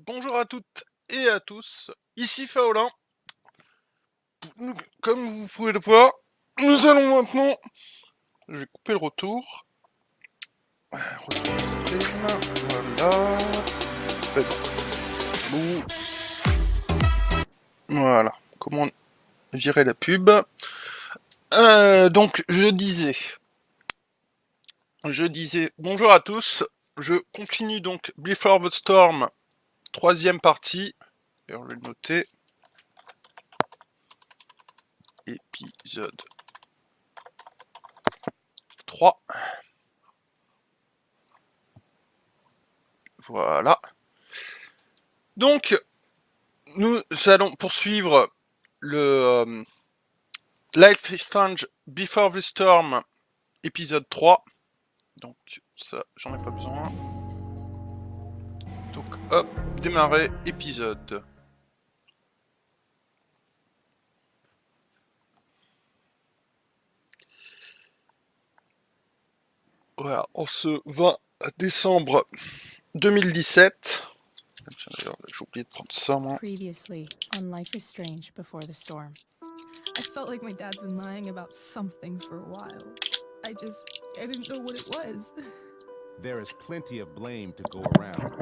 Bonjour à toutes et à tous, ici Faolin. Comme vous pouvez le voir, nous allons maintenant... Je vais couper le retour. Retour du stream, voilà. Voilà, comment virer la pub. Donc, je disais, bonjour à tous. Je continue donc Before the Storm, troisième partie. Alors, je vais le noter. Épisode 3. Voilà. Donc, nous allons poursuivre le Life is Strange Before the Storm, épisode 3. Donc, ça, j'en ai pas besoin. Donc, hop, démarrer épisode. Voilà, en ce 20 décembre 2017. D'ailleurs, j'ai oublié de prendre ça, moi. Previously on Life is Strange Before the Storm. I felt like my dad's been lying about something for a while. I didn't know what it was. There is plenty of blame to go around.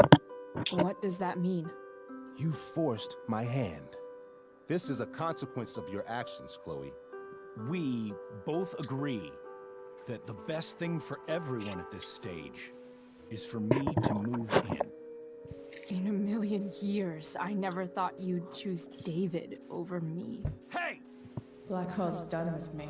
What does that mean? You forced my hand. This is a consequence of your actions, Chloe. We both agree that the best thing for everyone at this stage is for me to move in. In a million years, I never thought you'd choose David over me. Hey! Blackwell's done with me.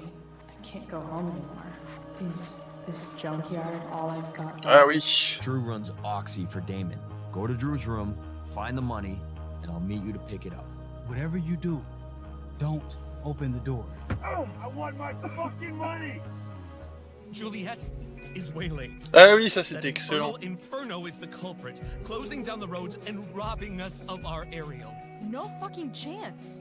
I can't go home anymore. Is this junkyard all I've got? Ah oui. Drew runs Oxy for Damon. Go to Drew's room, find the money, and I'll meet you to pick it up. Whatever you do, don't open the door. Oh, I want my fucking money! Juliet is waylaid. Ah oui, ça c'était That excellent. Inferno is the culprit, closing down the roads and robbing us of our aerial. No fucking chance.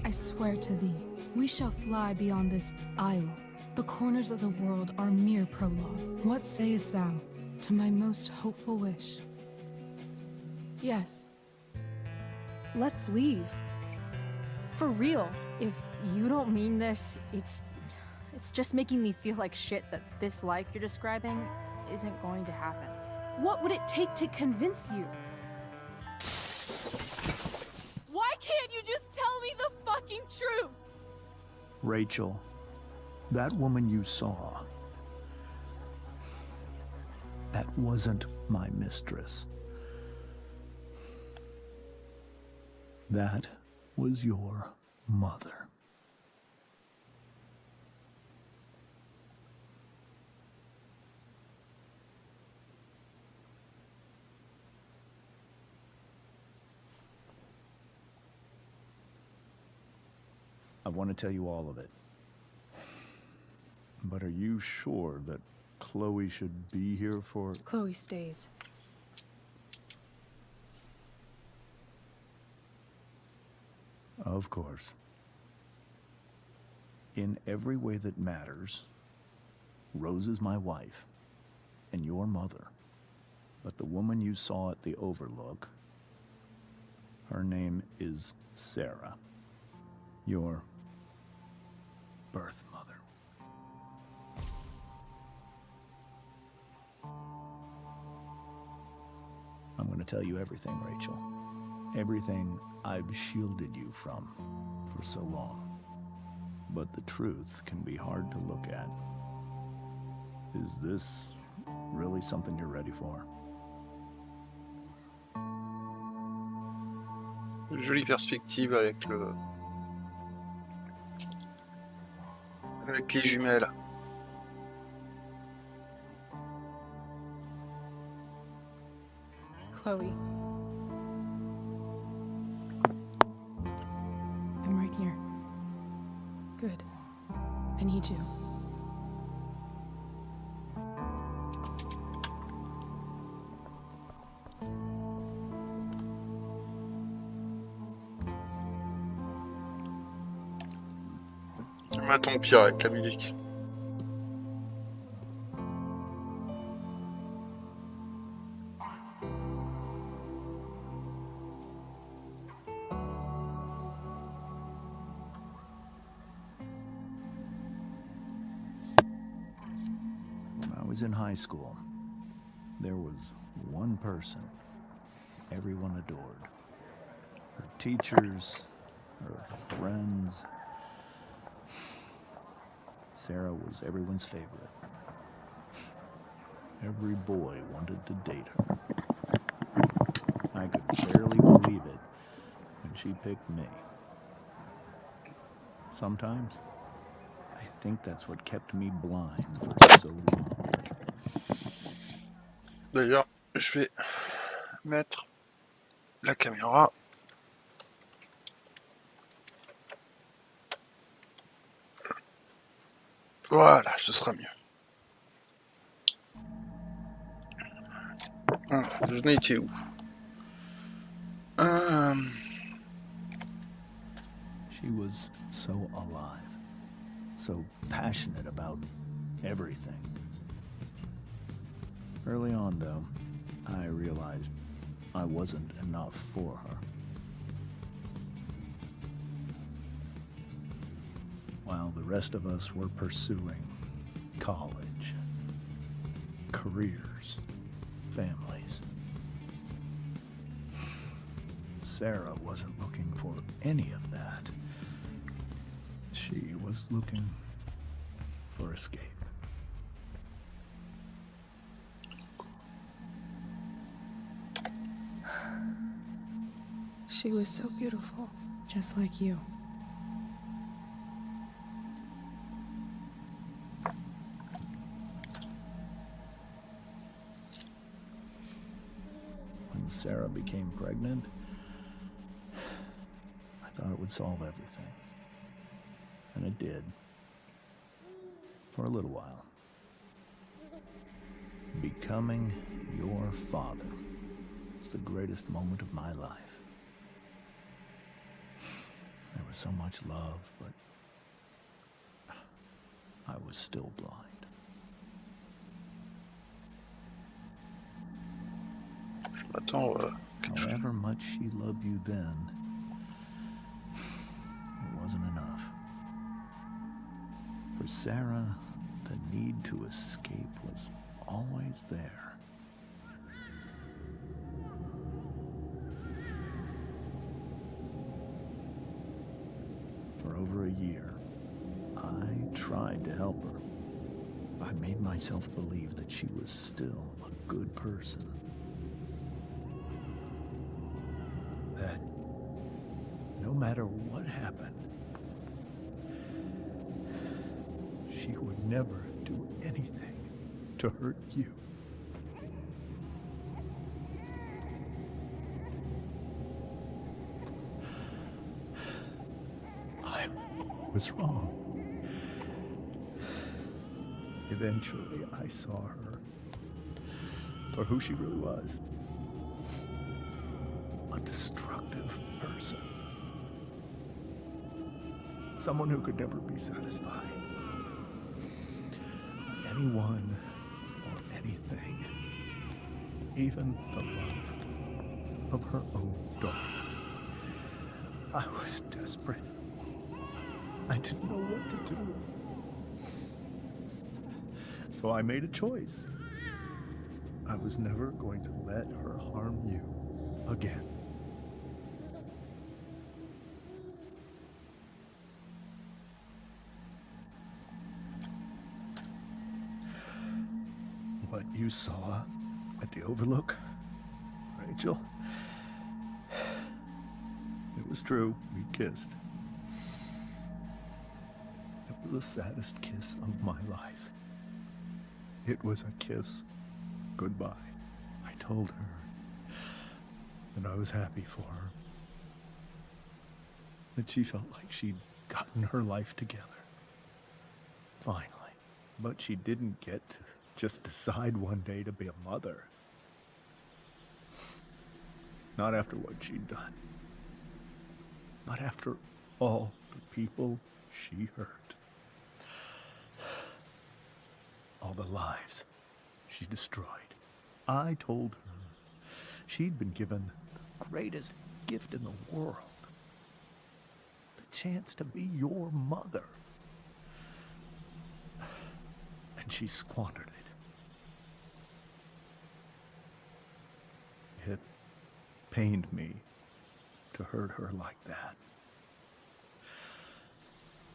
I swear to thee, we shall fly beyond this isle. The corners of the world are mere prologue. What sayest thou to my most hopeful wish? Yes. Let's leave. For real. If you don't mean this, it's just making me feel like shit that this life you're describing isn't going to happen. What would it take to convince you? Why can't you just tell me the fucking truth? Rachel, that woman you saw, that wasn't my mistress. That was your mother. I want to tell you all of it. But are you sure that Chloe should be here for... Chloe stays. Of course. In every way that matters, Rose is my wife and your mother. But the woman you saw at the Overlook, her name is Sarah. Your birth mother. I'm going to tell you everything, Rachel. Everything I've shielded you from for so long. But the truth can be hard to look at. Is this really something you're ready for? Jolie perspective avec les jumelles. Chloe. I'm right here. Good. I need you. Attends, pire avec la musique. was in high school, there was one person everyone adored. Her teachers, her friends. Sarah was everyone's favorite. Every boy wanted to date her. I could barely believe it when she picked me. Sometimes, I think that's what kept me blind for so long. D'ailleurs, je vais mettre la caméra. Voilà, ce sera mieux. Alors, je n'ai été où? She was so alive, so passionate about everything. Early on, though, I realized I wasn't enough for her. While the rest of us were pursuing college, careers, families, Sarah wasn't looking for any of that. She was looking for escape. She was so beautiful, just like you. When Sarah became pregnant, I thought it would solve everything. And it did. For a little while. Becoming your father was the greatest moment of my life. There was so much love, but I was still blind. Attends, However much she loved you then, it wasn't enough. For Sarah, the need to escape was always there. For over a year, I tried to help her. I made myself believe that she was still a good person. That no matter what happened, she would never do anything to hurt you. I was wrong. Eventually, I saw her for who she really was. A destructive person. Someone who could never be satisfied. Anyone or anything. Even the love of her own daughter. I was desperate. I didn't know what to do. So I made a choice. I was never going to let her harm you again. What you saw at the Overlook, Rachel, it was true. We kissed. It was the saddest kiss of my life. It was a kiss goodbye. I told her that I was happy for her. That she felt like she'd gotten her life together. Finally. But she didn't get to just decide one day to be a mother. Not after what she'd done. Not after all the people she hurt. All the lives she destroyed. I told her she'd been given the greatest gift in the world. The chance to be your mother. And she squandered it. It pained me to hurt her like that.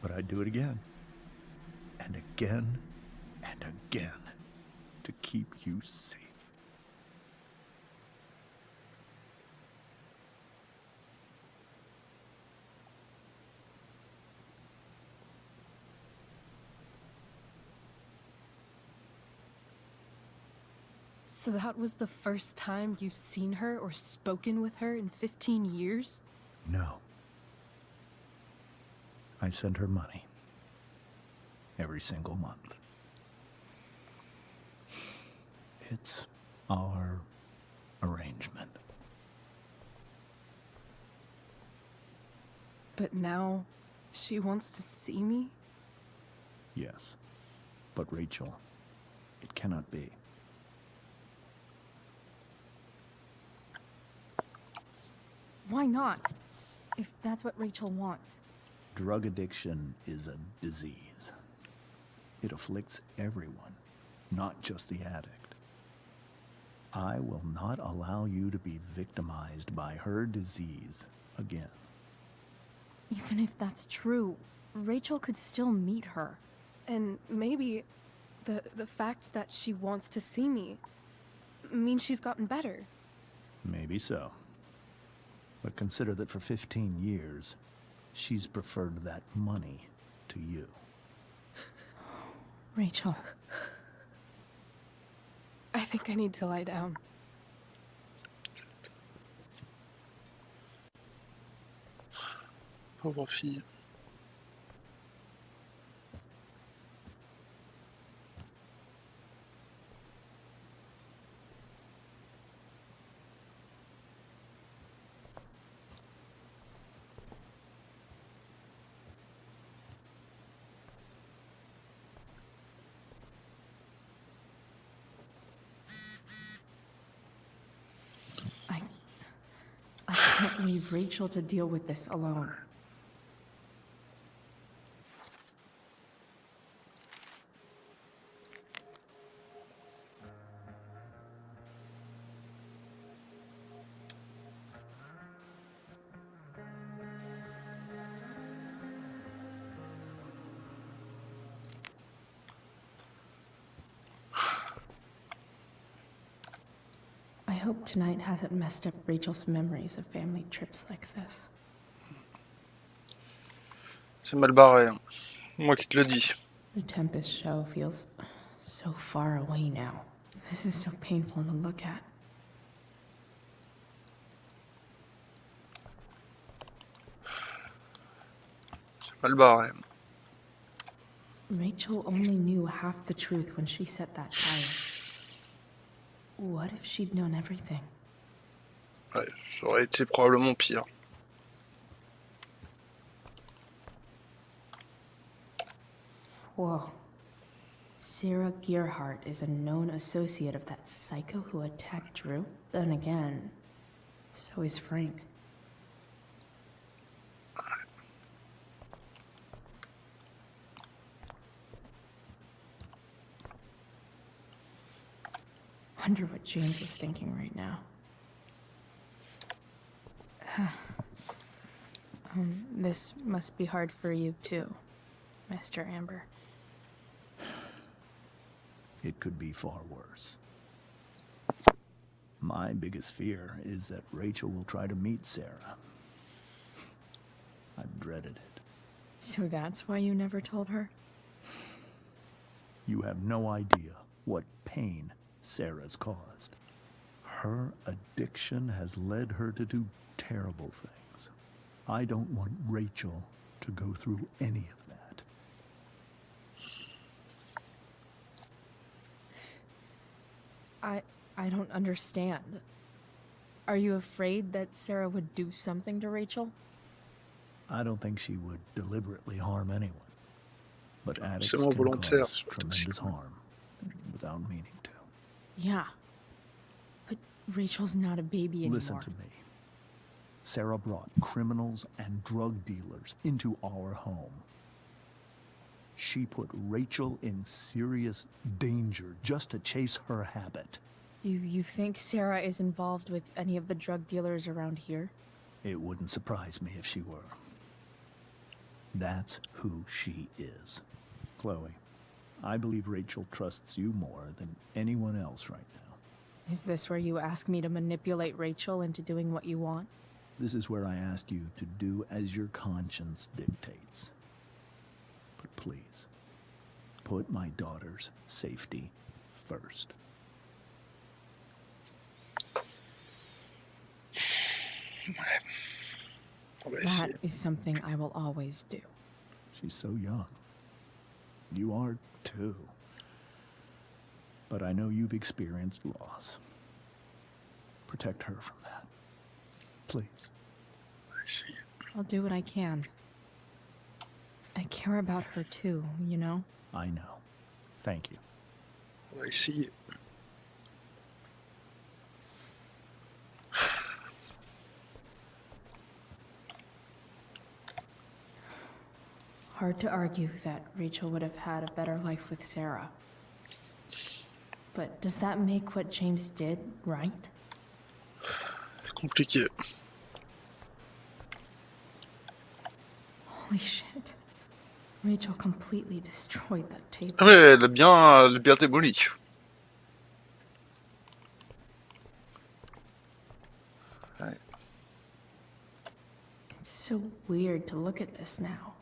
But I'd do it again, and again, and again, to keep you safe. So that was the first time you've seen her or spoken with her in 15 years? No. I send her money every single month. It's our arrangement. But now she wants to see me? Yes. But Rachel, it cannot be. Why not? If that's what Rachel wants. Drug addiction is a disease. It afflicts everyone, not just the addict. I will not allow you to be victimized by her disease again. Even if that's true, Rachel could still meet her. And maybe the fact that she wants to see me means she's gotten better. Maybe so. But consider that for 15 years, she's preferred that money to you. Rachel. I think I need to lie down. Pauvre fille. I can't leave Rachel to deal with this alone. I hope tonight hasn't messed up Rachel's memories of family trips like this. C'est mal barré, hein. Moi qui te le dis. The Tempest show feels so far away now. This is so painful to look at. C'est mal barré. Rachel only knew half the truth when she set that fire. What if she'd known everything? Ouais, ça aurait été probablement pire. Whoa. Sarah Gearhart is a known associate of that psycho who attacked Drew? Then again, so is Frank. Wonder what James is thinking right now. This must be hard for you too, Mr. Amber. It could be far worse. My biggest fear is that Rachel will try to meet Sarah. I've dreaded it. So that's why you never told her? You have no idea what pain Sarah's caused. Her addiction has led her to do terrible things. I don't want Rachel to go through any of that. I don't understand. Are you afraid that Sarah would do something to Rachel? I don't think she would deliberately harm anyone. But addicts C'est can volontaire, cause c'est tremendous toxique. harm without meaning to. Yeah. But Rachel's not a baby anymore. Listen to me. Sarah brought criminals and drug dealers into our home. She put Rachel in serious danger just to chase her habit. Do you think Sarah is involved with any of the drug dealers around here? It wouldn't surprise me if she were. That's who she is. Chloe, I believe Rachel trusts you more than anyone else right now. Is this where you ask me to manipulate Rachel into doing what you want? This is where I ask you to do as your conscience dictates. But please, put my daughter's safety first. On va essayer. That is something I will always do. She's so young. You are too. But I know you've experienced loss. Protect her from that. Please. On va essayer. I'll do what I can. I care about her too, you know? I know. Thank you. On va essayer. Hard to argue that Rachel would have had a better life with Sarah. But does that make what James did right? Compliqué. Holy shit. Rachel completely destroyed that table. Ah ouais, elle a bien démoli. Ouais. It's so weird to look at this now.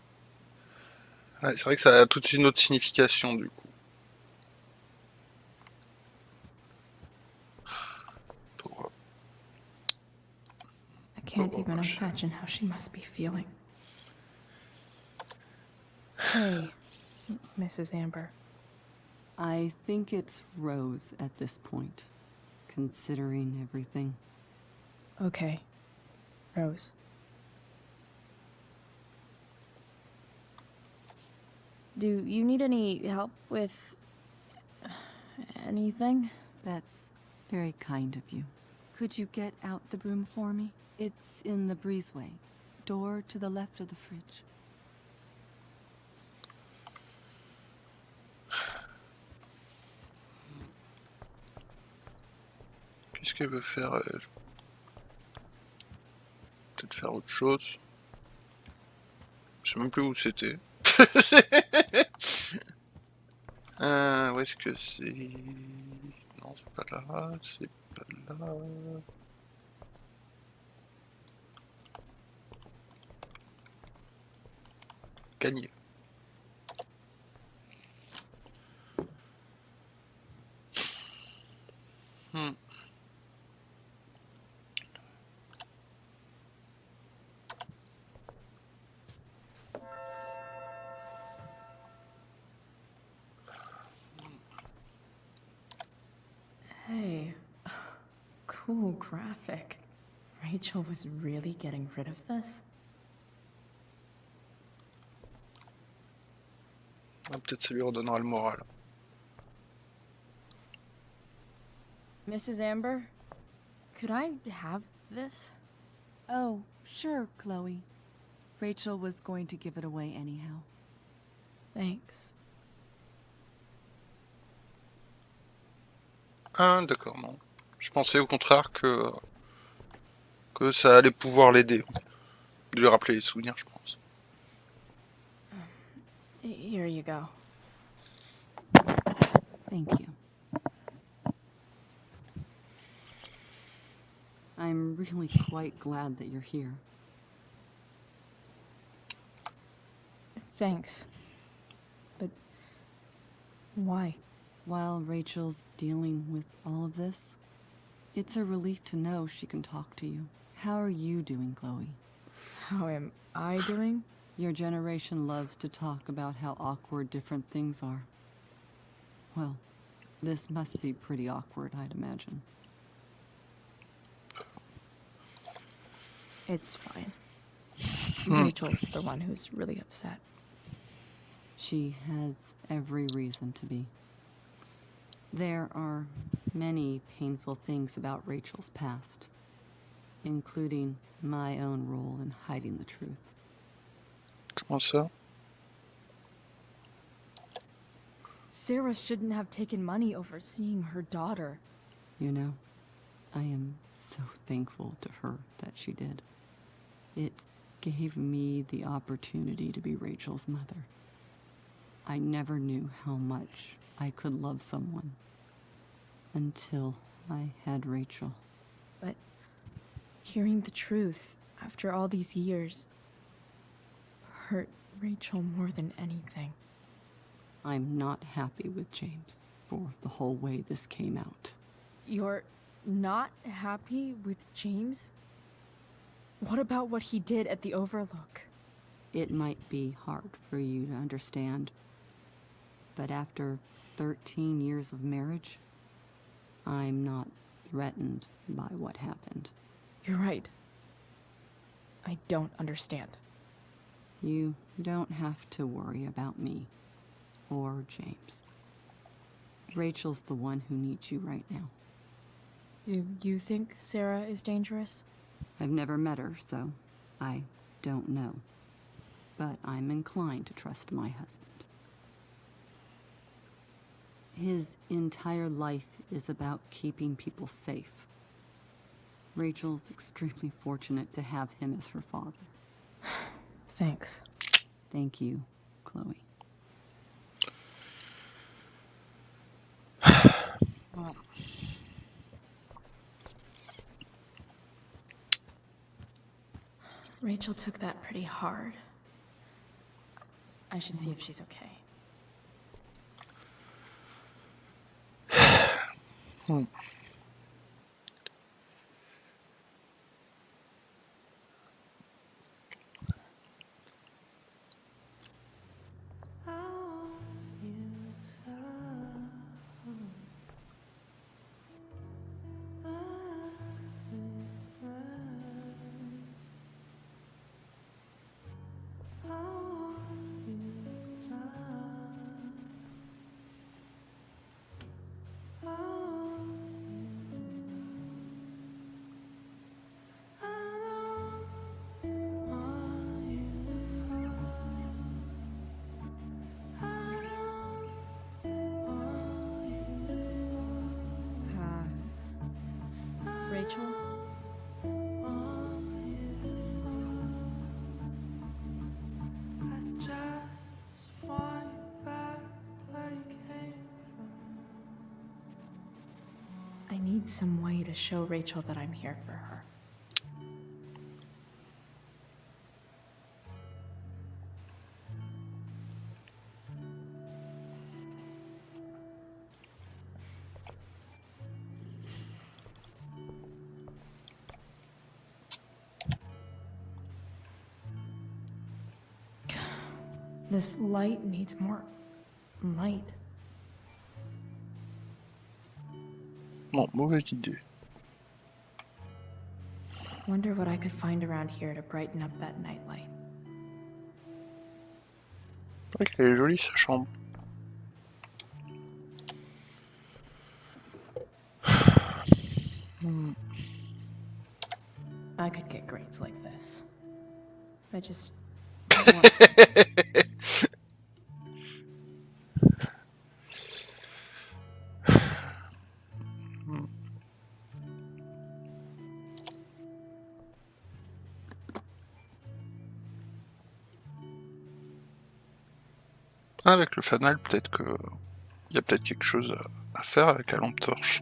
Ouais, c'est vrai que ça a toute une autre signification du coup. Pour, I can't even imagine how she must be feeling. Hey, Mrs. Amber. I think it's Rose at this point, considering everything. Okay. Rose. Do you need any help with anything? That's very kind of you. Could you get out the broom for me? It's in the breezeway. Door to the left of the fridge. qu'est-ce qu'elle veut faire elle? Peut-être faire autre chose. Je sais même plus où c'était. Où est-ce que c'est? Non, c'est pas là, c'est pas là. Gagner. Hey, cool graphic. Rachel was really getting rid of this? Ah, peut-être ça lui redonnera le moral. Mrs. Amber, could I have this? Oh, sure, Chloe. Rachel was going to give it away anyhow. Thanks. Ah, d'accord, non. Je pensais au contraire que ça allait pouvoir l'aider. De lui rappeler les souvenirs, je pense. Here you go. Thank you. I'm really quite glad that you're here. Thanks. But why? While Rachel's dealing with all of this, it's a relief to know she can talk to you. How are you doing, Chloe? How am I doing? Your generation loves to talk about how awkward different things are. Well, this must be pretty awkward, I'd imagine. It's fine. Rachel's the one who's really upset. She has every reason to be. There are many painful things about Rachel's past, including my own role in hiding the truth. Comment ça? Sarah shouldn't have taken money over seeing her daughter. You know, I am so thankful to her that she did. It gave me the opportunity to be Rachel's mother. I never knew how much I could love someone until I had Rachel. But hearing the truth after all these years hurt Rachel more than anything. I'm not happy with James for the whole way this came out. You're not happy with James? What about what he did at the Overlook? It might be hard for you to understand, but after 13 years of marriage, I'm not threatened by what happened. You're right. I don't understand. You don't have to worry about me or James. Rachel's the one who needs you right now. Do you think Sarah is dangerous? I've never met her, so I don't know. But I'm inclined to trust my husband. His entire life is about keeping people safe. Rachel's extremely fortunate to have him as her father. Thanks. Thank you, Chloe. Rachel took that pretty hard. I should see if she's okay. Rachel? I need some way to show Rachel that I'm here for her. This light needs more light. Non, mauvaise idée. Wonder what I could find around here to brighten up that nightlight. C'est vrai qu'elle est jolie sa chambre. I could get grades like this. I just don't want to. Avec le fanal, peut-être que il y a peut-être quelque chose à faire avec la lampe torche.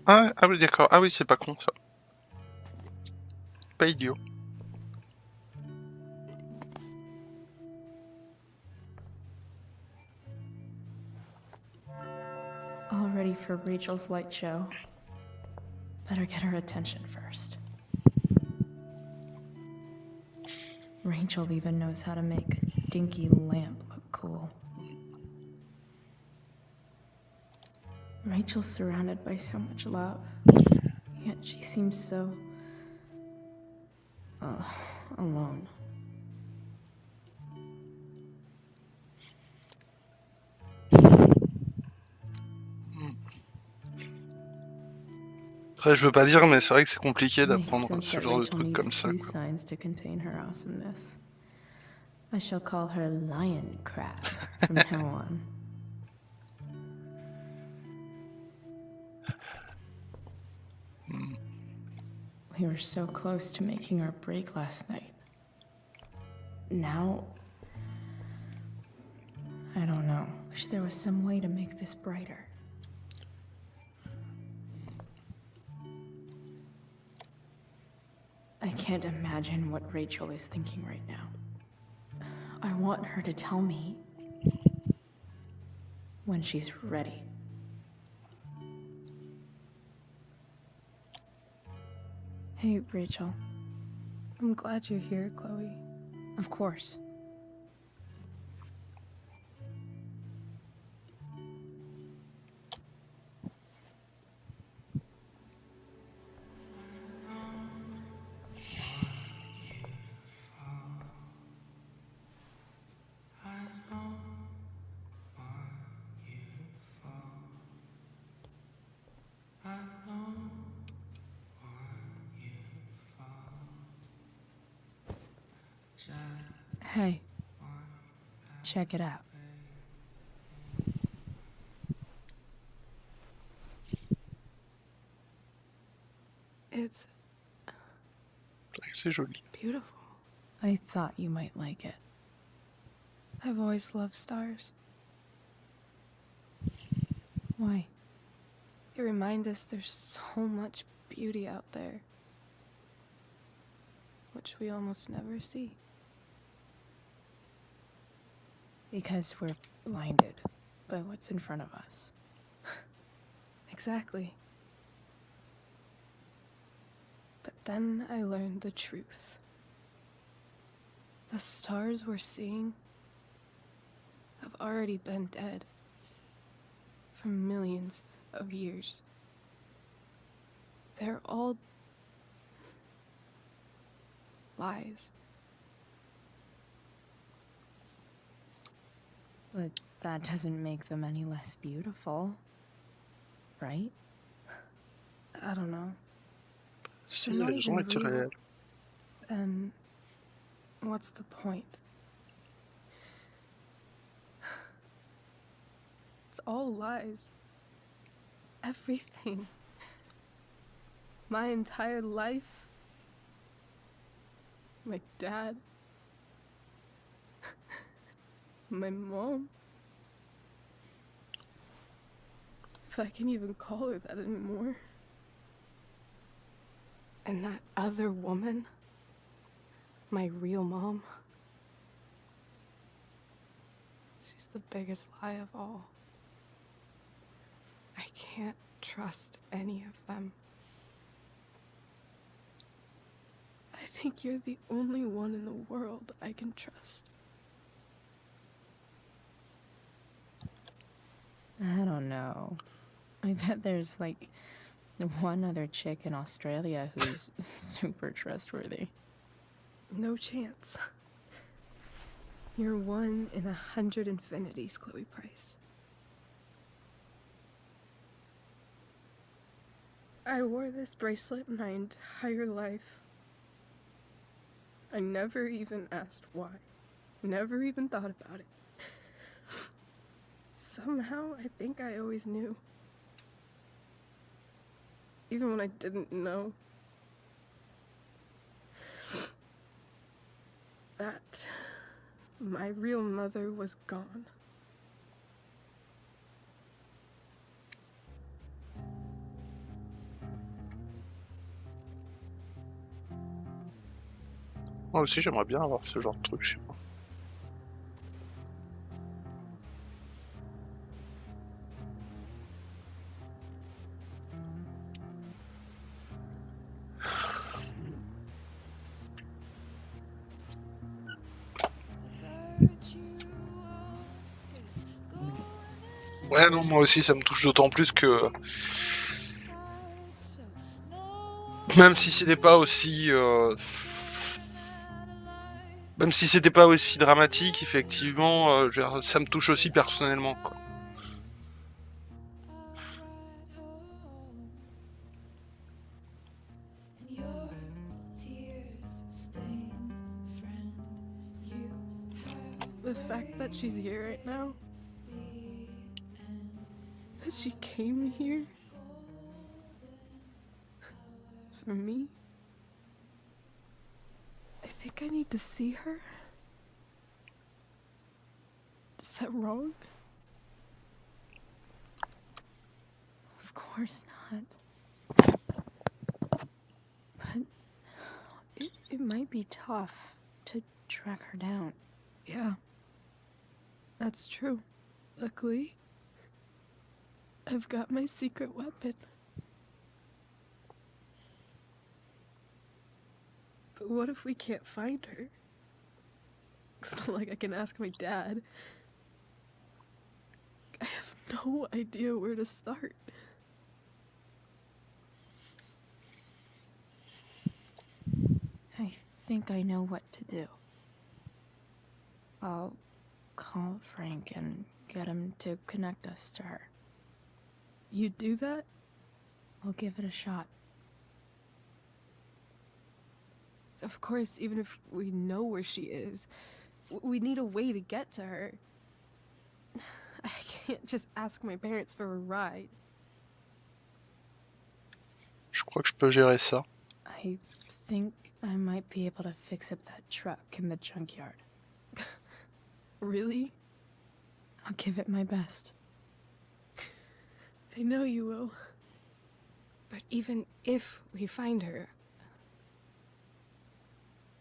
Ah, ah oui, d'accord. Ah oui, c'est pas con, ça. Pas idiot. All ready for Rachel's light show. Better get her attention first. Rachel even knows how to make a dinky lamp look cool. Rachel's surrounded by so much love, yet she seems so... alone. Après, je veux pas dire, mais c'est vrai que c'est compliqué Makes d'apprendre sense ce that genre de Rachel trucs needs comme ça, two quoi. signs to contain her awesomeness. I shall call her Lion Crab from now on. We were so close to making our break last night. Now, I don't know. Wish there was some way to make this brighter. I can't imagine what Rachel is thinking right now. I want her to tell me when she's ready. Hey, Rachel. I'm glad you're here, Chloe. Of course. Hey, check it out. It's C'est joli. beautiful. I thought you might like it. I've always loved stars. Why? They remind us there's so much beauty out there, which we almost never see. Because we're blinded by what's in front of us. Exactly. But then I learned the truth. The stars we're seeing have already been dead for millions of years. They're all lies. But that doesn't make them any less beautiful, right? I don't know. Si, They're not elles ont even été real. réelles. Then what's the point? It's all lies. Everything. My entire life. My dad. My mom. If I can even call her that anymore. And that other woman. My real mom. She's the biggest lie of all. I can't trust any of them. I think you're the only one in the world I can trust. I don't know. I bet there's like one other chick in Australia who's super trustworthy. No chance. You're 1 in 100 infinities, Chloe Price. I wore this bracelet my entire life. I never even asked why. Never even thought about it. Somehow, I think I always knew. Even when I didn't know. That my real mother was gone. Moi aussi, j'aimerais bien avoir ce genre de truc chez moi. Ouais, non, moi aussi, ça me touche d'autant plus que... Même si c'était pas aussi... Même si c'était pas aussi dramatique, effectivement, ça me touche aussi personnellement, quoi. The fact that she's here right now, that she came here for me. I think I need to see her. Is that wrong? Of course not. But it might be tough to track her down. Yeah. That's true. Luckily, I've got my secret weapon. But what if we can't find her? It's not like I can ask my dad. I have no idea where to start. I think I know what to do. I'll call Frank and get him to connect us to her. You'd do that? I'll give it a shot. Of course, even if we know where she is, we need a way to get to her. I can't just ask my parents for a ride. Je crois que je peux gérer ça. I think I might be able to fix up that truck in the junkyard. Really? I'll give it my best. I know you will. But even if we find her,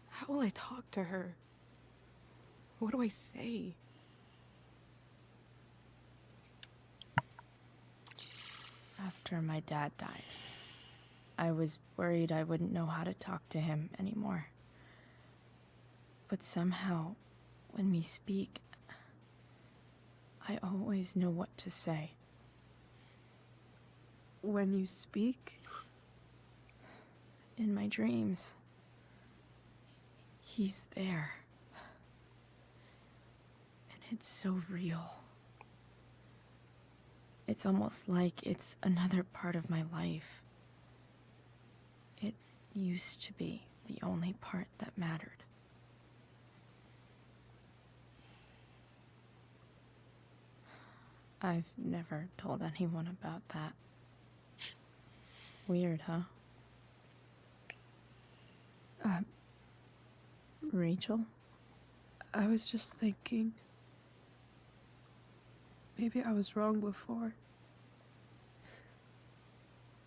how will I talk to her? What do I say? After my dad died, I was worried I wouldn't know how to talk to him anymore. But somehow, when we speak, I always know what to say. When you speak? In my dreams. He's there. And it's so real. It's almost like it's another part of my life. It used to be the only part that mattered. I've never told anyone about that. Weird, huh? Rachel? I was just thinking. Maybe I was wrong before.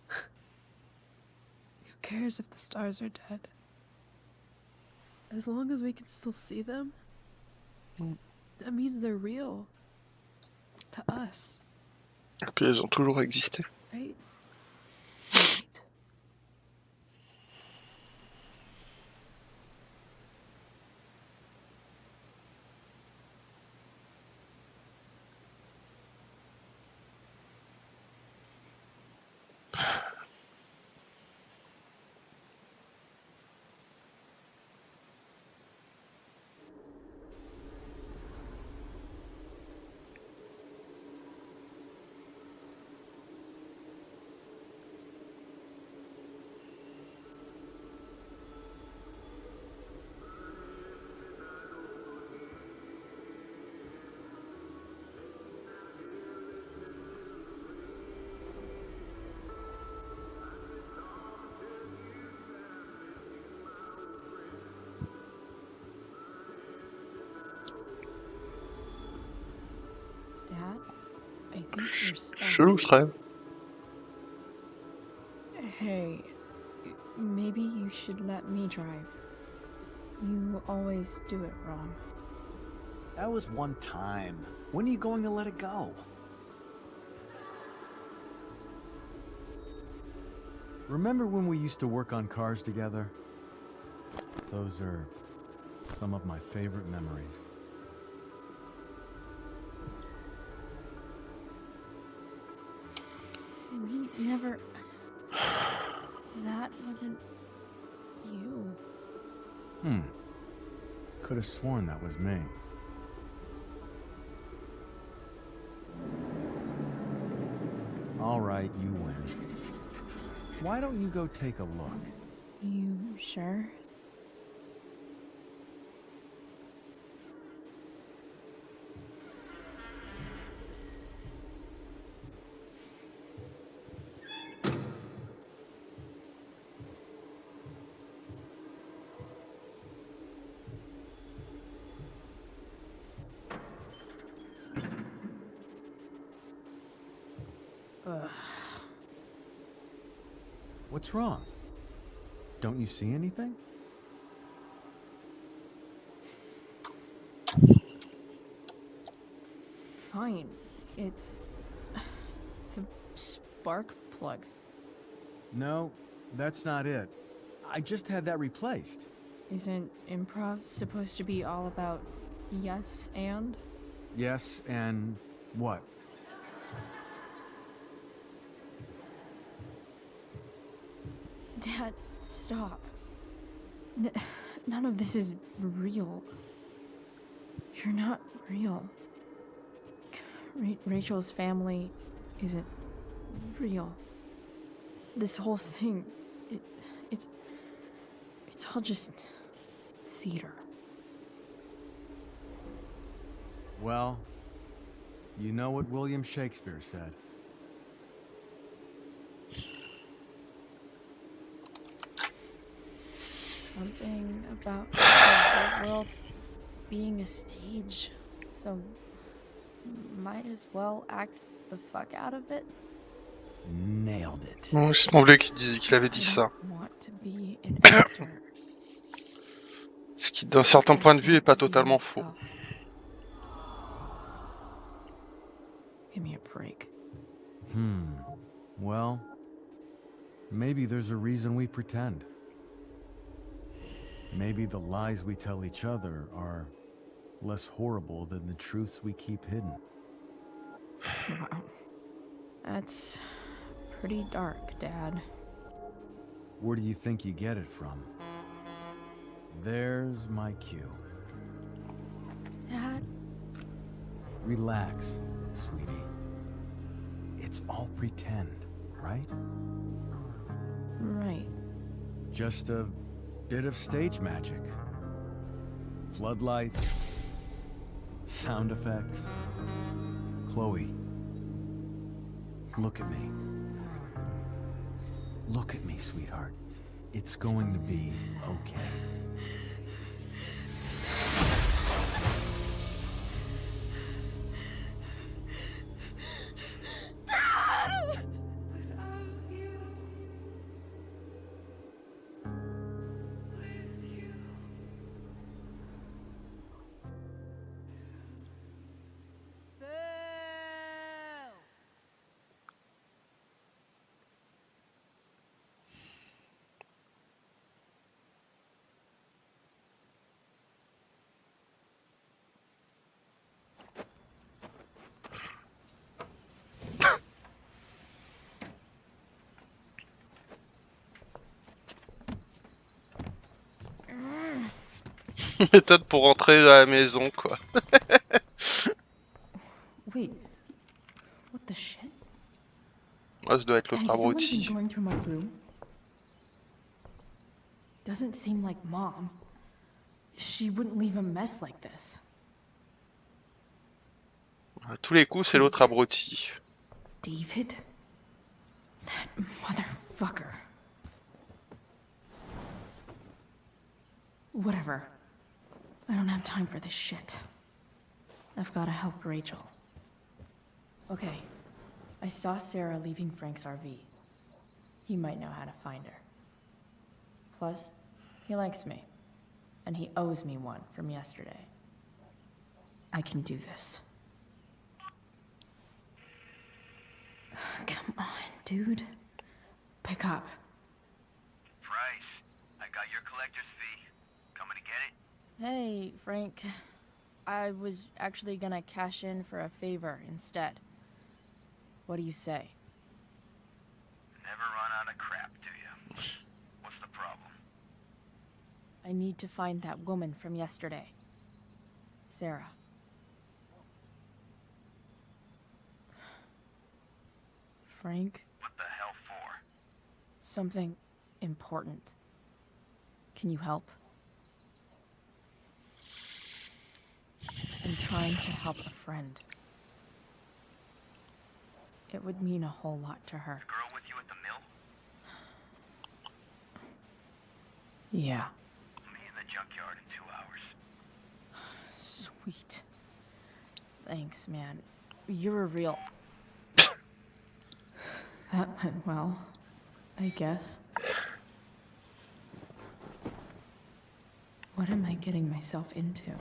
Who cares if the stars are dead? As long as we can still see them, that means they're real. To us. Et puis elles ont toujours existé. Right? Dad, I think you're stuck. Chelou ce rêve. Hey, maybe you should let me drive. You always do it wrong. That was one time. When are you going to let it go? Remember when we used to work on cars together? Those are some of my favorite memories. We never... That wasn't... you. Could have sworn that was me. All right, you win. Why don't you go take a look? You sure? What's wrong? Don't you see anything? Fine. It's the spark plug. No, that's not it. I just had that replaced. Isn't improv supposed to be all about yes and? Yes, and what? Dad, stop. None of this is real. You're not real. Rachel's family isn't real. This whole thing, it's all just theater. Well, you know what William Shakespeare said. Something about the whole world being a stage. So, might as well act the fuck out of it. Nailed it. Bon, il me semblait qu'il avait dit ça. Want to be an actor. Ce qui, d'un certain point de vue, est pas totalement faux. Give me a break. Well, maybe there's a reason we pretend. Maybe the lies we tell each other are less horrible than the truths we keep hidden. Wow. That's pretty dark, Dad. Where do you think you get it from? There's my cue. Dad? Relax, sweetie. It's all pretend, right? Right. Just a bit of stage magic. Floodlights, sound effects. Chloe, look at me. Look at me, sweetheart. It's going to be okay. Méthode pour rentrer à la maison, quoi. Wait. What the shit? Ah, ça doit être l'autre Has someone been abruti. going through my room? Doesn't seem like Mom. She wouldn't leave a mess like this. À tous les coups, c'est l'autre abruti. David? That motherfucker. Whatever. I don't have time for this shit. I've gotta help Rachel. Okay. I saw Sarah leaving Frank's RV. He might know how to find her. Plus, he likes me. and he owes me one from yesterday. I can do this. Come on, dude. Pick up. Price, I got your collector's fee. Coming to get it? Hey, Frank. I was actually gonna cash in for a favor instead. What do you say? Never run out of crap, do you? What's the problem? I need to find that woman from yesterday. Sarah. Frank? What the hell for? Something important. Can you help? I'm trying to help a friend. It would mean a whole lot to her. The girl with you at the mill? Yeah. Me in the junkyard in 2 hours. Sweet. Thanks, man. You're a real... That went well, I guess. What am I getting myself into?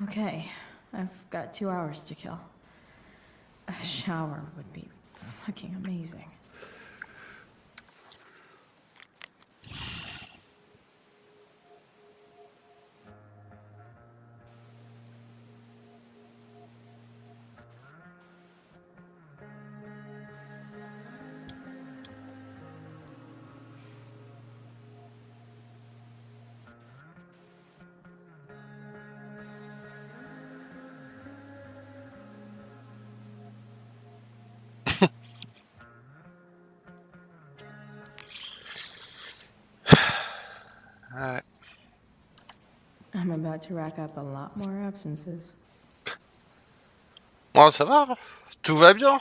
Okay, I've got 2 hours to kill. A shower would be fucking amazing. Ouais. I'm about to rack up a lot more absences. Bon, ça va, tout va bien.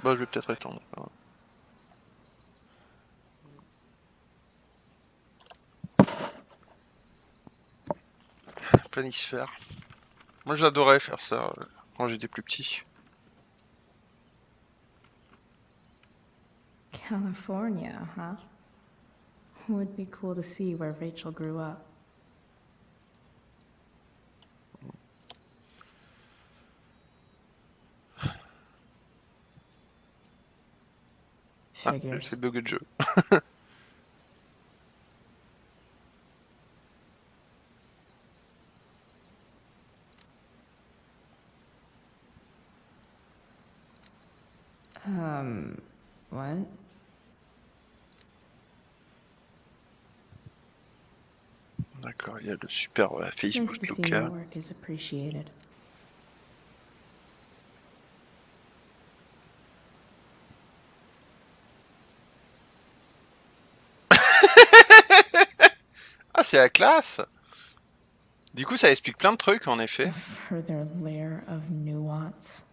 Bon, je vais peut-être étendre. Planisphère. Moi, j'adorais faire ça quand j'étais plus petit. California, huh? Would be cool to see where Rachel grew up. Ah, Figures. c'est bugué de jeu. What? D'accord, il y a le super Facebook Nice to see my local. work is appreciated. Ah, c'est la classe. Du coup, ça explique plein de trucs, en effet. A further layer of nuance.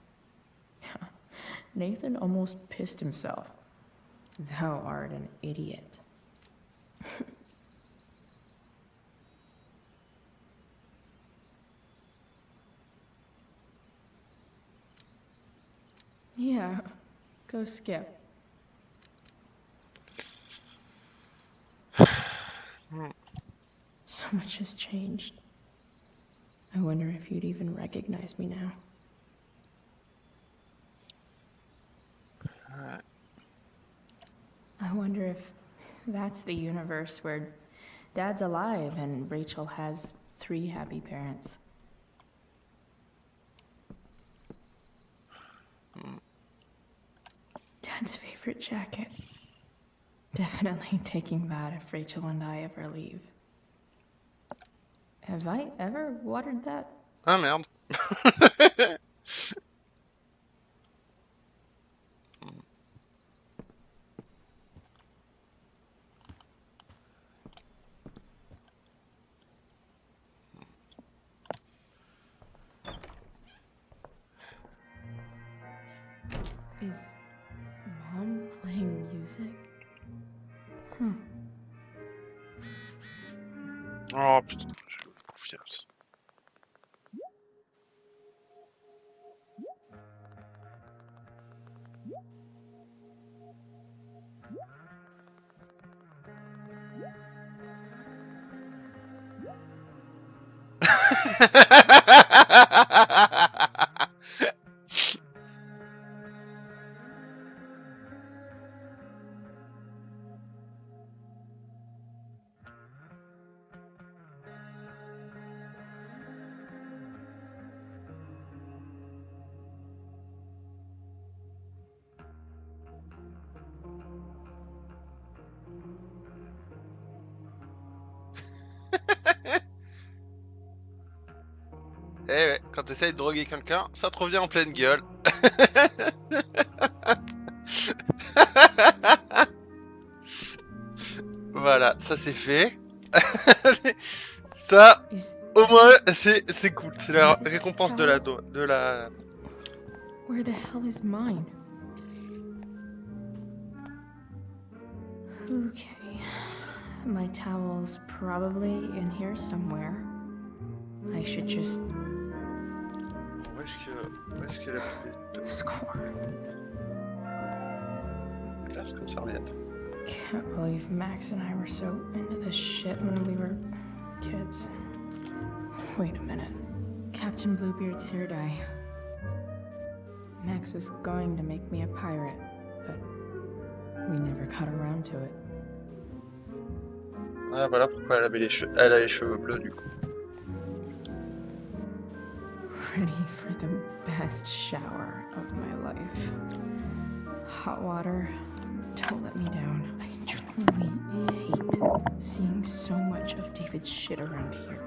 Nathan almost pissed himself. Thou art an idiot. Yeah, go skip. So much has changed. I wonder if you'd even recognize me now. I wonder if that's the universe where Dad's alive and Rachel has 3 happy parents. Dad's favorite jacket. Definitely taking that if Rachel and I ever leave. Have I ever watered that? Ah merde. Is Mom playing music? Huh. Eh ouais, quand t'essayes de droguer quelqu'un, ça te revient en pleine gueule. Voilà, ça c'est fait. Ça, au moins, c'est cool. C'est la récompense de la... Where the hell is mine? Okay. My towel's probably in here somewhere. I should just... Où est-ce que la... Score. Classe comme serviette. Can't believe Max and I were so into this shit when we were kids. Wait a minute. Captain Bluebeard's hair dye. Max was going to make me a pirate, but we never got around to it. Ah, voilà pourquoi elle a les cheveux bleus du coup. Ready for the best shower of my life. Hot water, don't let me down. I truly hate seeing so much of David's shit around here.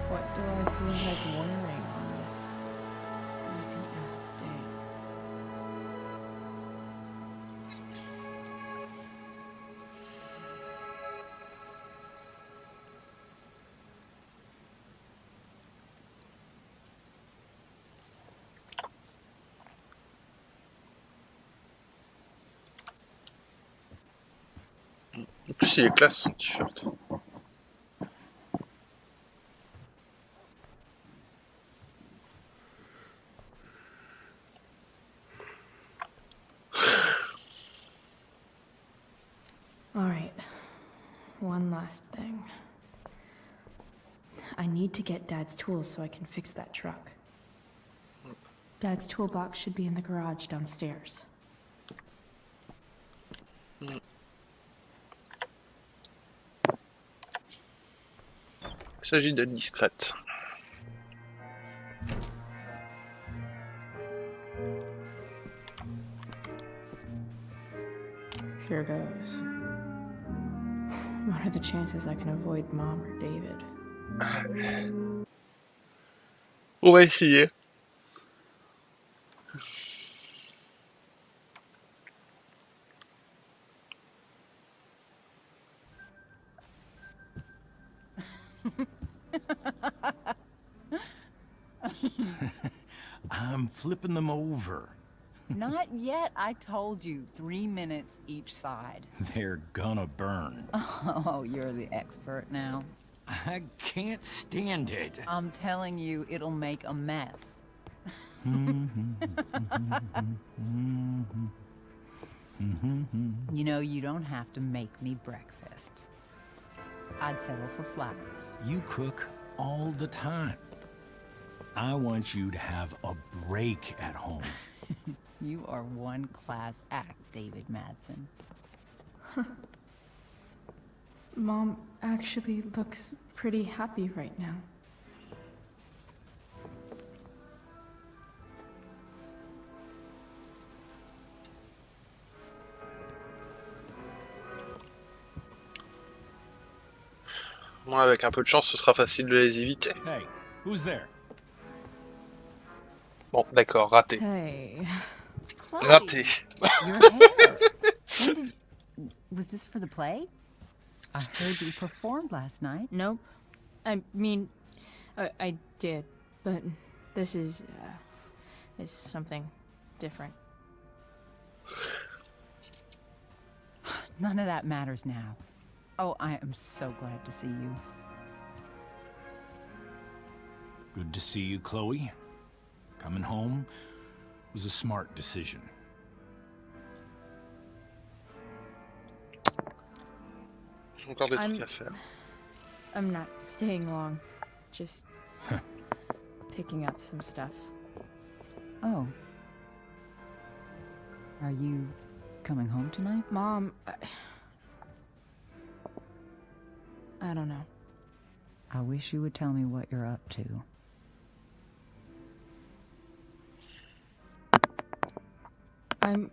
What do I feel like wearing on this easy ass day? En plus, il est classe son t-shirt. Alright, one last thing. I need to get Dad's tools so I can fix that truck. Dad's toolbox should be in the garage downstairs. Il s'agit d'être discrète. Here goes. What are the chances I can avoid Mom or David? On va essayer. I'm flipping them over. Not yet. I told you, 3 minutes each side. They're gonna burn. Oh, you're the expert now. I can't stand it. I'm telling you, it'll make a mess. You know, you don't have to make me breakfast. I'd settle for flowers. You cook all the time. I want you to have a break at home. You are one class act, David Madsen. Mom actually looks pretty happy right now. Moi, avec un peu de chance, ce sera facile de les éviter. Hey, who's there? Bon, d'accord, raté. Hey. Raté. Your hair. Was this for the play? I heard you performed last night. Nope. I mean, I did, but this is something different. None of that matters now. Oh, I am so glad to see you. Good to see you, Chloe. Coming home was a smart decision. Encore des trucs à faire. I'm not staying long. Just picking up some stuff. Oh. Are you coming home tonight? Mom, I don't know. I wish you would tell me what you're up to. I'm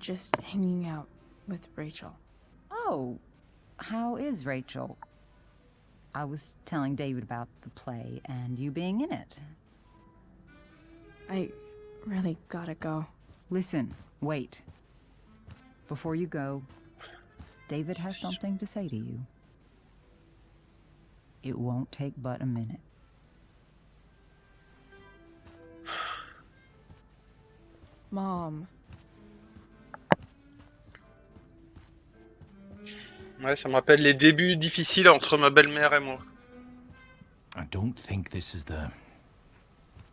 just hanging out with Rachel. Oh, how is Rachel? I was telling David about the play and you being in it. I really gotta go. Listen, wait. Before you go, David has something to say to you. It won't take but a minute. Mom. Ouais, ça me rappelle les débuts difficiles entre ma belle-mère et moi. I don't think this is the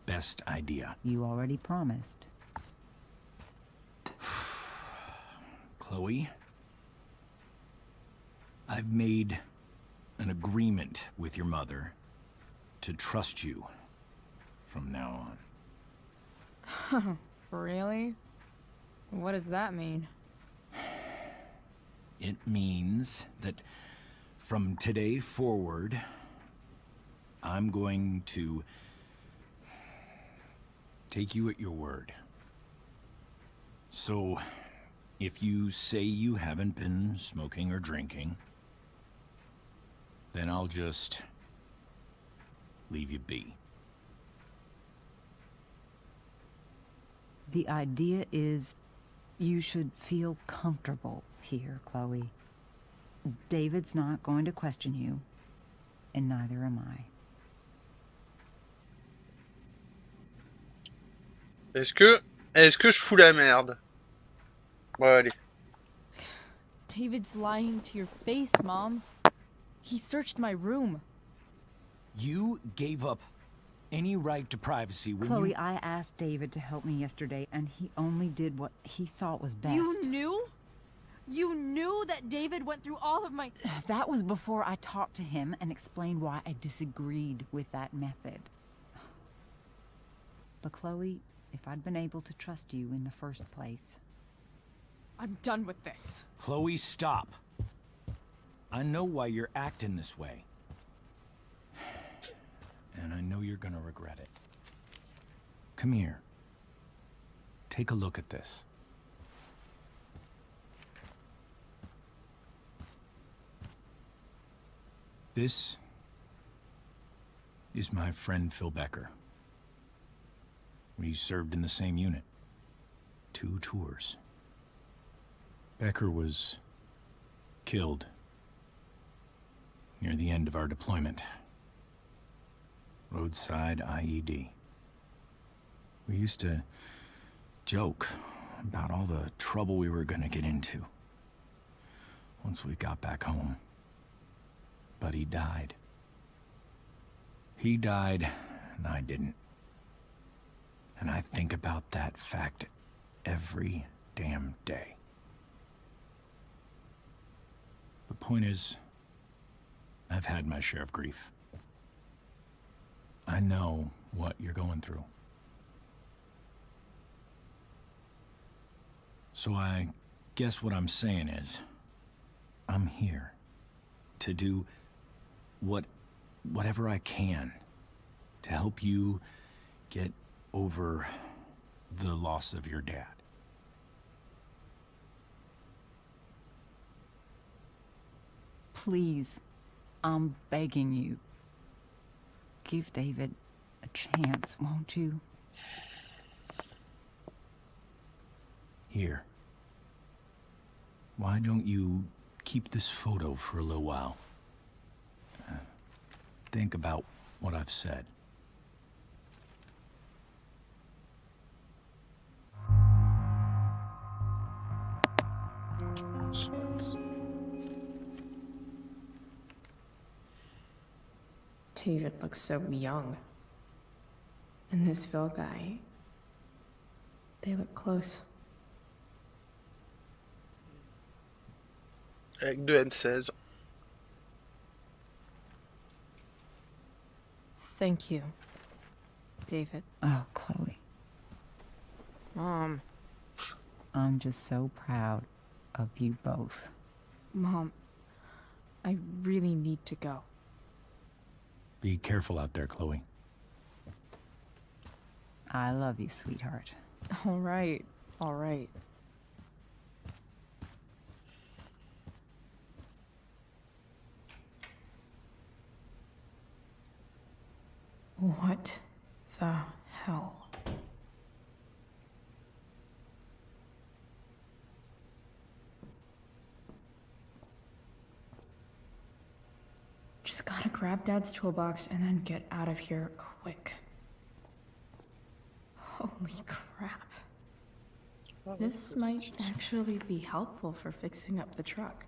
best idea. You already promised. Chloe, I've made an agreement with your mother to trust you from now on. Really? What does that mean? It means that from today forward, I'm going to take you at your word. So, if you say you haven't been smoking or drinking, then I'll just leave you be. The idea is you should feel comfortable here, Chloe. David's not going to question you, and neither am I. Est-ce que je fous la merde? Bon, allez. David's lying to your face, Mom. He searched my room. You gave up any right to privacy when Chloe, you... I asked David to help me yesterday, and he only did what he thought was best. You knew? You knew that David went through all of my... That was before I talked to him and explained why I disagreed with that method. But Chloe, if I'd been able to trust you in the first place... I'm done with this. Chloe, stop. I know why you're acting this way. And I know you're gonna regret it. Come here. Take a look at this. This is my friend Phil Becker. We served in the same unit. 2 tours. Becker was killed near the end of our deployment. Roadside IED. We used to joke about all the trouble we were gonna get into once we got back home. But he died. He died, and I didn't. And I think about that fact every damn day. The point is, I've had my share of grief. I know what you're going through. So I guess what I'm saying is, I'm here to do whatever I can to help you get over the loss of your dad. Please, I'm begging you. Give David a chance, won't you? Here. Why don't you keep this photo for a little while? Think about what I've said. David looks so young. And this Phil guy, they look close. Avec deux M16. Thank you, David. Oh, Chloe. Mom. I'm just so proud of you both. Mom, I really need to go. Be careful out there, Chloe. I love you, sweetheart. All right, all right. What the hell? Just gotta grab Dad's toolbox and then get out of here quick. Holy crap. This might actually be helpful for fixing up the truck.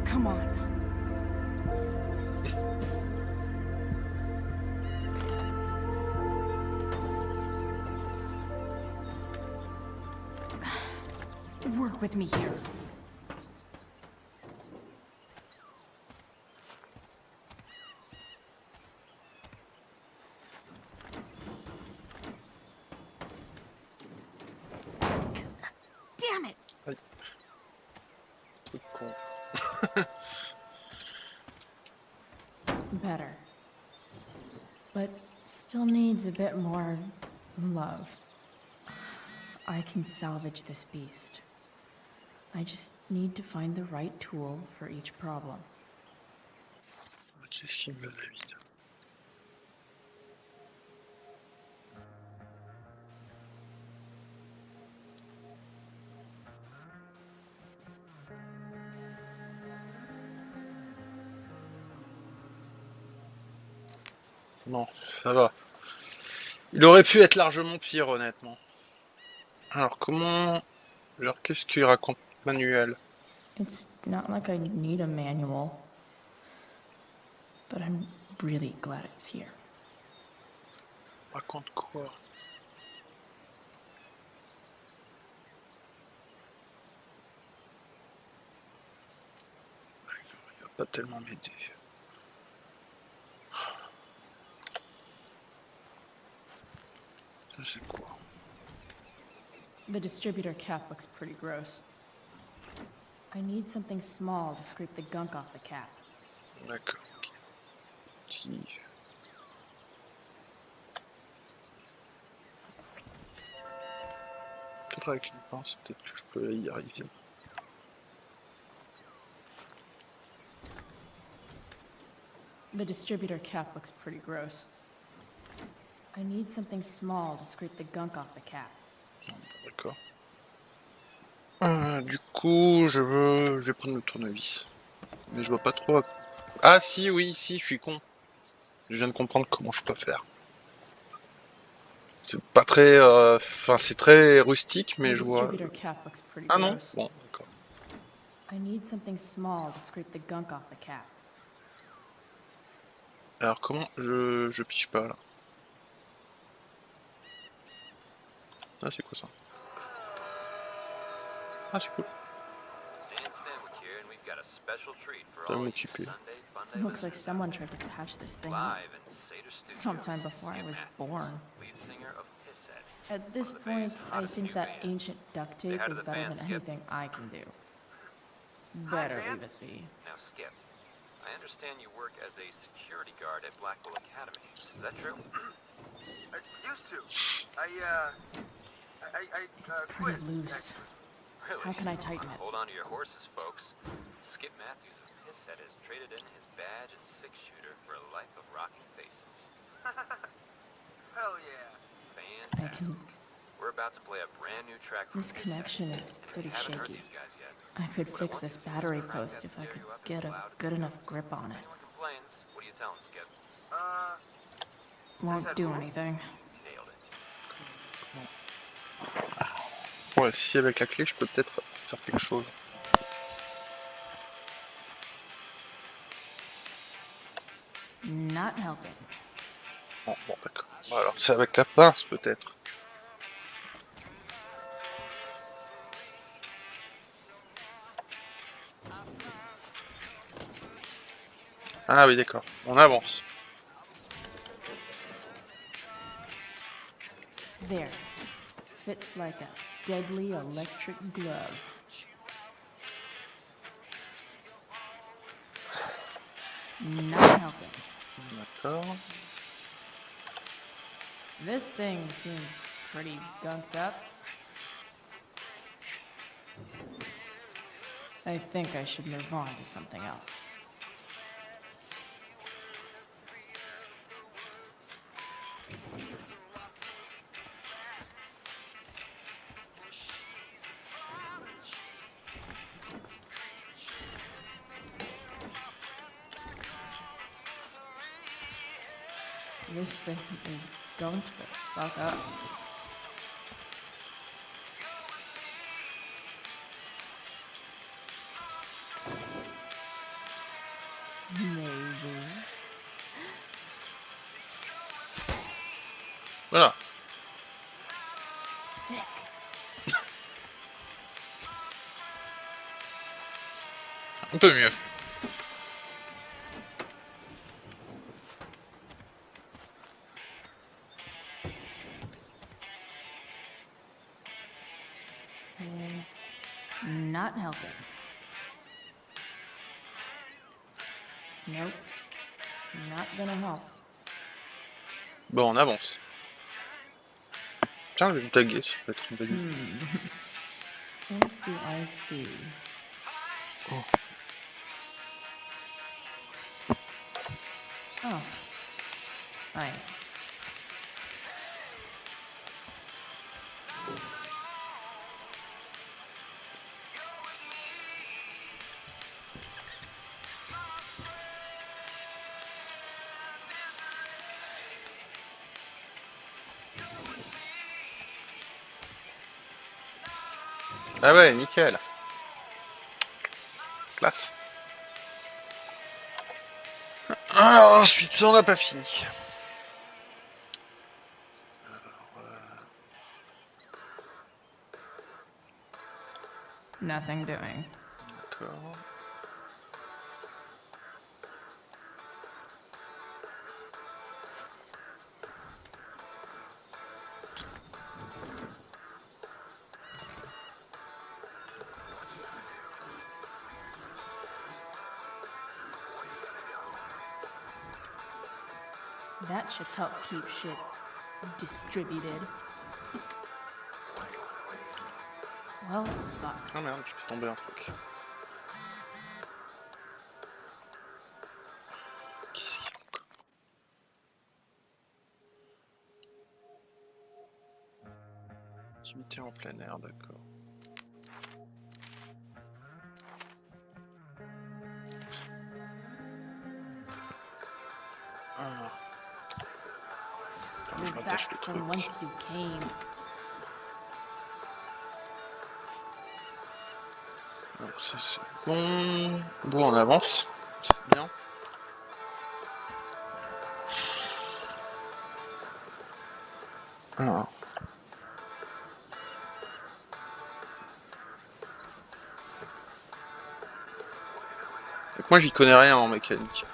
Come on. Work with me here. Damn it! Truc con. Better. But still needs a bit more love. I can salvage this beast. I just need to find the right tool for each problem. Qu'est-ce qu'il me la vie? Non, ça va. Il aurait pu être largement pire, honnêtement. Alors, comment... Alors, qu'est-ce qu'il raconte, Manuel? It's not like I need a manual. but I'm really glad it's here. Raconte quoi? Il va pas tellement m'aider. Ça c'est quoi? The distributor cap looks pretty gross. I need something small to scrape the gunk off the cap. D'accord. Ok. Petit. Peut-être avec une pince, peut-être que je peux y arriver. The distributor cap looks pretty gross. I need something small to scrape the gunk off the cap. D'accord. Du coup, je vais prendre le tournevis. Mais je vois pas trop. Ah si, oui, si, je suis con. Je viens de comprendre comment je peux faire. C'est pas très... Enfin, c'est très rustique, mais je vois... Ah non? Bon, d'accord. I need something small to scrape the gunk off the cap. Alors comment je piche pas là? Ah c'est quoi ça? Ah c'est cool. Ça va m'occuper. Looks like someone tried to patch this thing up sometime before I was born. At this point, I think that ancient duct tape is better than anything I can do. Better leave it be. Now, Skip, I understand you work as a security guard at Blackwell Academy. Is that true? I used to. It's pretty loose. Really? How can I tighten it? Hold on to your horses, folks. Skip Matthews of Pisshead has traded in his badge and six-shooter for a life of rocking faces. Hell yeah. Fantastic. We're about to play a brand new track from This connection is pretty haven't heard shaky. these guys yet. I could fix this battery post if I could get a good enough grip on it. Anyone complains, what do you tell them, Skip? Won't do anything. Nailed it. Ouais, si avec la clé je peux peut-être faire quelque chose. Not helping. Bon, d'accord. Bon, alors c'est avec la pince peut-être. Ah oui d'accord, on avance. There. Fits like a deadly electric glove. Not helping. D'accord. This thing seems pretty gunked up. I think I should move on to something else. This thing is going to the fuck up. Maybe. Voilà. Sick. Un peu mieux. Not helping. Nope. Not gonna help. Bon, on avance. Tiens, je vais me taguer, ça peut être une bonne idée. What do I see? Oh. Oh. Right. Ah ouais, nickel. Classe. Alors ensuite, on n'a pas fini. Nothing doing. D'accord. That should help keep shit distributed. Well, fuck. Ah merde, je fais tomber un truc. Qu'est-ce qu'il y a encore? Activité en plein air, d'accord. Ah. Attends, je You're m'attache le back truc. from whence you came. Donc c'est bon. Bon, on avance. C'est bien. Alors. Donc moi j'y connais rien en mécanique.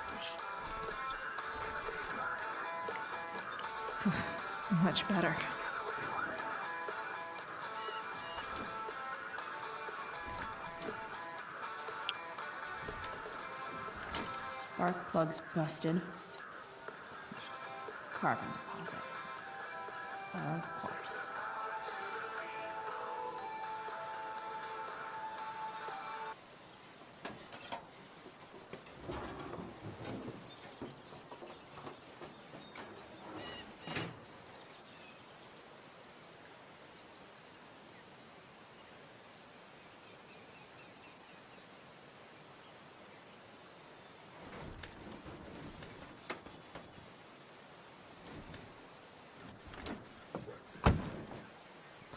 Much better. Spark plugs busted. Carbon deposits. Of course.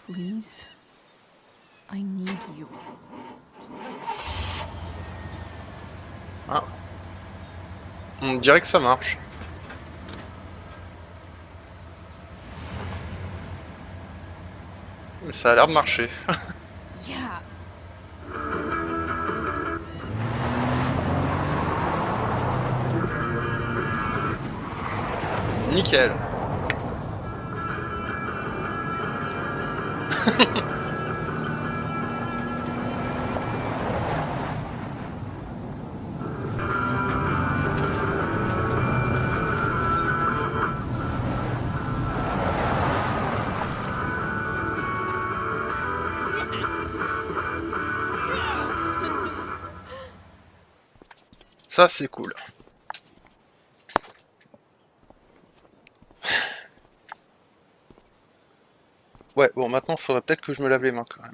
Please, I need you. Ah. On dirait que ça marche. Mais ça a l'air de marcher. Yeah. Nickel. Ça c'est cool. Ouais, bon, maintenant, il faudrait peut-être que je me lave les mains quand même.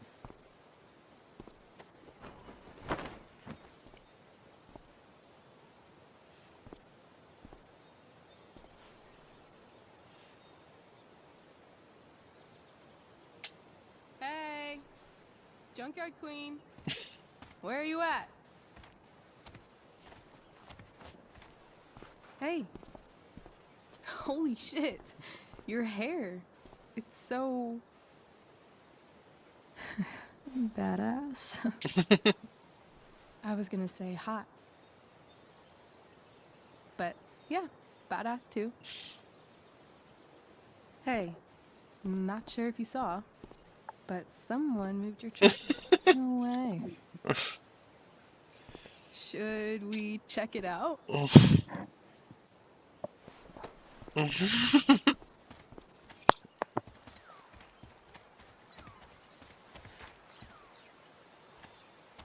Hey, Junkyard Queen. Where are you at? Hey. Holy shit. Your hair. It's so... Badass. I was gonna say hot. But yeah, badass too. Hey, not sure if you saw, but someone moved your chair. No way. Should we check it out?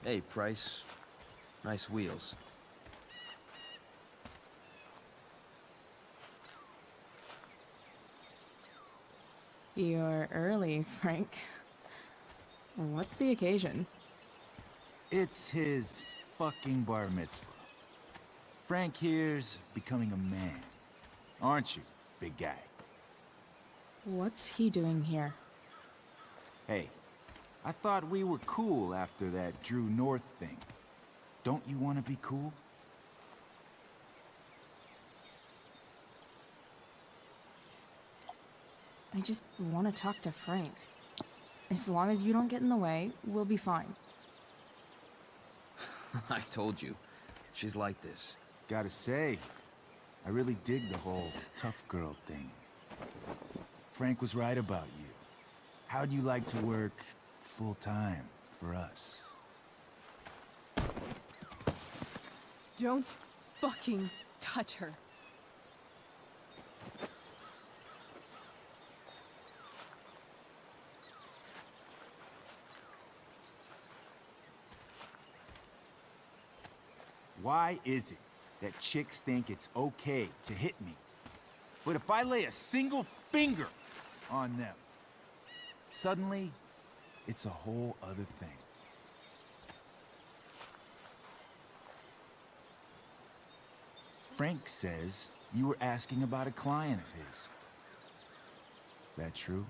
Hey, Price. Nice wheels. You're early, Frank. What's the occasion? It's his fucking bar mitzvah. Frank here's becoming a man. Aren't you, big guy? What's he doing here? Hey, I thought we were cool after that Drew North thing. Don't you want to be cool? I just want to talk to Frank. As long as you don't get in the way, we'll be fine. I told you. She's like this. Gotta say, I really dig the whole tough girl thing. Frank was right about you. How'd you like to work full-time for us? Don't fucking touch her. Why is it that chicks think it's okay to hit me? But if I lay a single finger on them, suddenly, it's a whole other thing. Frank says you were asking about a client of his. That true?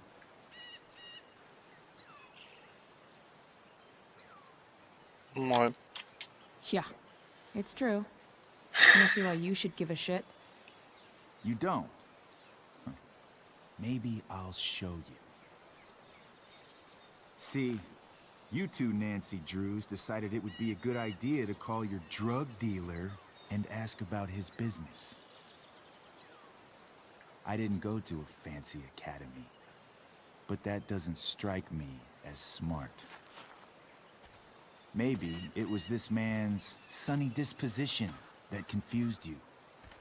Ouais. Yeah, it's true. I don't see why you should give a shit. You don't? Huh. Maybe I'll show you. See, you two Nancy Drews decided it would be a good idea to call your drug dealer and ask about his business. I didn't go to a fancy academy, but that doesn't strike me as smart. Maybe it was this man's sunny disposition that confused you.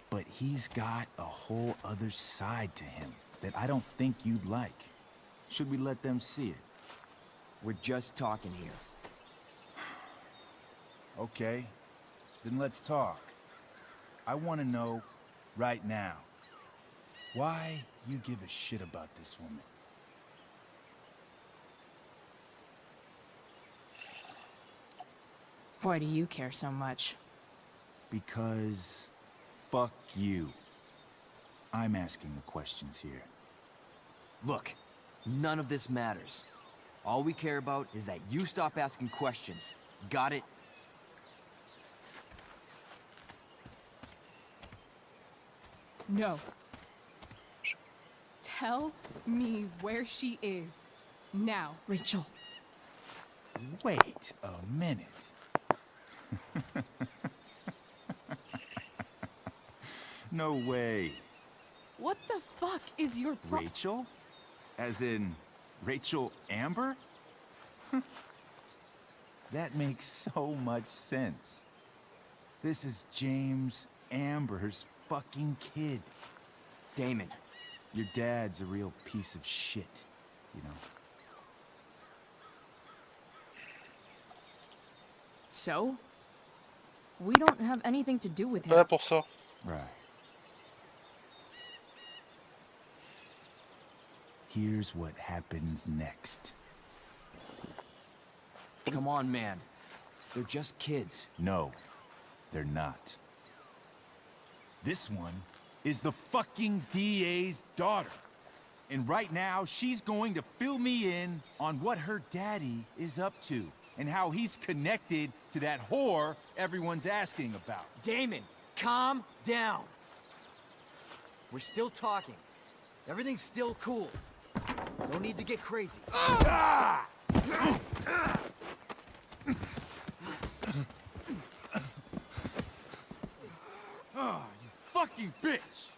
But he's got a whole other side to him that I don't think you'd like. Should we let them see it? We're just talking here. Okay, then let's talk. I want to know right now why you give a shit about this woman. Why do you care so much? Because fuck you. I'm asking the questions here. Look, none of this matters. All we care about is that you stop asking questions. Got it? No. Tell me where she is. Now. Rachel. Wait a minute. No way. What the fuck is your Rachel? As in, Rachel Amber? That makes so much sense. This is James Amber's fucking kid. Damon. Your dad's a real piece of shit, you know. So? We don't have anything to do with him. Voilà pour ça. Right. Here's what happens next. Come on, man. They're just kids. No, they're not. This one is the fucking DA's daughter. And right now, she's going to fill me in on what her daddy is up to and how he's connected to that whore everyone's asking about. Damon, calm down. We're still talking. Everything's still cool. No need to get crazy. Ah! Oh, you fucking bitch!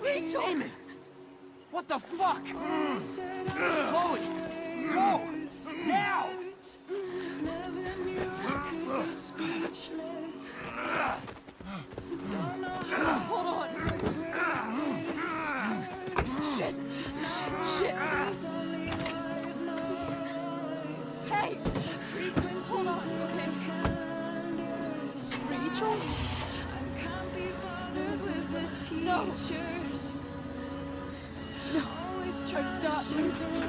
Rachel! Damon! What the fuck? Chloe! Go! Now! Hold on! Shit! Shit! Hey! Hold on, okay? Rachel? No! No! I'm not losing you.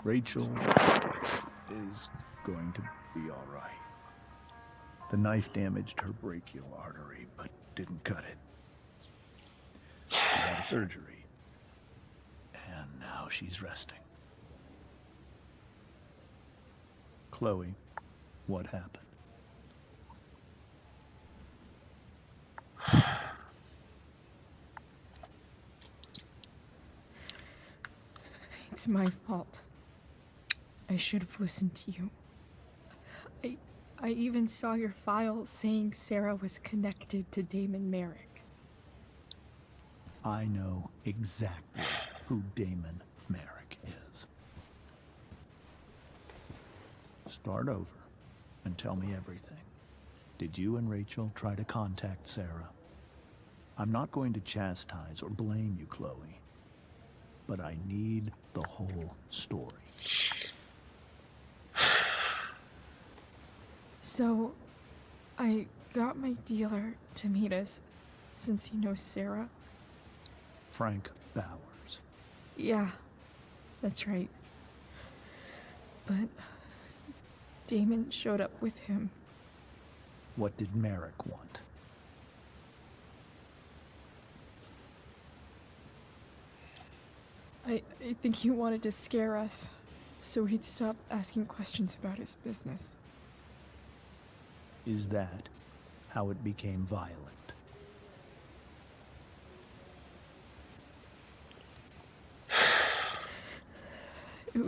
Rachel is going to be all right. The knife damaged her brachial artery, but didn't cut it. She had surgery, and now she's resting. Chloe, what happened? It's my fault. I should have listened to you. I even saw your file saying Sarah was connected to Damon Merrick. I know exactly who Damon Merrick is. Start over and tell me everything. Did you and Rachel try to contact Sarah? I'm not going to chastise or blame you, Chloe, but I need the whole story. So, I got my dealer to meet us, since he knows Sarah. Frank Bowers. Yeah, that's right. But Damon showed up with him. What did Merrick want? I think he wanted to scare us, so he'd stop asking questions about his business. Is that how it became violent? It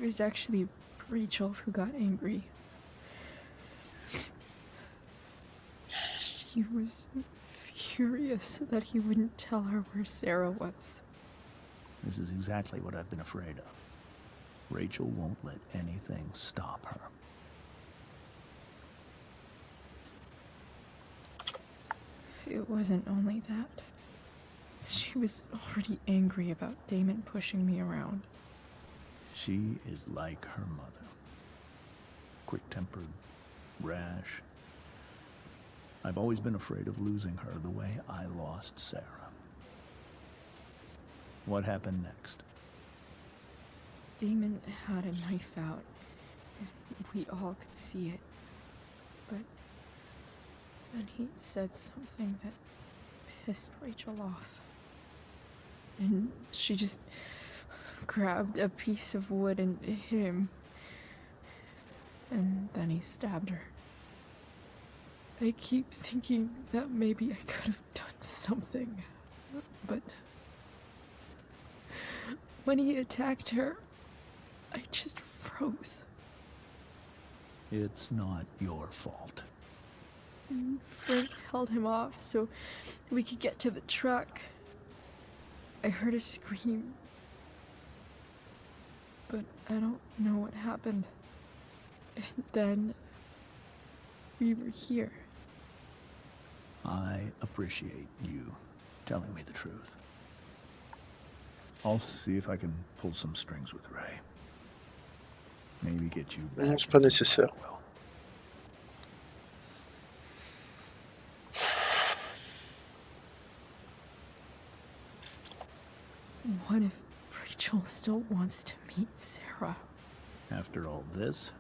was actually Rachel who got angry. She was furious that he wouldn't tell her where Sarah was. This is exactly what I've been afraid of. Rachel won't let anything stop her. It wasn't only that. She was already angry about Damon pushing me around. She is like her mother. Quick-tempered, rash. I've always been afraid of losing her the way I lost Sarah. What happened next? Damon had a knife out, and we all could see it. But then he said something that pissed Rachel off. And she just grabbed a piece of wood and hit him. And then he stabbed her. I keep thinking that maybe I could have done something, but when he attacked her, I just froze. It's not your fault. And Frank held him off so we could get to the truck. I heard a scream, but I don't know what happened. And then we were here. I appreciate you telling me the truth. I'll see if I can pull some strings with Ray. Maybe get you back. Non, c'est pas nécessaire. What if Rachel still wants to meet Sarah? After all this?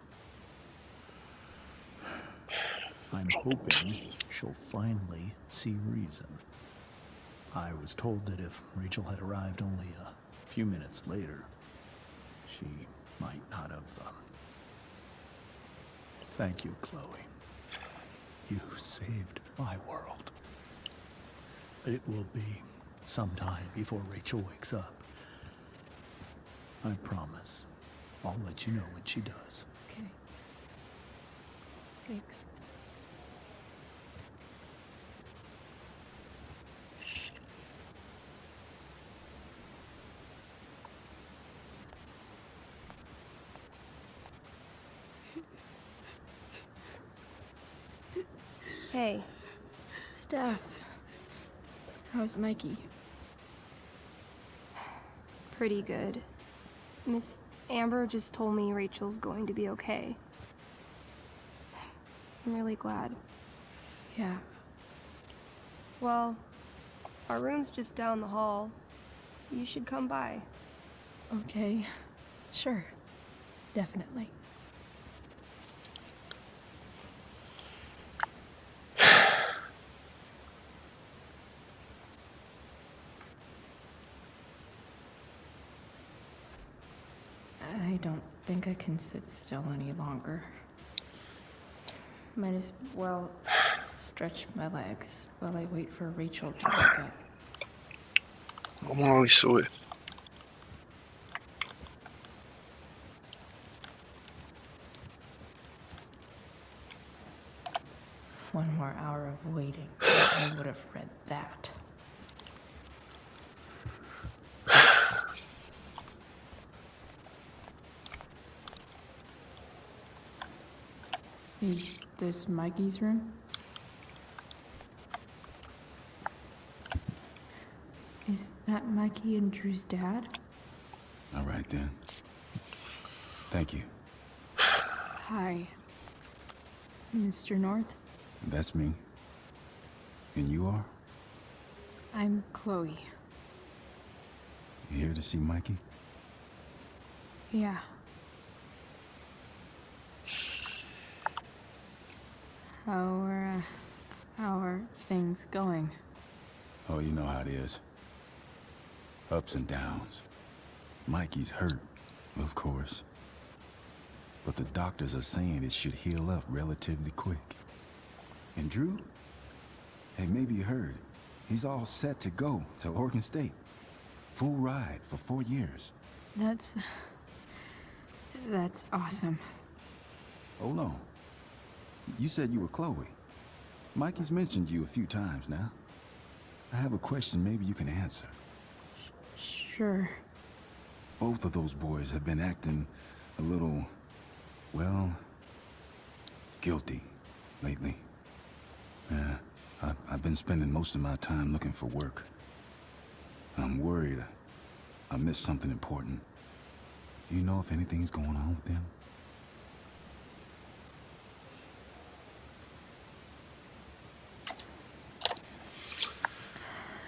I'm hoping she'll finally see reason. I was told that if Rachel had arrived only a few minutes later, she might not have. Thank you, Chloe. You saved my world. It will be some time before Rachel wakes up. I promise. I'll let you know when she does. Okay. Thanks. Hey. Steph. How's Mikey? Pretty good. Miss Amber just told me Rachel's going to be okay. I'm really glad. Yeah. Well, our room's just down the hall. You should come by. Okay. Sure. Definitely. I don't think I can sit still any longer. Might as well stretch my legs while I wait for Rachel to wake up. Vamos lá, isso é. One more hour of waiting, I would have read that. Is this Mikey's room? Is that Mikey and Drew's dad? All right then. Thank you. Hi. Mr. North? That's me. And you are? I'm Chloe. You here to see Mikey? Yeah. How are things going? Oh, you know how it is. Ups and downs. Mikey's hurt, of course. But the doctors are saying it should heal up relatively quick. And Drew? Hey, maybe you heard. He's all set to go to Oregon State. Full ride for 4 years. That's awesome. Hold on. You said you were Chloe. Mikey's mentioned you a few times now. I have a question maybe you can answer. Sure. Both of those boys have been acting a little, well, guilty lately. Yeah, I've been spending most of my time looking for work. I'm worried I missed something important. Do you know if anything's going on with them?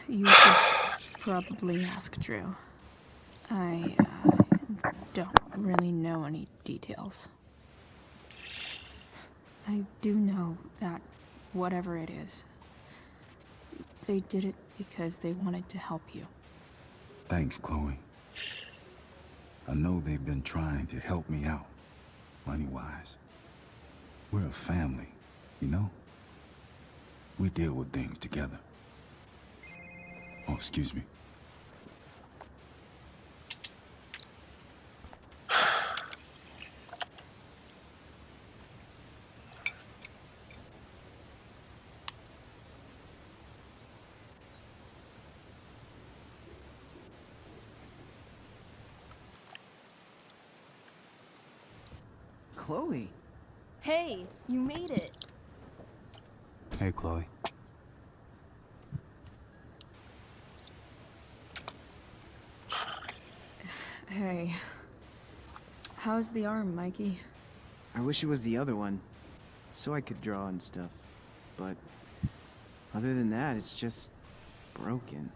You should probably ask Drew. I don't really know any details. I do know that whatever it is, they did it because they wanted to help you. Thanks, Chloe. I know they've been trying to help me out, money-wise. We're a family, you know? We deal with things together. Oh, excuse me. Chloe. Hey, you made it. Hey, Chloe. Hey. How's the arm, Mikey? I wish it was the other one, so I could draw and stuff. But other than that, it's just broken.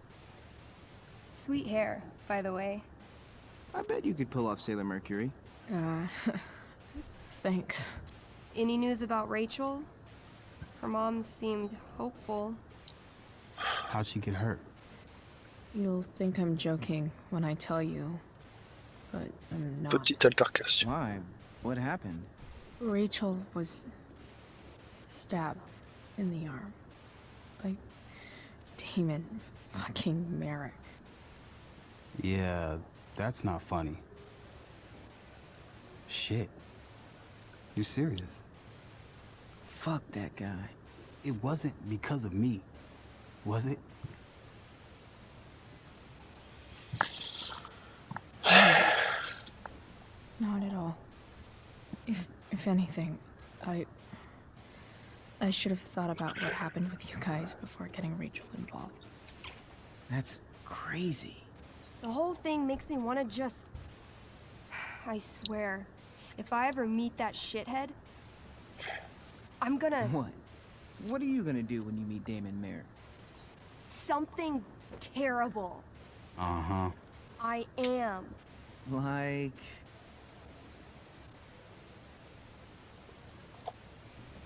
Sweet hair, by the way. I bet you could pull off Sailor Thanks. Any news about Rachel? Her mom seemed hopeful. How'd she get hurt? You'll think I'm joking when I tell you, but I'm not. Petite altercation. Why? What happened? Rachel was stabbed in the arm by Damon fucking Merrick. Yeah, that's not funny. Shit. You serious? Fuck that guy. It wasn't because of me, was it? Not at all. If anything, I should have thought about what happened with you guys before getting Rachel involved. That's crazy. The whole thing makes me want to just... I swear, if I ever meet that shithead, I'm gonna... What? What are you gonna do when you meet Damon Merrick? Something terrible. Uh-huh. I am. Like...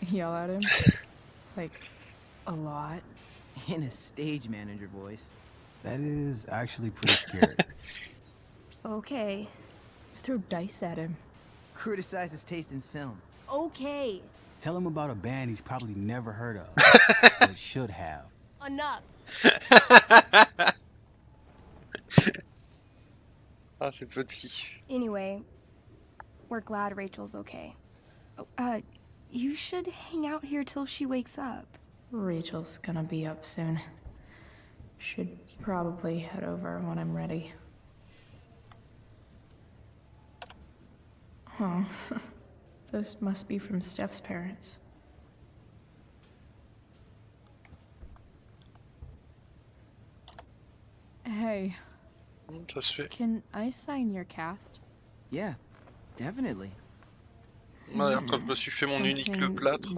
Yell at him? Like, a lot? In a stage manager voice. That is actually pretty scary. Okay. Throw dice at him. Criticize his taste in film. Okay. Tell him about a band he's probably never heard of. But should have. Enough. Ah, c'est petit. Anyway, we're glad Rachel's okay. You should hang out here till she wakes up. Rachel's gonna be up soon. Should probably head over when I'm ready. Huh. Those must be from Steph's parents. Hey. Ça se fait. Can I sign your cast? Yeah, definitely. Ouais, quand je me suis fait mon unique plâtre,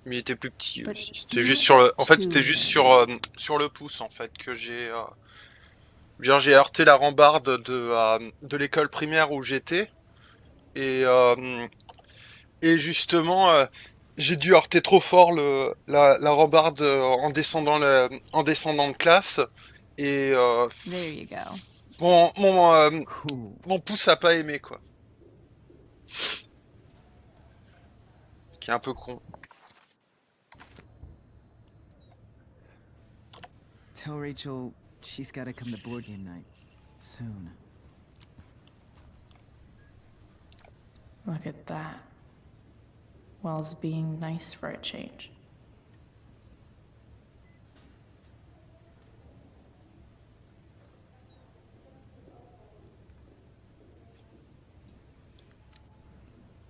mais il était plus petit But aussi. C'était juste sur le, en fait, c'était juste sur le pouce en fait que j'ai heurté la rambarde de l'école primaire où j'étais et justement j'ai dû heurter trop fort la rambarde en descendant de classe et There you go. mon pouce a pas aimé quoi. Ce qui est un peu con. Tell Rachel she's gotta come to board game night. Soon. Look at that. Wells being nice for a change.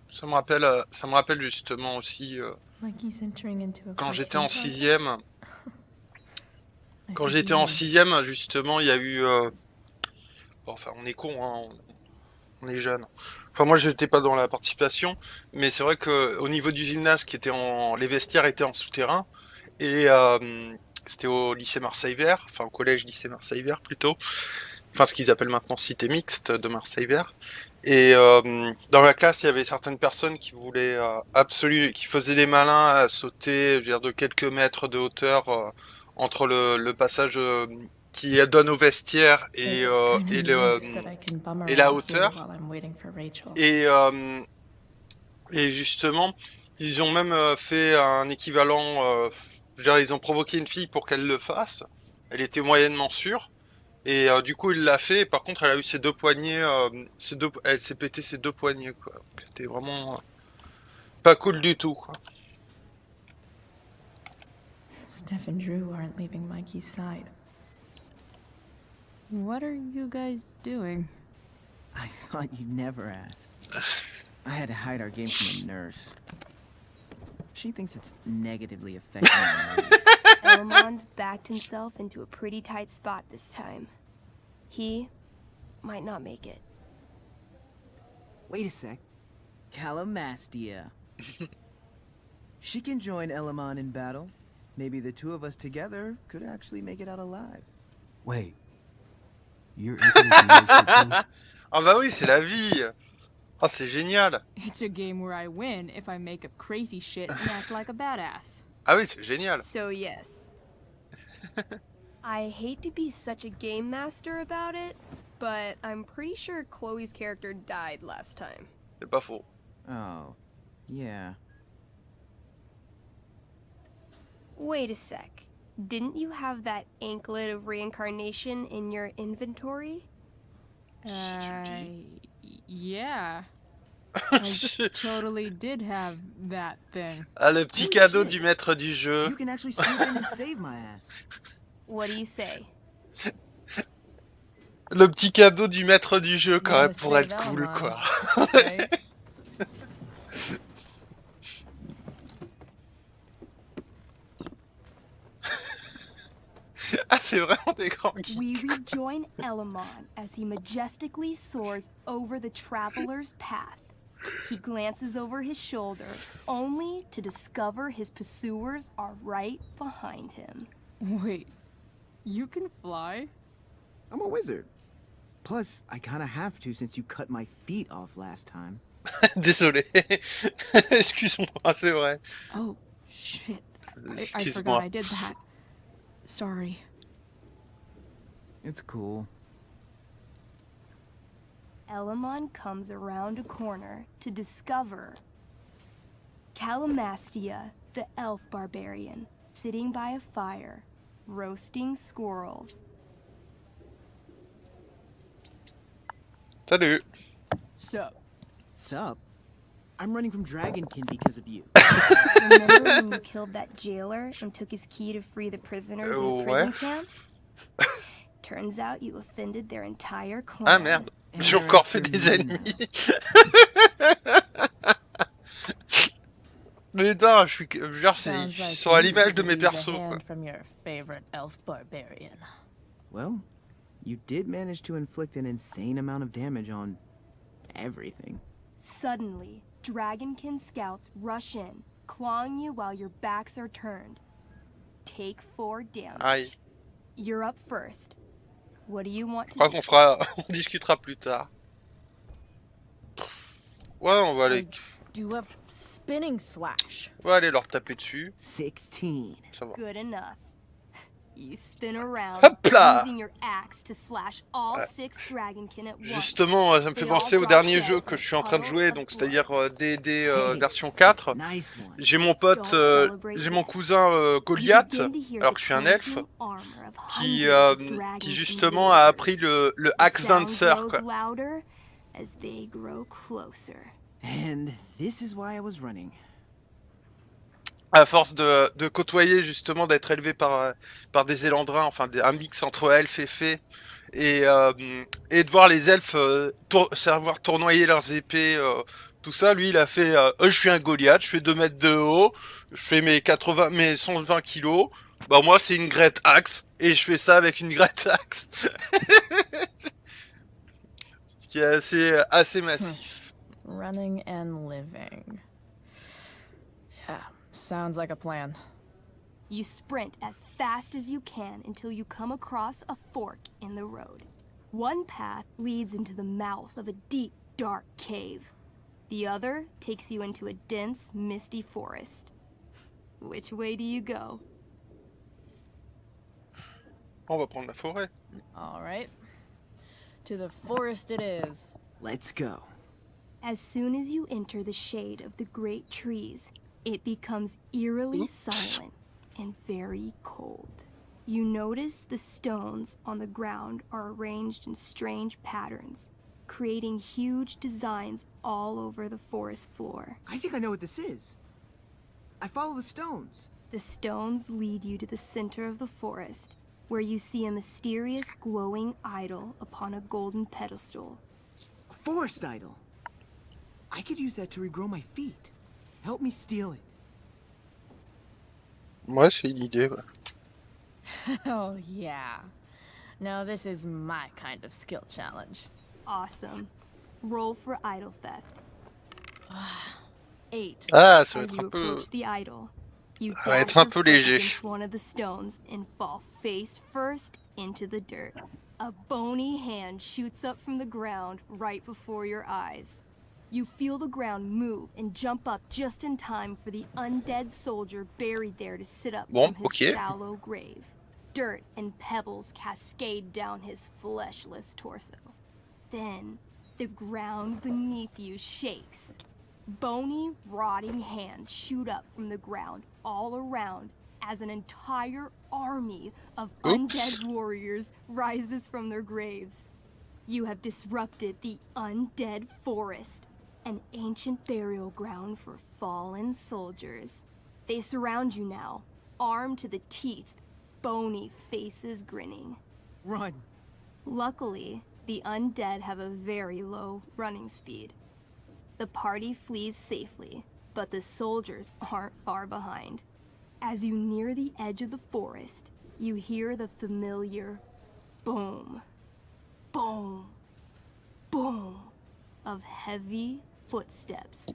Ça me rappelle justement aussi quand j'étais en sixième. Quand j'étais en sixième, justement, il y a eu... Bon, enfin, on est con, hein, on est jeune. Enfin, moi, j'étais pas dans la participation, mais c'est vrai que au niveau du gymnase, les vestiaires étaient en souterrain, et c'était au lycée Marseille-Vert, enfin au collège lycée Marseille-Vert plutôt, enfin ce qu'ils appellent maintenant cité mixte de Marseille-Vert. Et dans la classe, il y avait certaines personnes qui voulaient qui faisaient des malins à sauter, je veux dire, de quelques mètres de hauteur entre le passage qui donne au vestiaire et la hauteur. Et justement, ils ont même fait un équivalent. Je veux dire, ils ont provoqué une fille pour qu'elle le fasse. Elle était moyennement sûre. Et du coup, il l'a fait. Par contre, elle a eu ses deux poignets. Elle s'est pété ses deux poignets, quoi. C'était vraiment pas cool du tout, quoi. Steph and Drew aren't leaving Mikey's side. What are you guys doing? I thought you'd never ask. I had to hide our game from the nurse. She thinks it's negatively affecting my Elmon's backed himself into a pretty tight spot this time. He might not make it. Wait a sec. Calamastia. She can join Elamon in battle. Maybe the two of us together could actually make it out alive. Wait. You're into this relationship too? Ah bah oui, c'est la vie. Oh, c'est génial. It's a game where I win if I make up crazy shit and act like a badass. Ah oui, c'est génial. So yes. I hate to be such a game master about it, but I'm pretty sure Chloe's character died last time. C'est pas faux. Oh, yeah. Wait a sec. Didn't you have that anklet of reincarnation in your inventory? Yeah. I totally did have that thing. Ah, le petit cadeau du maître du jeu. You can actually swoop in and save my ass. What do you say? Le petit cadeau du maître du jeu quand Wanna même pour save être cool Elmon, quoi. right? Ah, c'est vraiment des grands geeks. We rejoin Elamon as he majestically soars over the traveler's path. He glances over his shoulder, only to discover his pursuers are right behind him. Wait, you can fly? I'm a wizard. Plus, I kinda have to since you cut my feet off last time. Désolé. Excuse-moi, c'est vrai. Oh, shit. I Excuse-moi. forgot I did that. Sorry. It's cool. Elamon comes around a corner to discover Calamastia, the elf barbarian, sitting by a fire, roasting squirrels. Salut. Sup? Sup? I'm running from Dragonkin because of you. Remember when you killed that jailer and took his key to free the prisoners in the prison Ouais. camp? Turns out you offended their entire clan. Ah merde, j'ai encore fait des ennemis. Mais non, je suis, genre, Sounds ils like sont à you l'image de could mes use a persos quoi. hand from your favorite elf barbarian. Well, you did manage to inflict an insane amount of damage on everything. Suddenly, Dragonkin scouts rush in, clawing you while your backs are turned. Take 4 damage. Aïe. You're up first. What do you want Je to crois do? qu'on fera, on discutera plus tard. Ouais, on va aller, Do a spinning slash. on va aller leur taper dessus. 16. Ça va. Good enough. You spin around, Hop là. using your axe to slash all 6 Dragonkin at once. Justement, ça me fait penser au dernier jeu que je suis en train de jouer, donc c'est-à-dire D&D version 4. Nice one. J'ai mon pote, j'ai mon cousin Goliath, alors que je suis un elfe, qui justement a appris le Axe Dancer, quoi. Louder as they grow closer. And this is why I was running. À force de côtoyer justement, d'être élevé par des élandrins, enfin un mix entre elfes et fées, et de voir les elfes savoir tournoyer leurs épées, tout ça, lui il a fait je suis un Goliath, je fais 2 mètres de haut, je fais mes 120 kilos, bah moi c'est une Great Axe, et je fais ça avec une Great Axe. Ce qui est assez massif. Running and living. Yeah, sounds like a plan. You sprint as fast as you can until you come across a fork in the road. One path leads into the mouth of a deep, dark cave. The other takes you into a dense, misty forest. Which way do you go? On va prendre la forêt. All right. To the forest it is. Let's go. As soon as you enter the shade of the great trees, it becomes eerily silent and very cold. You notice the stones on the ground are arranged in strange patterns, creating huge designs all over the forest floor. I think I know what this is. I follow the stones. The stones lead you to the center of the forest, where you see a mysterious glowing idol upon a golden pedestal. A forest idol. I could use that to regrow my feet. Help me steal it. Ouais, c'est une idée, ouais. Oh, yeah. Now this is my kind of skill challenge. Awesome. Roll for idol theft. 8. Ah, ça va As être you un peu... approach the idol, you Ça va dash être un your peu foot léger. against one of the stones and fall face first into the dirt. A bony hand shoots up from the ground right before your eyes. You feel the ground move and jump up just in time for the undead soldier buried there to sit up from his shallow grave. Dirt and pebbles cascade down his fleshless torso. Then, the ground beneath you shakes. Bony, rotting hands shoot up from the ground all around as an entire army of undead warriors rises from their graves. You have disrupted the undead forest, an ancient burial ground for fallen soldiers. They surround you now, armed to the teeth, bony faces grinning. Run! Luckily, the undead have a very low running speed. The party flees safely, but the soldiers aren't far behind. As you near the edge of the forest, you hear the familiar boom, boom, boom of heavy footsteps.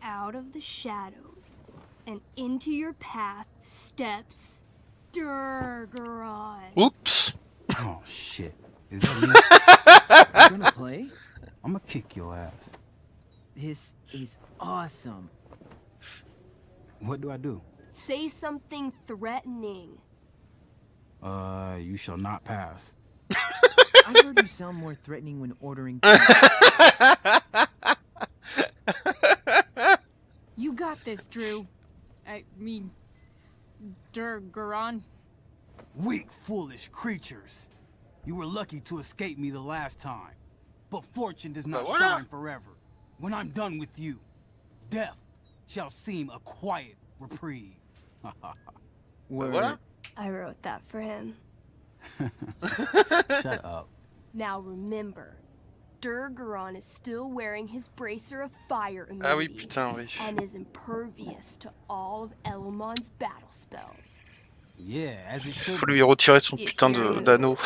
Out of the shadows and into your path steps Durgaron. Oops. Oh shit. Is that me? You gonna play? I'm gonna kick your ass. This is awesome. What do I do? Say something threatening. You shall not pass. I heard you sound more threatening when ordering. You got this, Drew. I mean, Durgaron. Weak, foolish creatures. You were lucky to escape me the last time. But fortune does not shine forever. When I'm done with you, death shall seem a quiet reprieve. Word. I wrote that for him. Shut up. Now remember, Durgaron is still wearing his bracer of fire immunity Ah oui, putain, oui. and is impervious to all of Elamon's battle spells. Yeah, as it should. Faut lui retirer son putain d'anneau.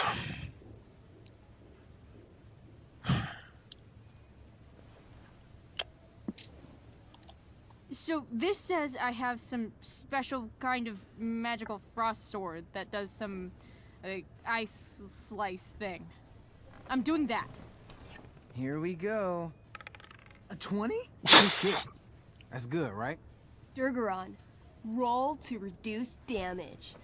So this says I have some special kind of magical frost sword that does some ice slice thing. I'm doing that. Here we go. A 20? Shit. That's good, right? Durgaron, roll to reduce damage.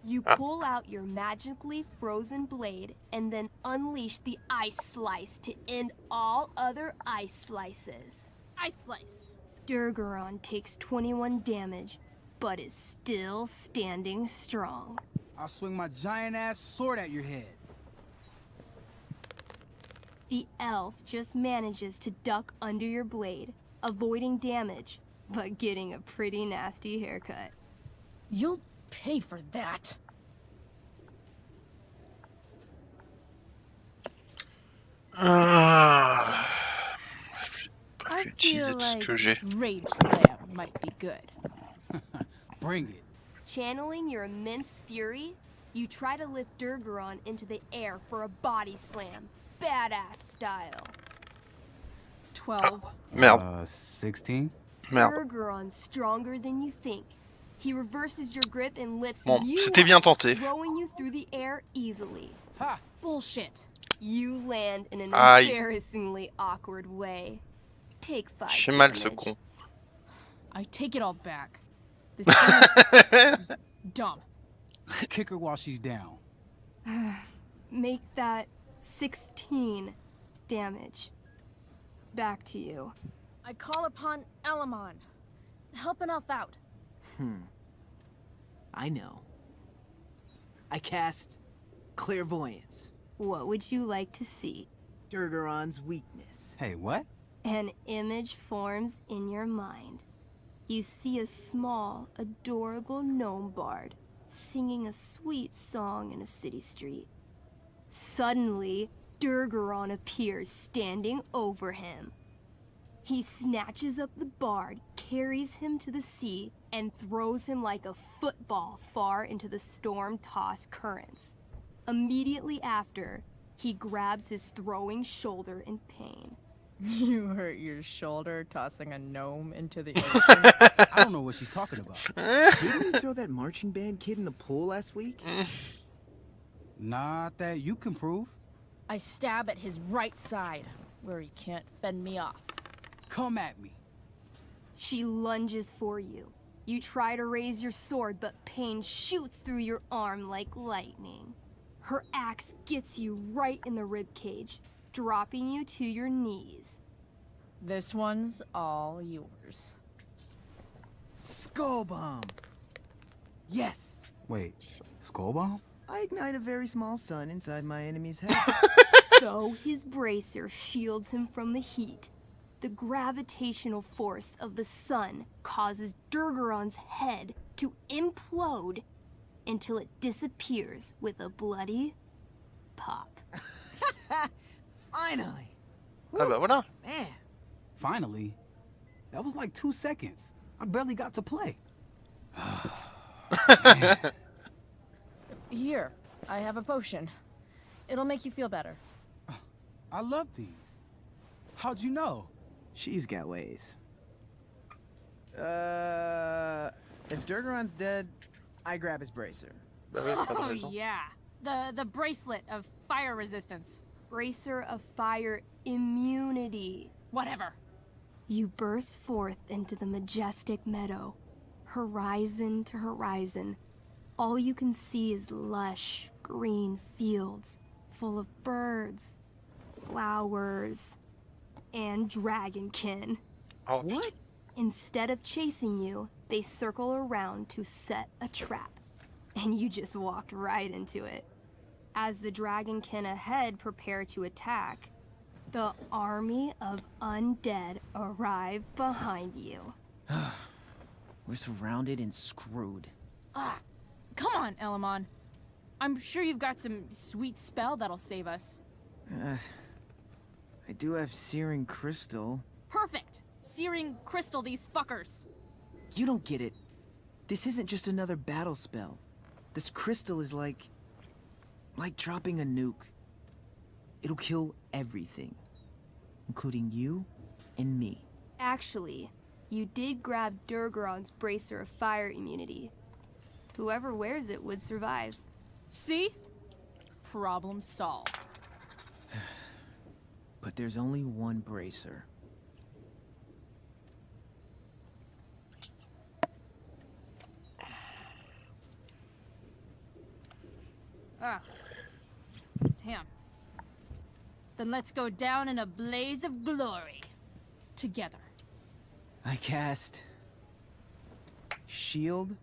You pull out your magically frozen blade and then unleash the ice slice to end all other ice slices. Ice slice. Durgaron takes 21 damage, but is still standing strong. I'll swing my giant-ass sword at your head. The elf just manages to duck under your blade, avoiding damage, but getting a pretty nasty haircut. You'll pay for that. I I vais utiliser feel tout ce like que j'ai. Rage Slam might be good. Bring it. Channeling your immense fury, you try to lift Durgaron into the air for a body slam, badass style. 12. Merde. 16? Merde. Durgaron's stronger than you think. He reverses your grip and lifts Bon, you c'était bien up, tenté. throwing you through the air easily. Ha! Bullshit. You land in an Aïe. embarrassingly awkward way. Take 5 J'ai mal ce damage. con. I take it all back. This is dumb. Kick her while she's down. Make that 16 damage. Back to you. I call upon Elamon. Help an elf out. I know. I cast Clairvoyance. What would you like to see? Durgaron's weakness. Hey, what? An image forms in your mind. You see a small, adorable gnome bard singing a sweet song in a city street. Suddenly, Durgaron appears standing over him. He snatches up the bard, carries him to the sea, and throws him like a football far into the storm-tossed currents. Immediately after, he grabs his throwing shoulder in pain. You hurt your shoulder tossing a gnome into the ocean. I don't know what she's talking about. Didn't you throw that marching band kid in the pool last week? Not that you can prove. I stab at his right side, where he can't fend me off. Come at me. She lunges for you. You try to raise your sword, but pain shoots through your arm like lightning. Her axe gets you right in the ribcage, dropping you to your knees. This one's all yours. Skull bomb. Yes. Wait, skull bomb? I ignite a very small sun inside my enemy's head. Though his bracer shields him from the heat, the gravitational force of the sun causes Durgaron's head to implode until it disappears with a bloody pop. Finally. Ah bah voilà. Man. Finally? That was like 2 seconds. I barely got to play. Here, I have a potion. It'll make you feel better. I love these. How'd you know? She's got ways. If Durgaron's dead, I grab his bracer. Oh yeah, the bracelet of fire resistance. Bracer of fire immunity. Whatever. You burst forth into the majestic meadow, horizon to horizon. All you can see is lush, green fields full of birds, flowers, and dragonkin. Oh. What? Instead of chasing you, they circle around to set a trap, and you just walked right into it. As the dragonkin ahead prepare to attack, the army of undead arrive behind you. We're surrounded and screwed. Ah, come on, Elamon. I'm sure you've got some sweet spell that'll save us. I do have Searing Crystal. Perfect! Searing crystal these fuckers. You don't get it. This isn't just another battle spell. This crystal is like dropping a nuke. It'll kill everything, including you and me. Actually, you did grab Durgaron's bracer of fire immunity. Whoever wears it would survive. See? Problem solved. But there's only one bracer. Ah. Damn. Then let's go down in a blaze of glory. Together. I cast Shield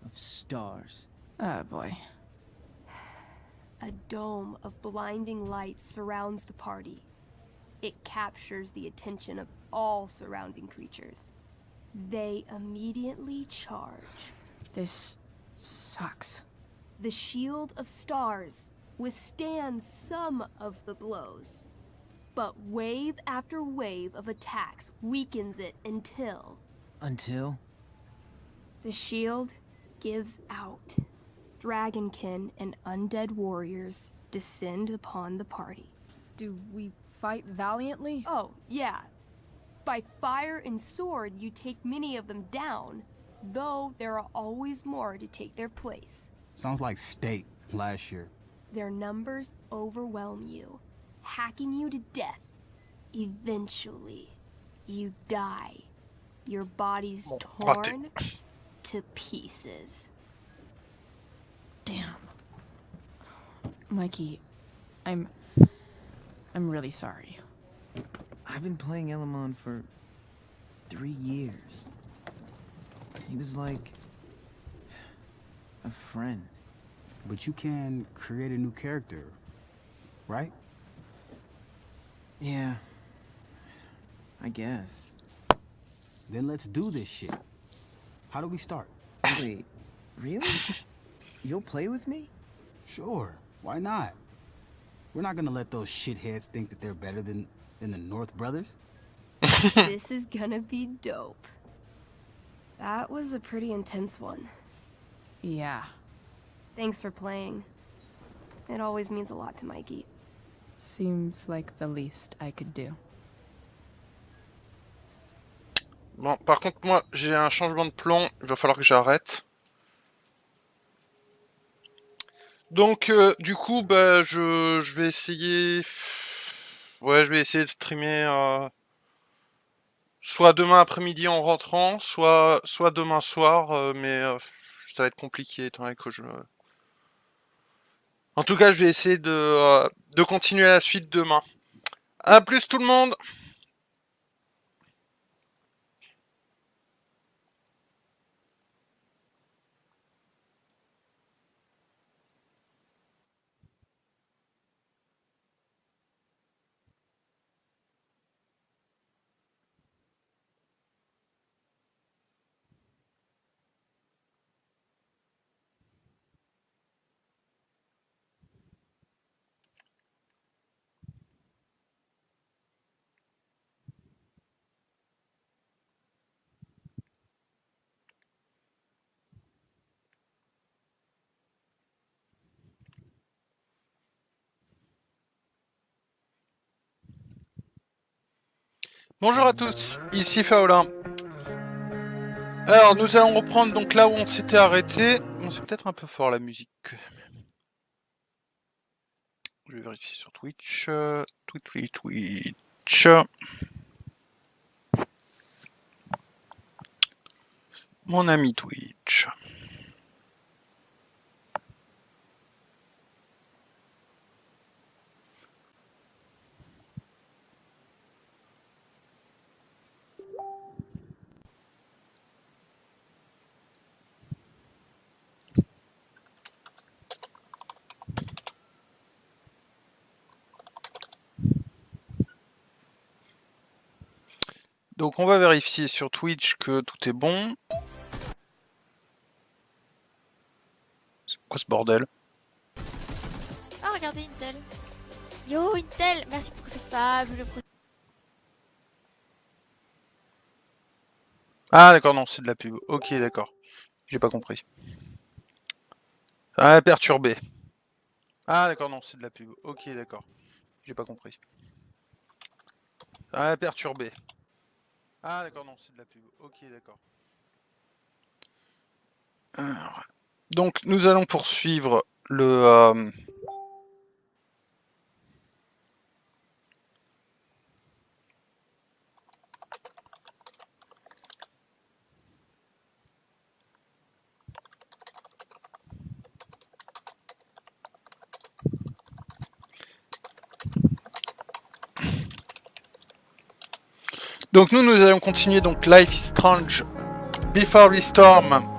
of Stars. Oh boy. A dome of blinding light surrounds the party. It captures the attention of all surrounding creatures. They immediately charge. This sucks. The Shield of Stars withstands some of the blows, but wave after wave of attacks weakens it until... Until? The shield gives out. Dragonkin and undead warriors descend upon the party. Do we fight valiantly? Oh, yeah. By fire and sword, you take many of them down, though there are always more to take their place. Sounds like State last year. Their numbers overwhelm you, hacking you to death. Eventually, you die. Your body's torn to pieces. Damn. Mikey, I'm really sorry. I've been playing Elamon for 3 years. He was like a friend. But you can create a new character, right? Yeah, I guess. Then let's do this shit. How do we start? Wait, really? You'll play with me? Sure, why not? We're not gonna let those shitheads think that they're better than the North Brothers. This is gonna be dope. That was a pretty intense one. Yeah. Thanks for playing. It always means a lot to Mikey. Seems like the least I could do. Bon, par contre, moi, j'ai un changement de plan. Il va falloir que j'arrête. Donc, du coup, bah, je vais essayer... Ouais, je vais essayer de streamer soit demain après-midi en rentrant, soit demain soir, mais ça va être compliqué étant donné que je... En tout cas, je vais essayer de continuer la suite demain. À plus tout le monde! Bonjour à tous, ici Faolin. Alors, nous allons reprendre donc là où on s'était arrêté. Bon, c'est peut-être un peu fort la musique. Je vais vérifier sur Twitch. Twitch. Mon ami Twitch. Donc on va vérifier sur Twitch que tout est bon. C'est quoi ce bordel? Ah, regardez Intel. Yo Intel, merci pour ce fabuleux procès. Ah d'accord, non, c'est de la pub. Ok, d'accord. J'ai pas compris. Ah, perturbé. Ah d'accord, non, c'est de la pub. Ok, d'accord. J'ai pas compris. Ah, perturbé. Ah d'accord, non, c'est de la pub. Ok, d'accord. Donc nous allons poursuivre le... Donc nous allons continuer donc Life is Strange Before the Storm.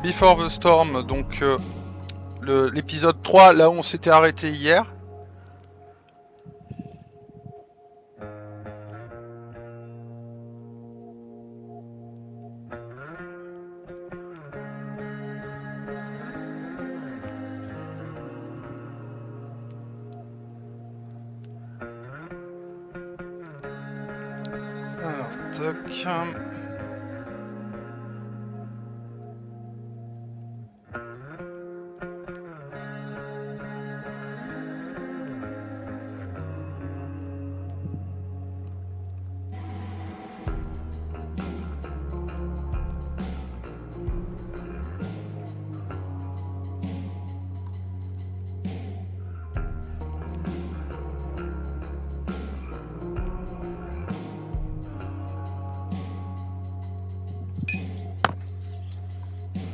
Before the Storm, donc l'épisode 3, là où on s'était arrêté hier. Alors, toc.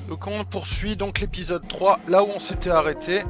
Donc on poursuit donc l'épisode 3, là où on s'était arrêté.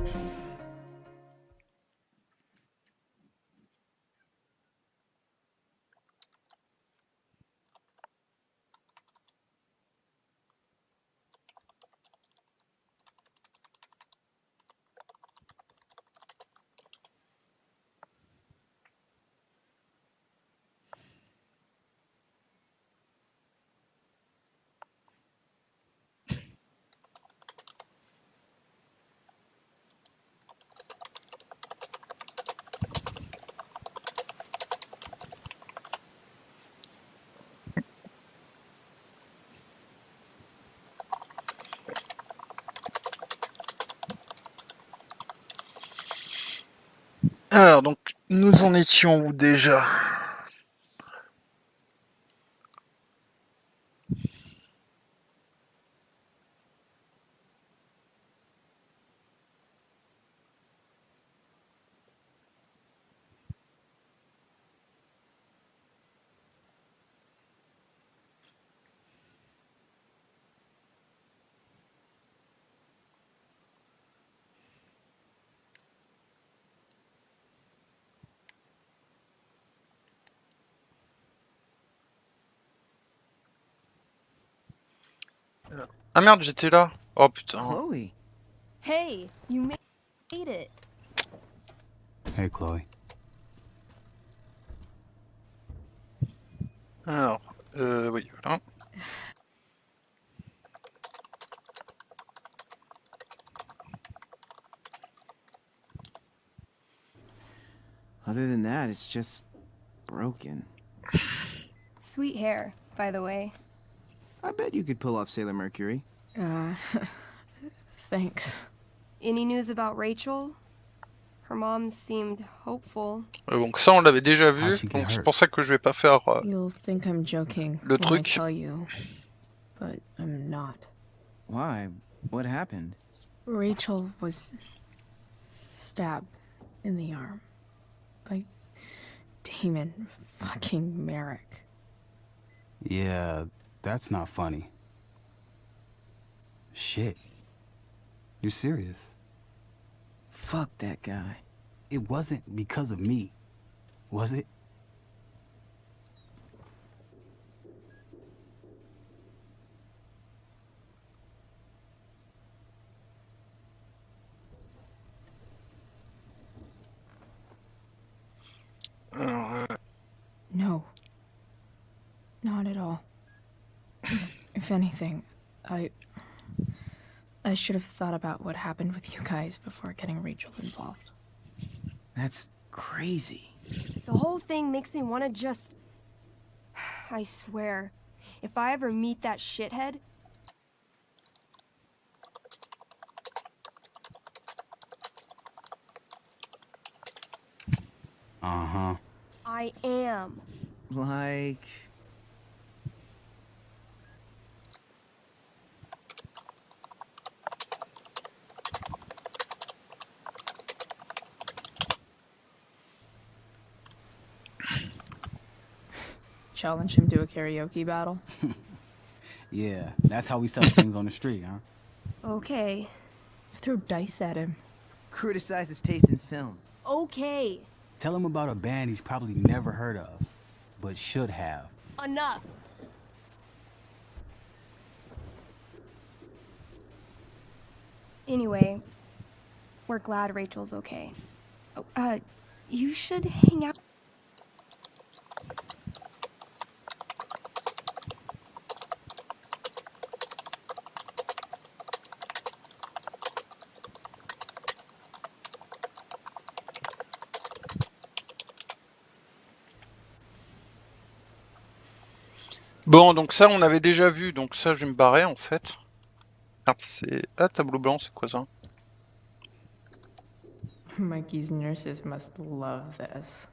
Alors donc nous en étions où déjà? Ah merde, j'étais là. Oh putain. Chloe. Hey, you made it. Hey, Chloe. Alors, oui, voilà. Other than that, it's just broken. Sweet hair, by the way. I bet you could pull off Sailor Mercury. Thanks. Any news about Rachel? Her mom seemed hopeful. Donc ça on l'avait déjà vu, donc c'est pour ça que je vais pas faire You'll think I'm joking le when I truc. tell you, but I'm not. Why? What happened? Rachel was stabbed in the arm by Damon fucking Merrick. Yeah, that's not funny. Shit. You're serious? Fuck that guy. It wasn't because of me, was it? No. Not at all. If anything, I should have thought about what happened with you guys before getting Rachel involved. That's crazy. The whole thing makes me want to just... I swear, if I ever meet that shithead... Uh-huh. I am. Like... Challenge him to a karaoke battle? Yeah, that's how we sell things on the street, huh? Okay. Throw dice at him. Criticize his taste in film. Okay. Tell him about a band he's probably never heard of, but should have. Enough. Anyway, we're glad Rachel's okay. Oh, you should hang out. Bon, donc ça on avait déjà vu, donc ça je vais me barrer en fait. Merde, c'est... Ah, tableau blanc, c'est quoi ça? Mikey's nurses must love this.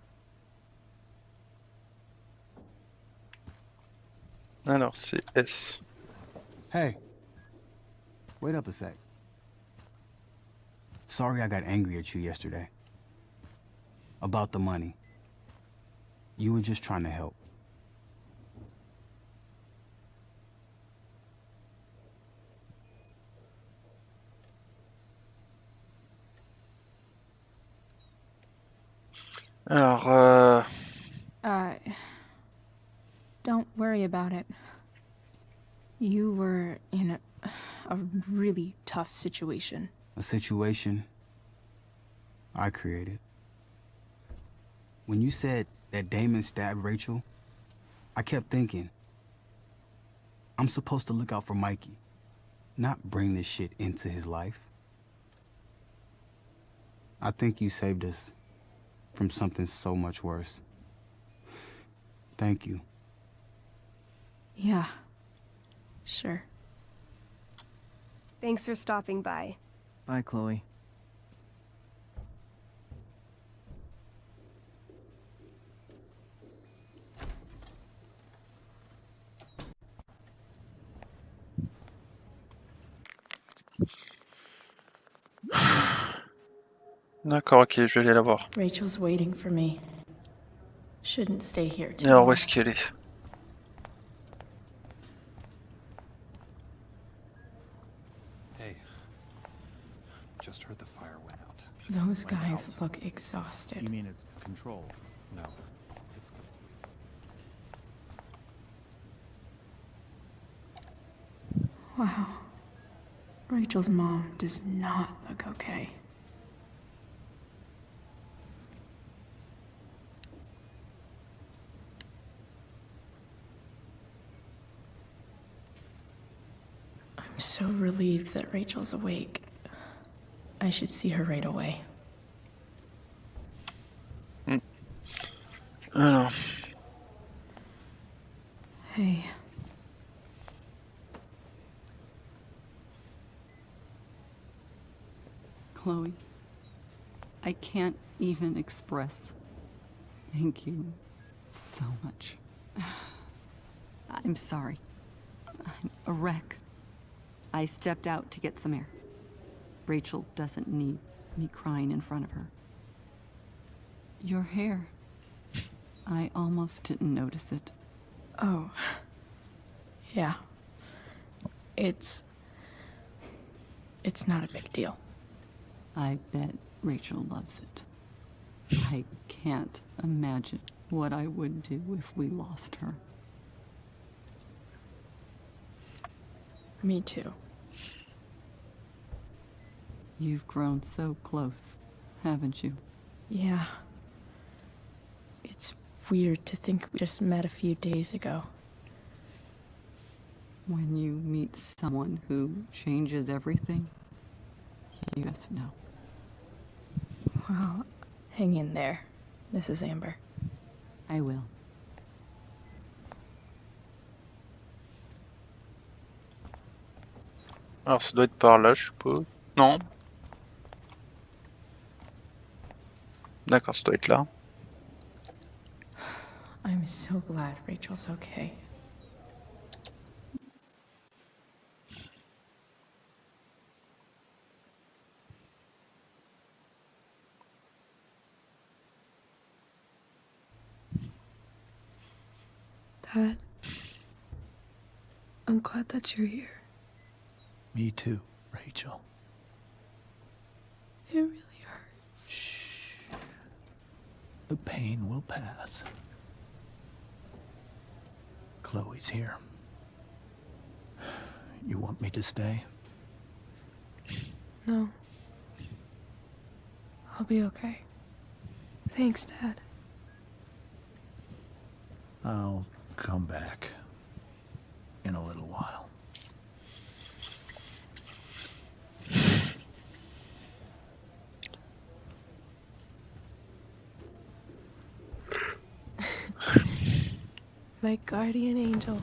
Alors, c'est S. Hey. Wait up a sec. Sorry I got angry at you yesterday. About the money. You were just trying to help. Alors, Don't worry about it. You were in a really tough situation. A situation I created. When you said that Damon stabbed Rachel, I kept thinking, I'm supposed to look out for Mikey, not bring this shit into his life. I think you saved us from something so much worse. Thank you. Yeah, sure. Thanks for stopping by. Bye, Chloe. D'accord, ok, je vais aller la voir. Rachel's waiting for me. Shouldn't stay here too Alors, où long. est-ce qu'elle est? Hey, just heard the fire went out. Those guys look exhausted. You mean it's controlled? No, it's... Wow. Rachel's mom does not look okay. I'm so relieved that Rachel's awake. I should see her right away. Hey. Chloe, I can't even express thank you so much. I'm sorry. I'm a wreck. I stepped out to get some air. Rachel doesn't need me crying in front of her. Your hair. I almost didn't notice it. Oh. Yeah. It's not a big deal. I bet Rachel loves it. I can't imagine what I would do if we lost her. Me too. You've grown so close, haven't you? Yeah. It's weird to think we just met a few days ago. When you meet someone who changes everything, you just know. Well, hang in there, Mrs. Amber. I will. Alors ça doit être par là, je suppose. Non. D'accord, ça doit être là. I'm so glad Rachel's okay. Dad, I'm glad that you're here. Me too, Rachel. It really hurts. Shh. The pain will pass. Chloe's here. You want me to stay? No. I'll be okay. Thanks, Dad. I'll come back in a little while. My guardian angel.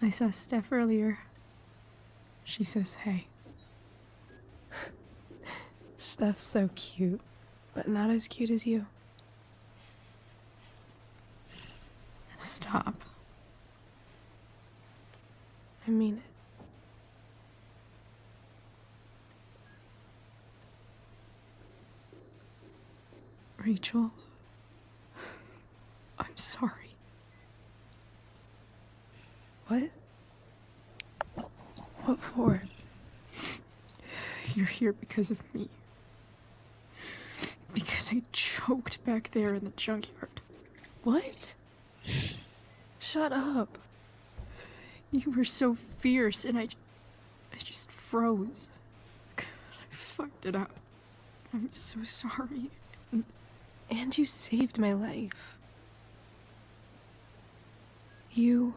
I saw Steph earlier. She says hey. Steph's so cute, but not as cute as you. Stop. I mean it. Rachel, I'm sorry. What? What for? You're here because of me. Because I choked back there in the junkyard. What? Shut up. You were so fierce and I just froze. I fucked it up. I'm so sorry. And you saved my life. You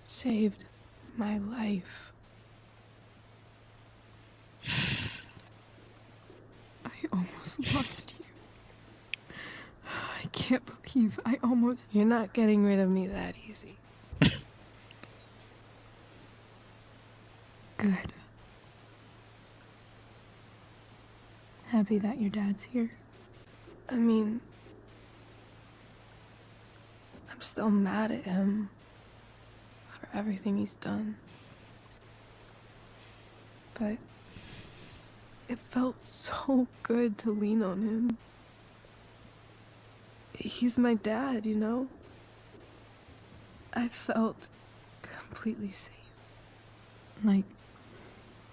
saved my life. I almost lost you. I can't believe I almost... You're not getting rid of me that easy. Good. Happy that your dad's here. I mean... I'm still mad at him for everything he's done. But it felt so good to lean on him. He's my dad, you know? I felt completely safe. Like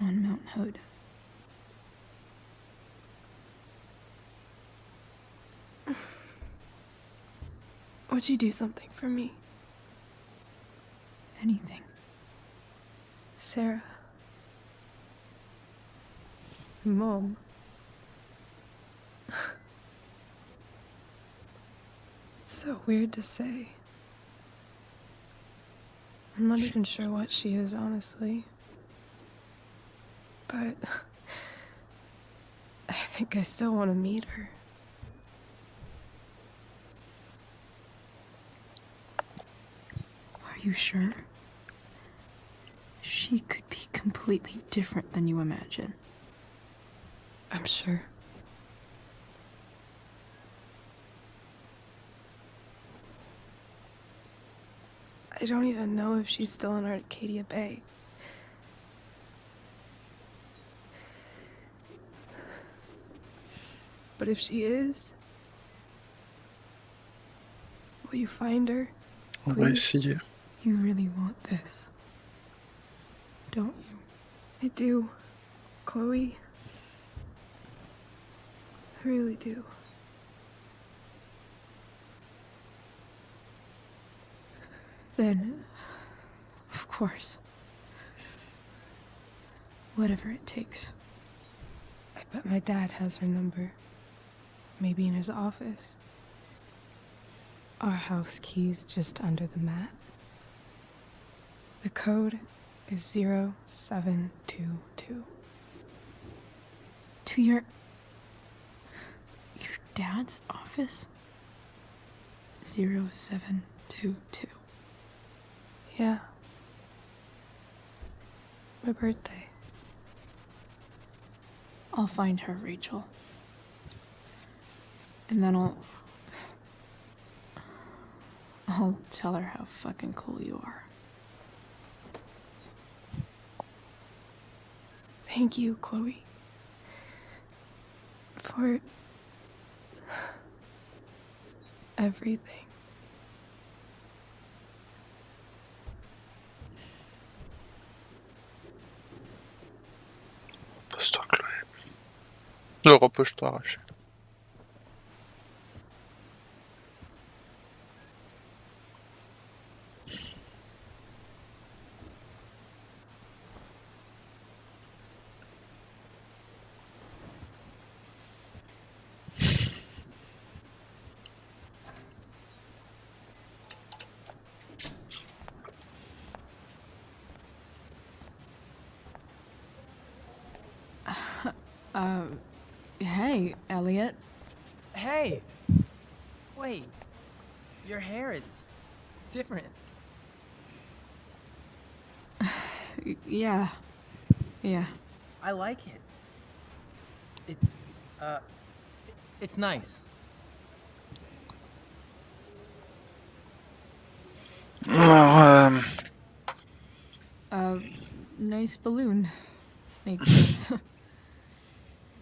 on Mount Hood. Would you do something for me? Anything. Sarah. Mom. It's so weird to say. I'm not even sure what she is, honestly. But I think I still want to meet her. Are you sure? She could be completely different than you imagine. I'm sure. I don't even know if she's still in Arcadia Bay. But if she is, will you find her? On va essayer. You really want this, don't you? I do, Chloe. I really do. Then, of course. Whatever it takes. I bet my dad has her number. Maybe in his office. Our house key's just under the mat. The code is 0722. To your dad's office? 0722. Yeah. My birthday. I'll find her, Rachel. And then I'll tell her how fucking cool you are. Thank you, Chloe. For everything. Repose-toi, Chloé. Repose-toi, Rachel. Hey, Elliot. Hey! Wait. Your hair, it's different. Yeah. I like it. It's nice. Nice balloon. Makes sense.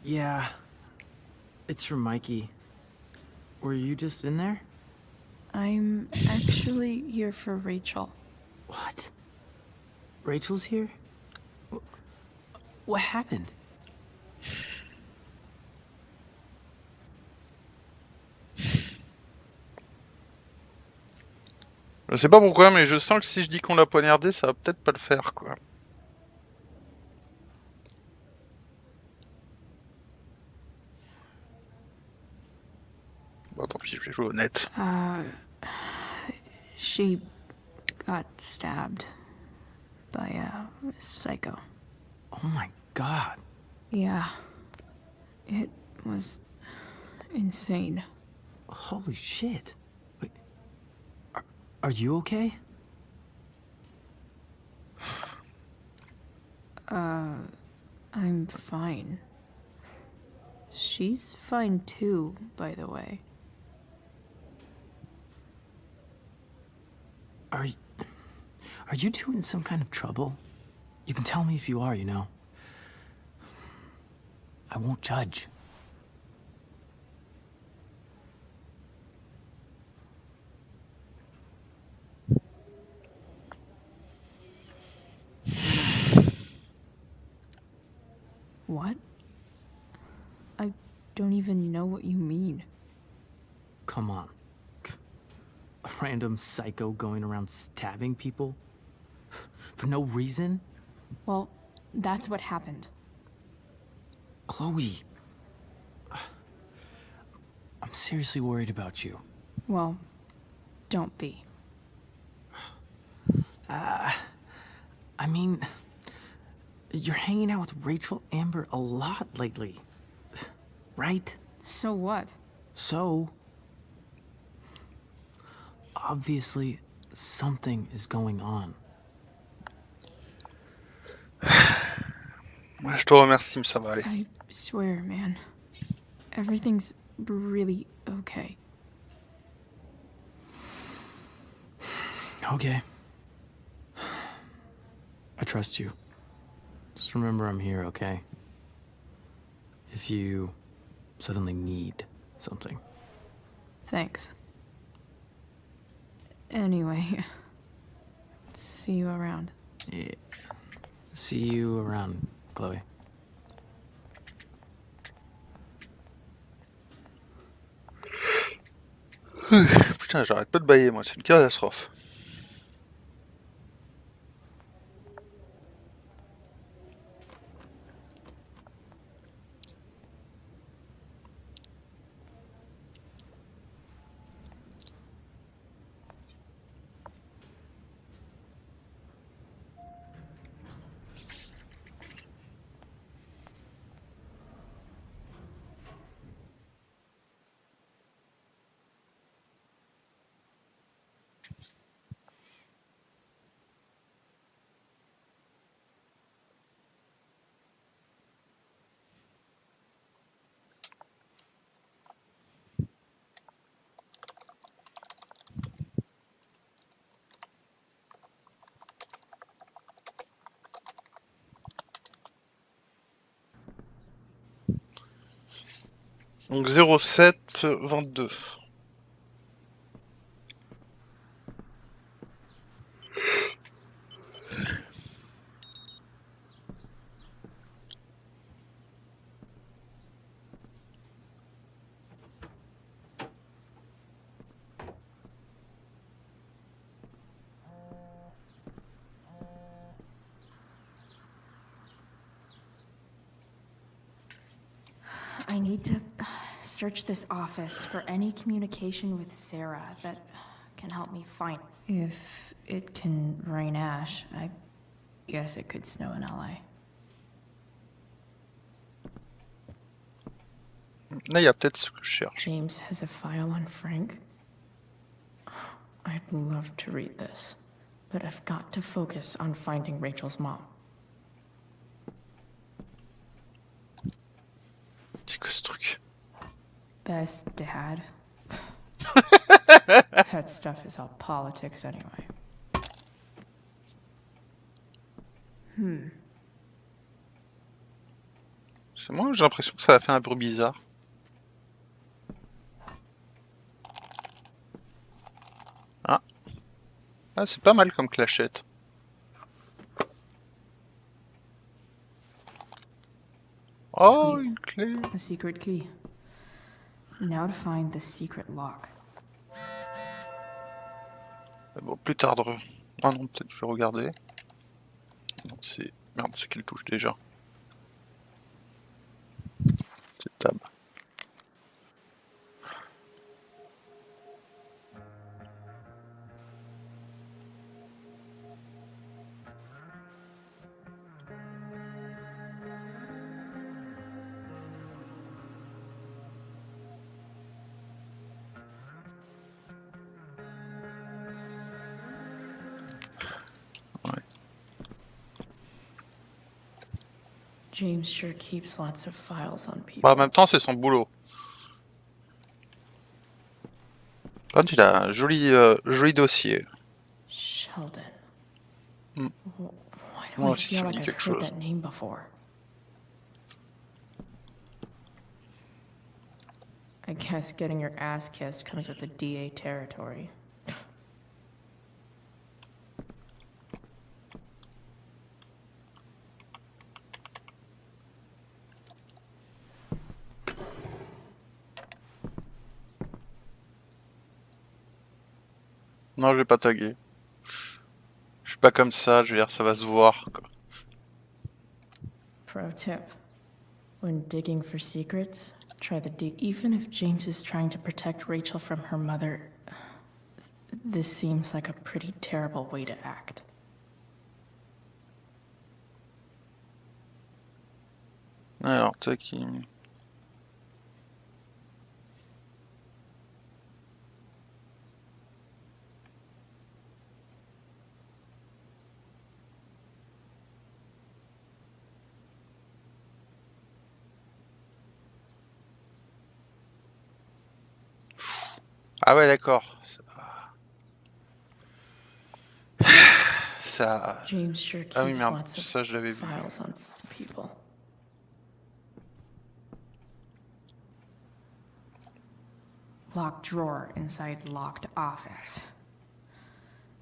Yeah. It's from Mikey. Were you just in there? I'm actually here for Rachel. What? Rachel's here? What happened? Je sais pas pourquoi, mais je sens que si je dis qu'on l'a poignardé, ça va peut-être pas le faire, quoi. Bon, tant pis, je vais jouer honnête. She got stabbed by a psycho. Oh my god. Yeah. It was insane. Holy shit. Wait. Are you okay? I'm fine. She's fine too, by the way. Are you two in some kind of trouble? You can tell me if you are, you know. I won't judge. What? I don't even know what you mean. Come on. A random psycho going around stabbing people? For no reason? Well, that's what happened. Chloe. I'm seriously worried about you. Well, don't be. I mean, you're hanging out with Rachel Amber a lot lately, right? So what? So, obviously, something is going on. Je te remercie, mais ça va aller. I swear, man. Everything's really okay. Okay. I trust you. Just remember I'm here, okay? If you suddenly need something. Thanks. Anyway, see you around. Yeah. See you around, Chloe. Putain, j'arrête pas de bailler, moi, c'est une catastrophe. Donc 07 22. I need to search this office for any communication with Sarah that can help me find. If it can rain ash, I guess it could snow in LA. Là, il y a peut-être ce que je cherche. James has a file on Frank. I'd love to read this, but I've got to focus on finding Rachel's mom. C'est que ce truc. Best dad. That stuff is all politics anyway. C'est moi, j'ai l'impression que ça a fait un bruit bizarre. Ah. Ah, c'est pas mal comme clashette. Oh, Sweet. une clé. A secret key. Now to find the secret lock. Bon, plus tard. Ah non, peut-être je vais regarder. Non, c'est... Merde, c'est quelle touche déjà? C'est tab. James sure keeps lots of files on people. Bah, en même temps, c'est son boulot. Quand il a un joli, joli dossier. Sheldon. Hmm. Why do Moi I aussi, feel ça me like dit I've quelque heard chose. that name before? I guess getting your ass kissed comes with the DA territory. Non, je vais pas taguer. Je suis pas comme ça, je veux dire, ça va se voir, quoi. Pro tip. When digging for secrets, try the even if James is trying to protect Rachel from her mother, this seems like a pretty terrible way to act. Alors, toi qui... Ah ouais, d'accord. Ça... James sure Ah oui, keeps merde, lots of ça je l'avais vu. files on people. Locked drawer inside locked office.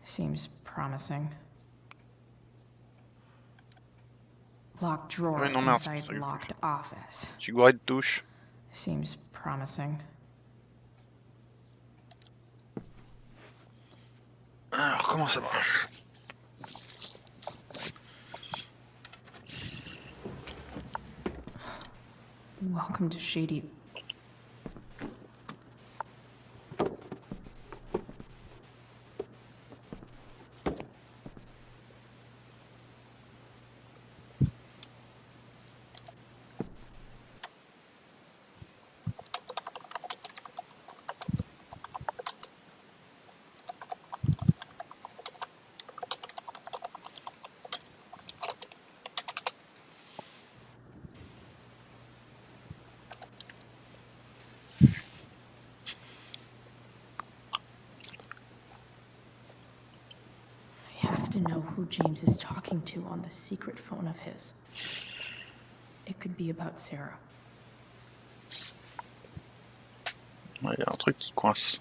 Seems promising. Locked drawer Oui, non, merde, inside locked office. Figuré de touche. Seems promising. Alors, comment ça marche? Welcome to Shady. To know who James is talking to on the secret phone of his. It could be about Sarah. Ouais, y a un truc qui coince.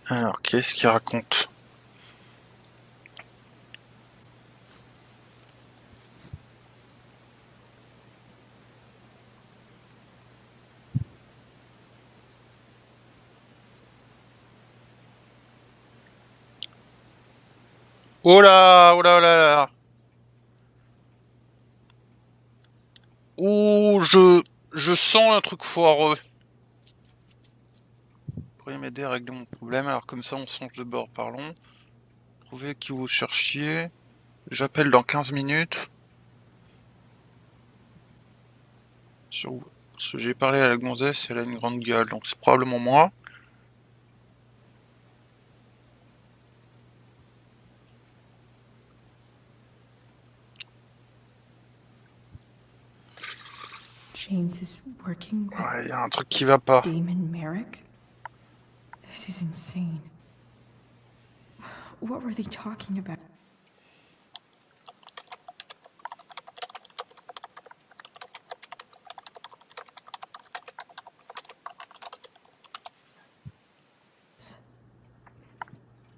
Alors, qu'est-ce qu'il raconte? Oh là, oh là, oh là là. Oh, je sens un truc foireux. Pourriez m'aider à régler mon problème, alors comme ça on change de bord, parlons. Trouvez qui vous cherchiez. J'appelle dans 15 minutes. J'ai parlé à la gonzesse, elle a une grande gueule, donc c'est probablement moi. James is working with Ouais, y a un truc qui va pas. Damon Merrick? This is insane. What were they talking about?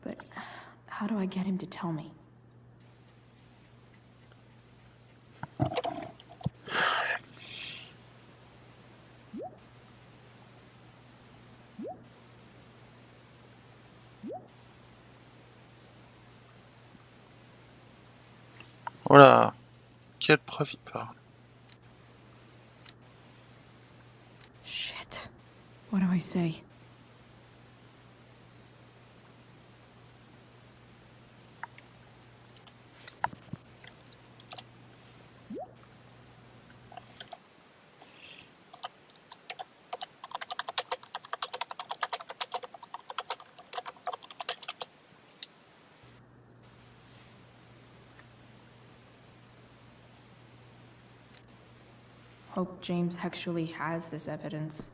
But how do I get him to tell me? Voilà. Quelle preuve il parle? Shit. What do I say? Hope James actually has this evidence.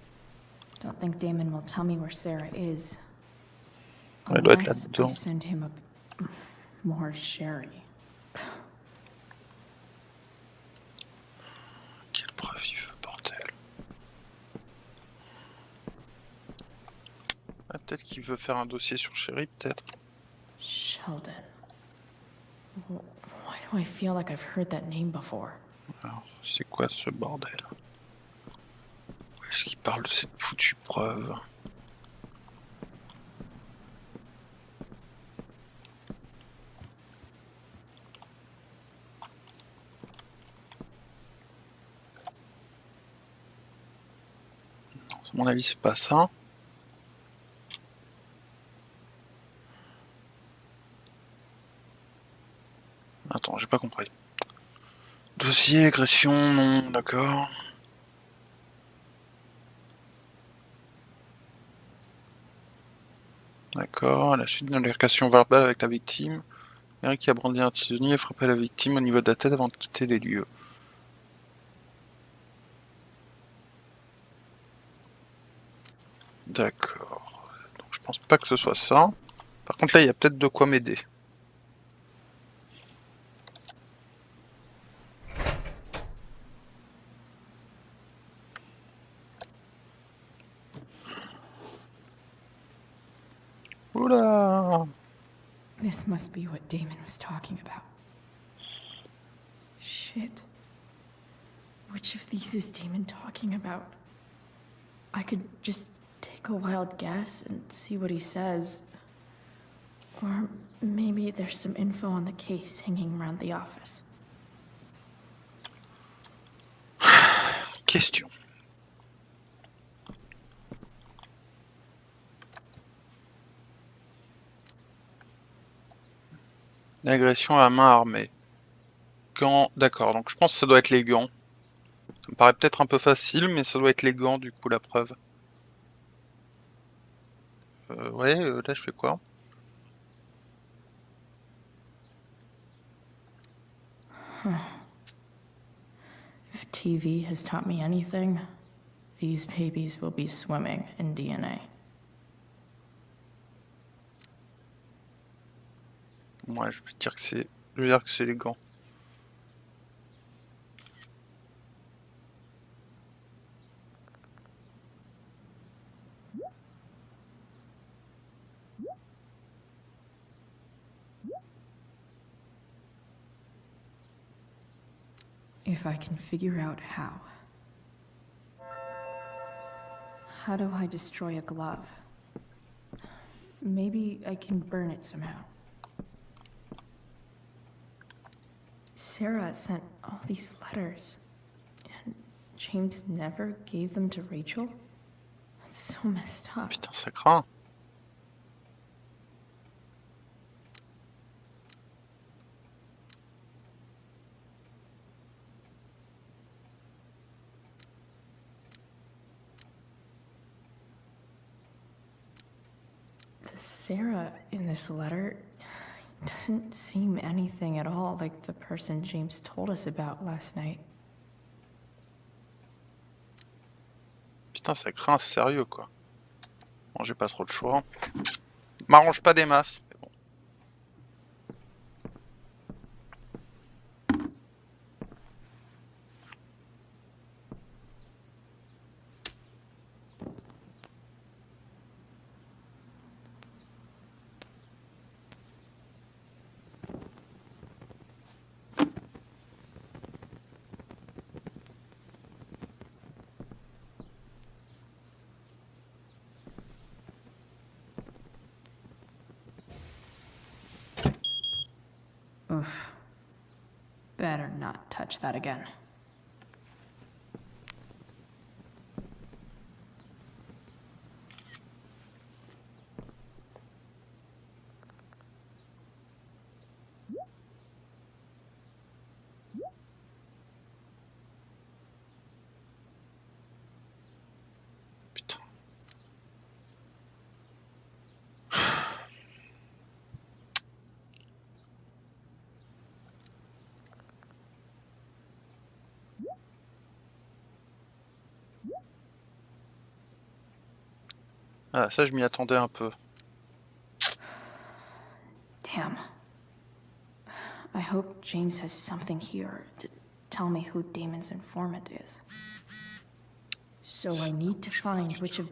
Don't think Damon will tell me where Sarah is. Elle doit être Unless I là-dedans. send him more sherry. Quelle preuve il veut, bordel. Peut-être qu'il veut faire un dossier sur Sherry, peut-être. Sheldon. Why do I feel like I've heard that name before? Alors, c'est quoi ce bordel? Où est-ce qu'il parle de cette foutue preuve? Non, à mon avis, c'est pas ça. Attends, j'ai pas compris. Dossier, agression, non, d'accord. D'accord, à la suite d'une altercation verbale avec la victime, Eric a brandi un tisonnier et frappé la victime au niveau de la tête avant de quitter les lieux. D'accord. Donc je pense pas que ce soit ça. Par contre là, il y a peut-être de quoi m'aider. Oula! This must be what Damon was talking about. Shit. Which of these is Damon talking about? I could just take a wild guess and see what he says. Or maybe there's some info on the case hanging around the office. Question. Agression à main armée. Gants, d'accord, donc je pense que ça doit être les gants. Ça me paraît peut-être un peu facile, mais ça doit être les gants du coup la preuve. Ouais, là je fais quoi? Huh. If TV has taught me anything, these babies will be swimming in DNA. Ouais, je vais dire que c'est les gants. If I can figure out how. How do I destroy a glove? Maybe I can burn it somehow. Sarah sent all these letters, and James never gave them to Rachel? That's so messed up. Putain, ça craint. The Sarah in this letter doesn't seem anything at all like the person James told us about last night. Putain, ça craint sérieux quoi. Bon, j'ai pas trop de choix. M'arrange pas des masses. Mais bon. Oof. Better not touch that again. Ah, ça je m'y attendais un peu. Damn. I hope James has something here to tell me who Damon's informant is. So I need to find which of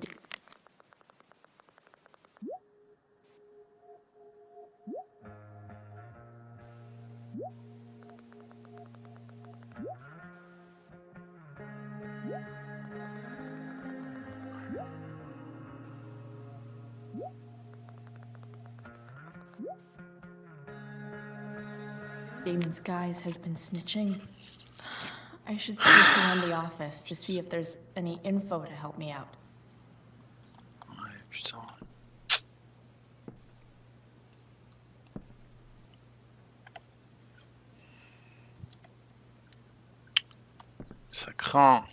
Damon's guys has been snitching. I should search around the office to see if there's any info to help me out. Ouais, putain. Ça craint.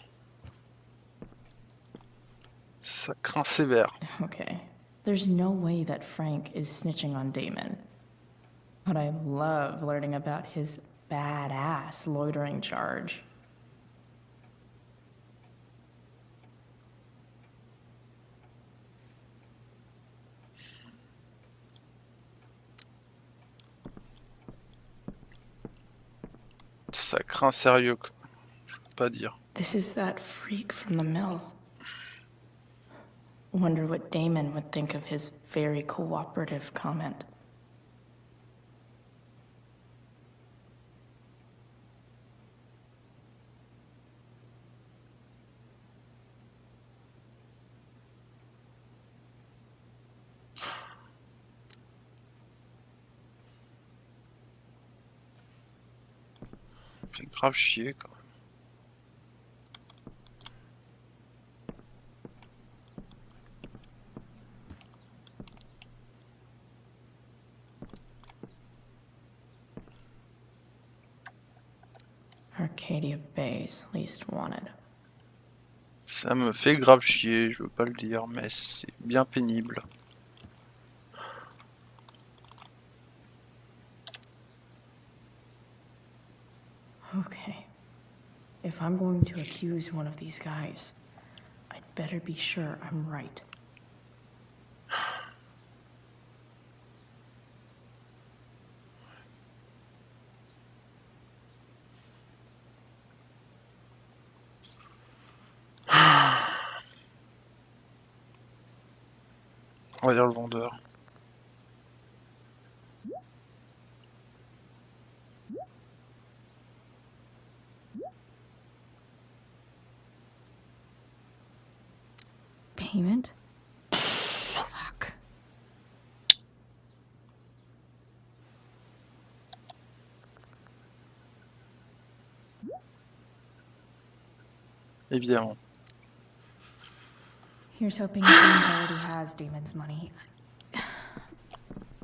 Ça craint sévère. Okay. There's no way that Frank is snitching on Damon. But I love learning about his badass loitering charge. Ça craint sérieux, quoi. Je peux pas dire. This is that freak from the mill. Wonder what Damon would think of his very cooperative comment. Fait grave chier quand même. Arcadia Bay's least wanted. Ça me fait grave chier, je veux pas le dire, mais c'est bien pénible. Okay. If I'm going to accuse one of these guys, I'd better be sure I'm right. On va dire le vendeur. Payment? Fuck. Évidemment. Here's hoping James already has Damon's money.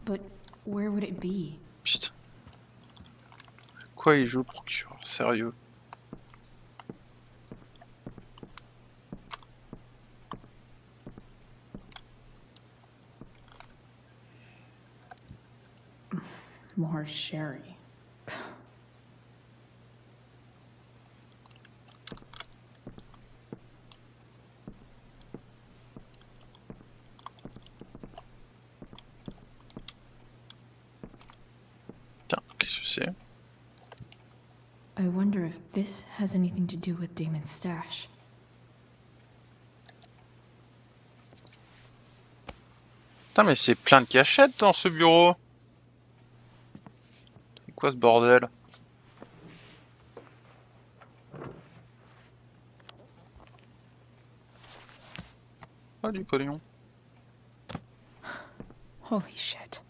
But where would it be? Putain. Quoi il joue le procureur? Sérieux? More sherry. Tiens, qu'est-ce que c'est? I wonder if this has anything to do with Damon's stash. Putain, mais c'est plein de cachettes dans ce bureau. C'est quoi ce bordel? Ah, du pognon. Holy shit.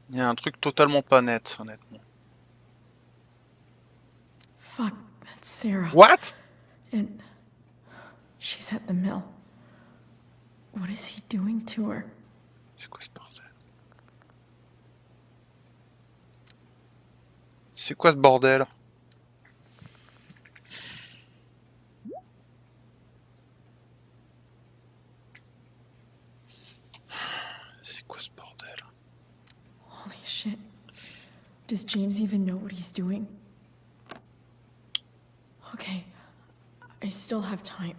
Il y a un truc totalement pas net, honnêtement. Fuck, that's Sarah. What? And she's at the mill. What is he doing to her? C'est quoi ce bordel? C'est quoi ce bordel? C'est quoi ce bordel? Holy shit. Does James even know what he's doing? Okay, I still have time.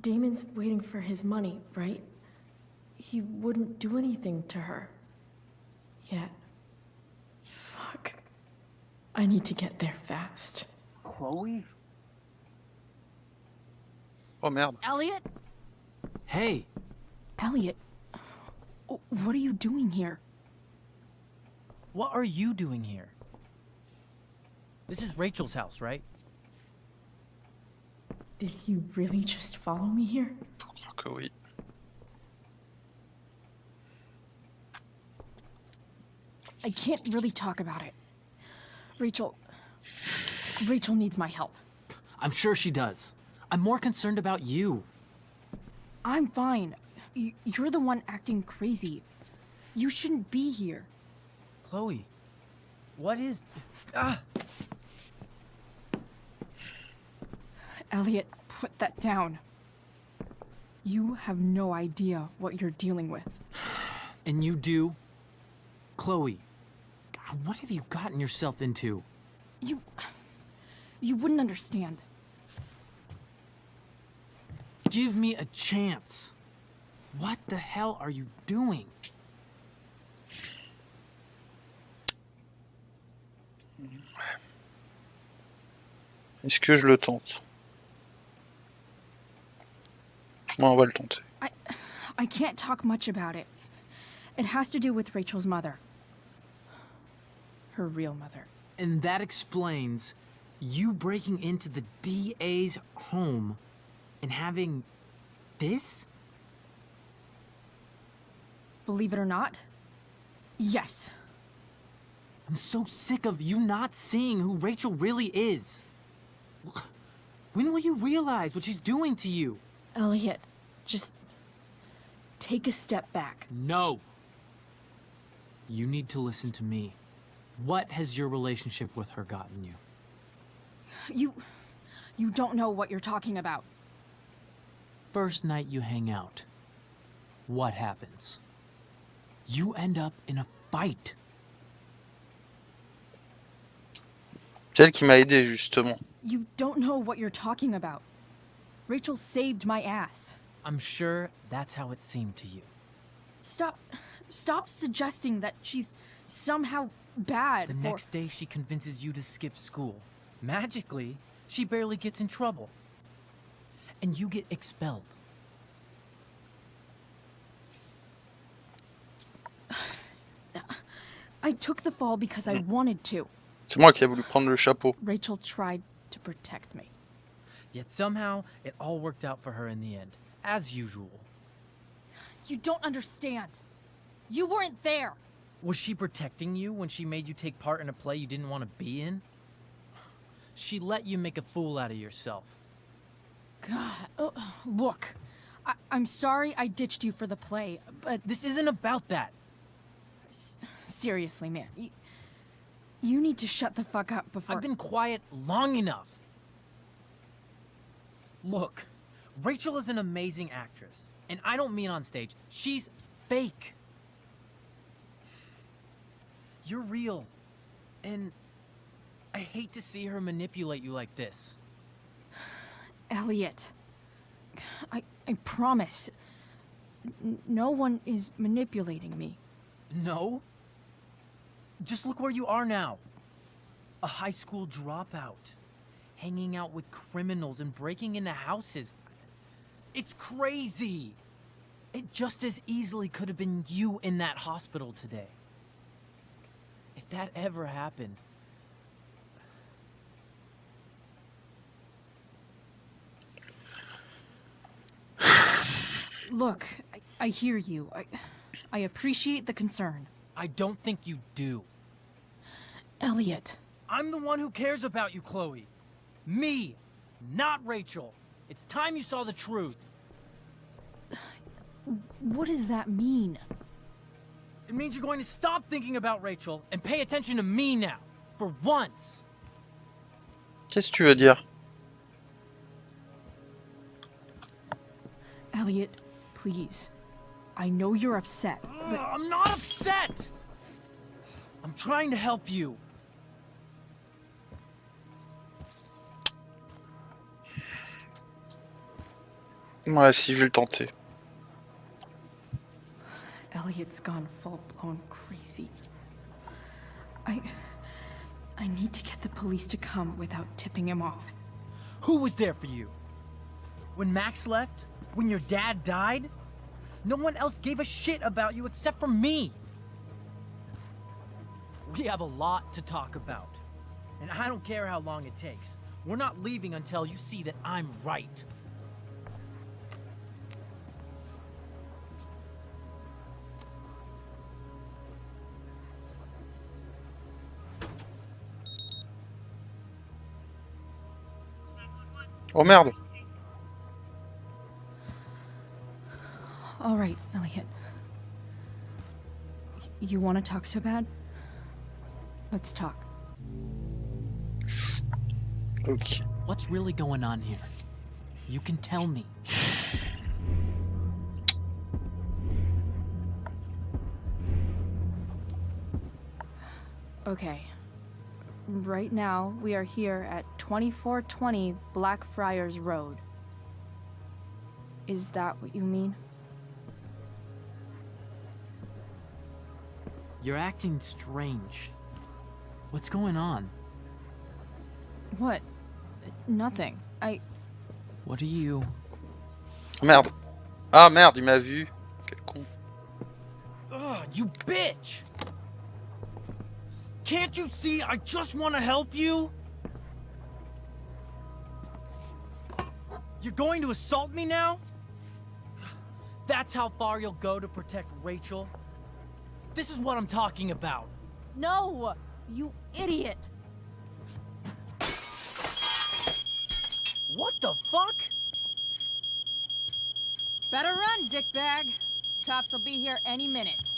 Damon's waiting for his money, right? He wouldn't do anything to her. Yet. Fuck. I need to get there fast. Chloe? Oh merde. Elliot? Hey! Elliot, what are you doing here? What are you doing here? This is Rachel's house, right? Did you really just follow me here? Faut croire que oui. I can't really talk about it. Rachel needs my help. I'm sure she does. I'm more concerned about you. I'm fine. You're the one acting crazy. You shouldn't be here. Chloe, what is... Elliot, put that down. You have no idea what you're dealing with. And you do? Chloe, God, what have you gotten yourself into? You wouldn't understand. Give me a chance. What the hell are you doing? Est-ce que je le tente? Ouais, on va le tenter. I can't talk much about it. It has to do with Rachel's mother. Her real mother. And that explains you breaking into the DA's home and having this? Believe it or not, yes. I'm so sick of you not seeing who Rachel really is. When will you realize what she's doing to you? Elliot, just take a step back. No. You need to listen to me. What has your relationship with her gotten you? You don't know what you're talking about. First night you hang out, what happens? You end up in a fight. C'est elle qui m'a aidé, justement. You don't know what you're talking about. Rachel saved my ass. I'm sure that's how it seemed to you. Stop suggesting that she's somehow bad. The next day she convinces you to skip school. Magically, she barely gets in trouble. And you get expelled. I took the fall because I wanted to. C'est moi qui ai voulu prendre le chapeau. Rachel tried to protect me. Yet somehow, it all worked out for her in the end. As usual. You don't understand. You weren't there. Was she protecting you when she made you take part in a play you didn't want to be in? She let you make a fool out of yourself. God, look. I'm sorry I ditched you for the play, but... This isn't about that. Seriously, man. You need to shut the fuck up before... I've been quiet long enough. Look, Rachel is an amazing actress. And I don't mean on stage. She's fake. You're real. And I hate to see her manipulate you like this. Elliot, I promise. No one is manipulating me. No? Just look where you are now. A high school dropout. Hanging out with criminals and breaking into houses. It's crazy. It just as easily could have been you in that hospital today. If that ever happened... Look, I hear you. I appreciate the concern. I don't think you do. Elliot. I'm the one who cares about you, Chloe. Me, not Rachel. It's time you saw the truth. What does that mean? It means you're going to stop thinking about Rachel and pay attention to me now. For once. Qu'est-ce que tu veux dire? Elliot, please. I know you're upset, but... I'm not upset! I'm trying to help you. Ouais, si, je vais le tenter. Elliot's gone full-blown crazy. I need to get the police to come without tipping him off. Who was there for you? When Max left? When your dad died? No one else gave a shit about you except for me. We have a lot to talk about. And I don't care how long it takes. We're not leaving until you see that I'm right. Oh merde. All right, Elliot. You want to talk so bad? Let's talk. Okay. What's really going on here? You can tell me. Okay. Right now, we are here at 2420 Blackfriars Road. Is that what you mean? You're acting strange. What's going on? What? Nothing. What are you... Merde. Ah merde, il m'a vu. Quel con. Ugh, you bitch! Can't you see I just want to help you? You're going to assault me now? That's how far you'll go to protect Rachel? This is what I'm talking about. No! You idiot! What the fuck? Better run, dickbag. Cops will be here any minute.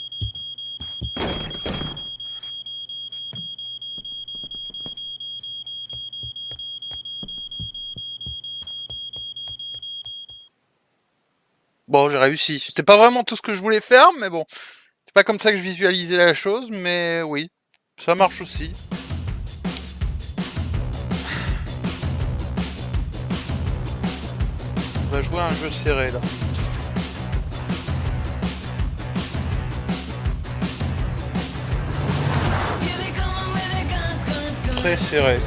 Bon, j'ai réussi. C'était pas vraiment tout ce que je voulais faire, mais bon. C'est pas comme ça que je visualisais la chose, mais oui. Ça marche aussi. On va jouer à un jeu serré, là. Très serré.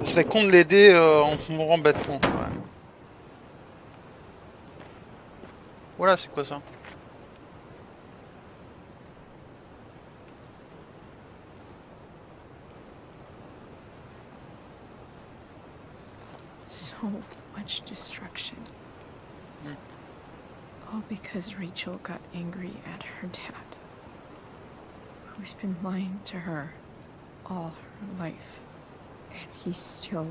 Ce serait con de l'aider en mourant bêtement. Ouais. Voilà, c'est quoi ça? So much destruction. All because Rachel got angry at her dad, who's been lying to her all her life. And he's still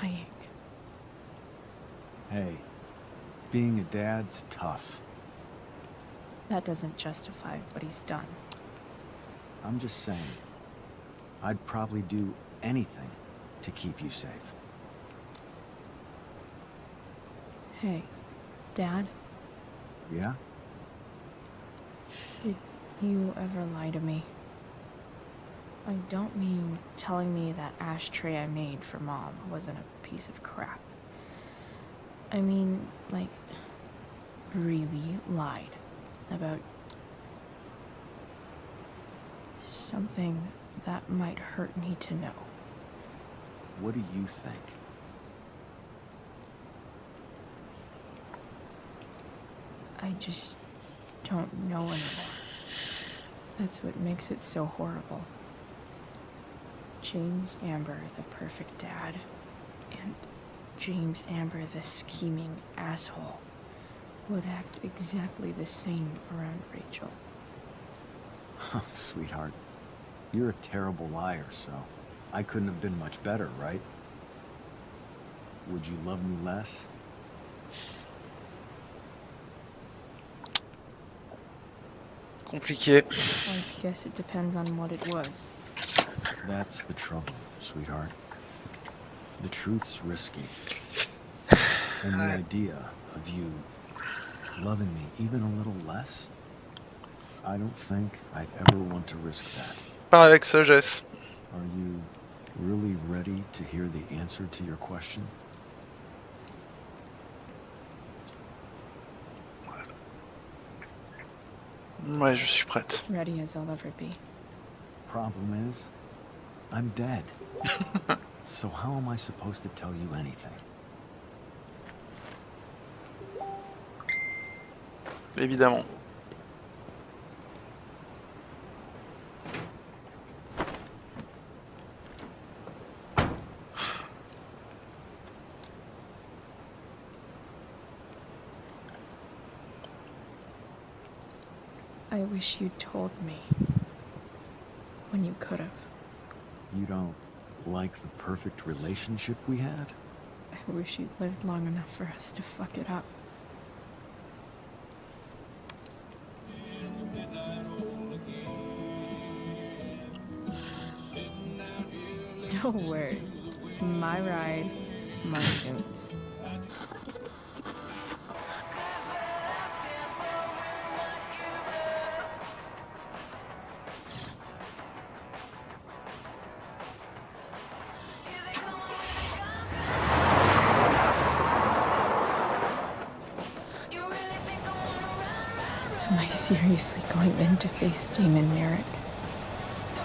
lying. Hey, being a dad's tough. That doesn't justify what he's done. I'm just saying, I'd probably do anything to keep you safe. Hey, Dad, Yeah? did you ever lie to me? I don't mean telling me that ashtray I made for Mom wasn't a piece of crap. I mean, like, really lied about something that might hurt me to know. What do you think? I just don't know anymore. That's what makes it so horrible. James Amber, the perfect dad, and James Amber, the scheming asshole, would act exactly the same around Rachel. Sweetheart, you're a terrible liar, so I couldn't have been much better, right? Would you love me less? Compliqué. I guess it depends on what it was. That's the trouble, sweetheart. The truth's risky. And the idea of you loving me even a little less, I don't think I'd ever want to risk that. Parle avec sagesse. Are you really ready to hear the answer to your question? Ouais, je suis prête. Ready as I'll ever be. Problem is, I'm dead. So how am I supposed to tell you anything? Évidemment. I wish you'd told me. When you could have. You don't like the perfect relationship we had? I wish you'd lived long enough for us to fuck it up. No word. My ride, my tunes. Am I seriously going in to face Damon Merrick?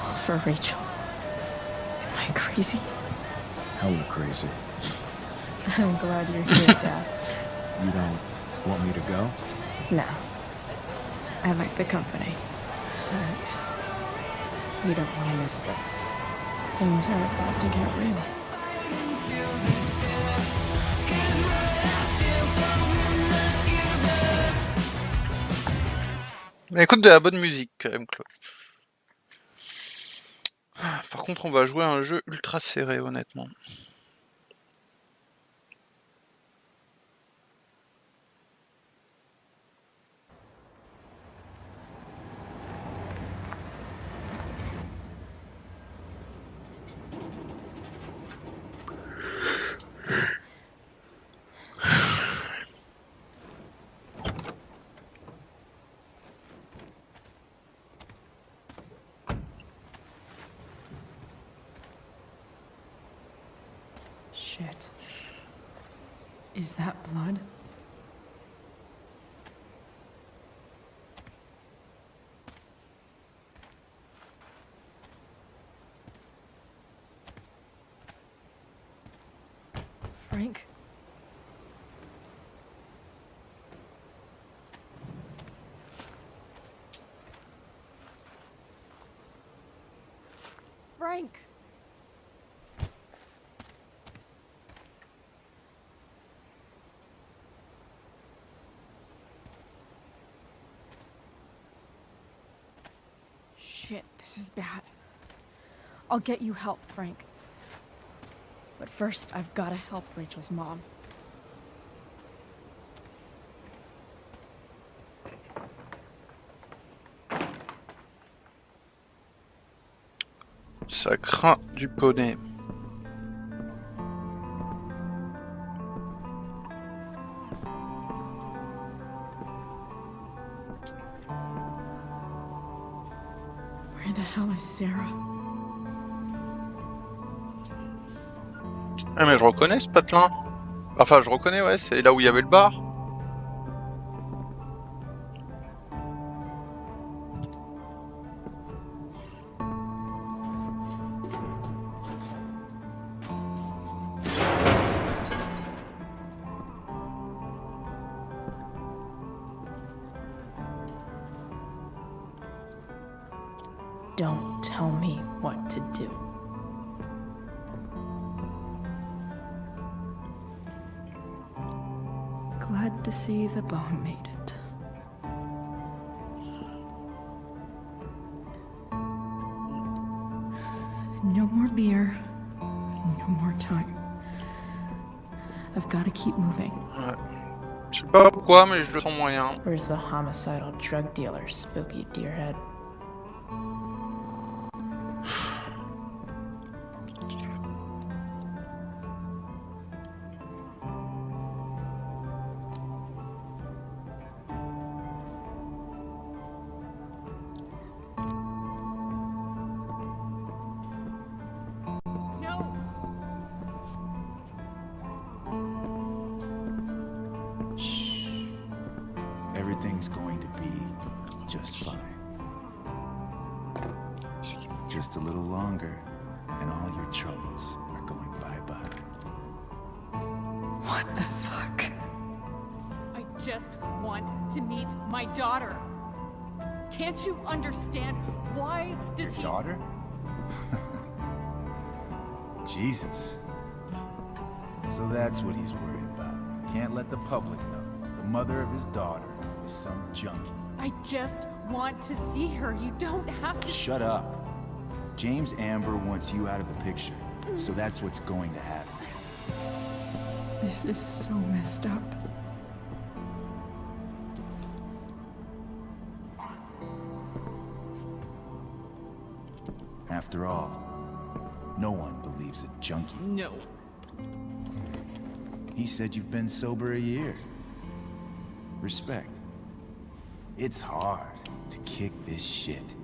All for Rachel? Am I crazy? Hella crazy. I'm glad you're here, Dad. You don't want me to go? No. I like the company. Besides, we don't want to miss this. Things are about to get real. Mais écoute de la bonne musique quand même, Claude. Par contre, on va jouer à un jeu ultra serré, honnêtement. Shit. Is that blood? Frank? Frank! Shit, this is bad. I'll get you help, Frank. But first, I've gotta help Rachel's mom. Ça craint du poney. Where the hell is Sarah? Ah mais je reconnais ce patelin. Enfin je reconnais, ouais, c'est là où il y avait le bar. Don't tell me what to do. Glad to see the bone made it. No more beer. No more time. I've got to keep moving. Ouais. Je sais pas pourquoi, mais je le sens moyen. Where's the homicidal drug dealer, Spooky Deerhead? Everything's going to be just fine. Just a little longer, and all your troubles are going bye-bye. What the fuck? I just want to meet my daughter. Can't you understand? Why does Your daughter? Jesus. So that's what he's worried about. Can't let the public know. The mother of his daughter is some junkie. I just want to see her. You don't have to. Shut up. James Amber wants you out of the picture, so that's what's going to happen. This is so messed up. After all, no one believes a junkie. No. He said you've been sober a year. Respect. It's hard to kick this shit.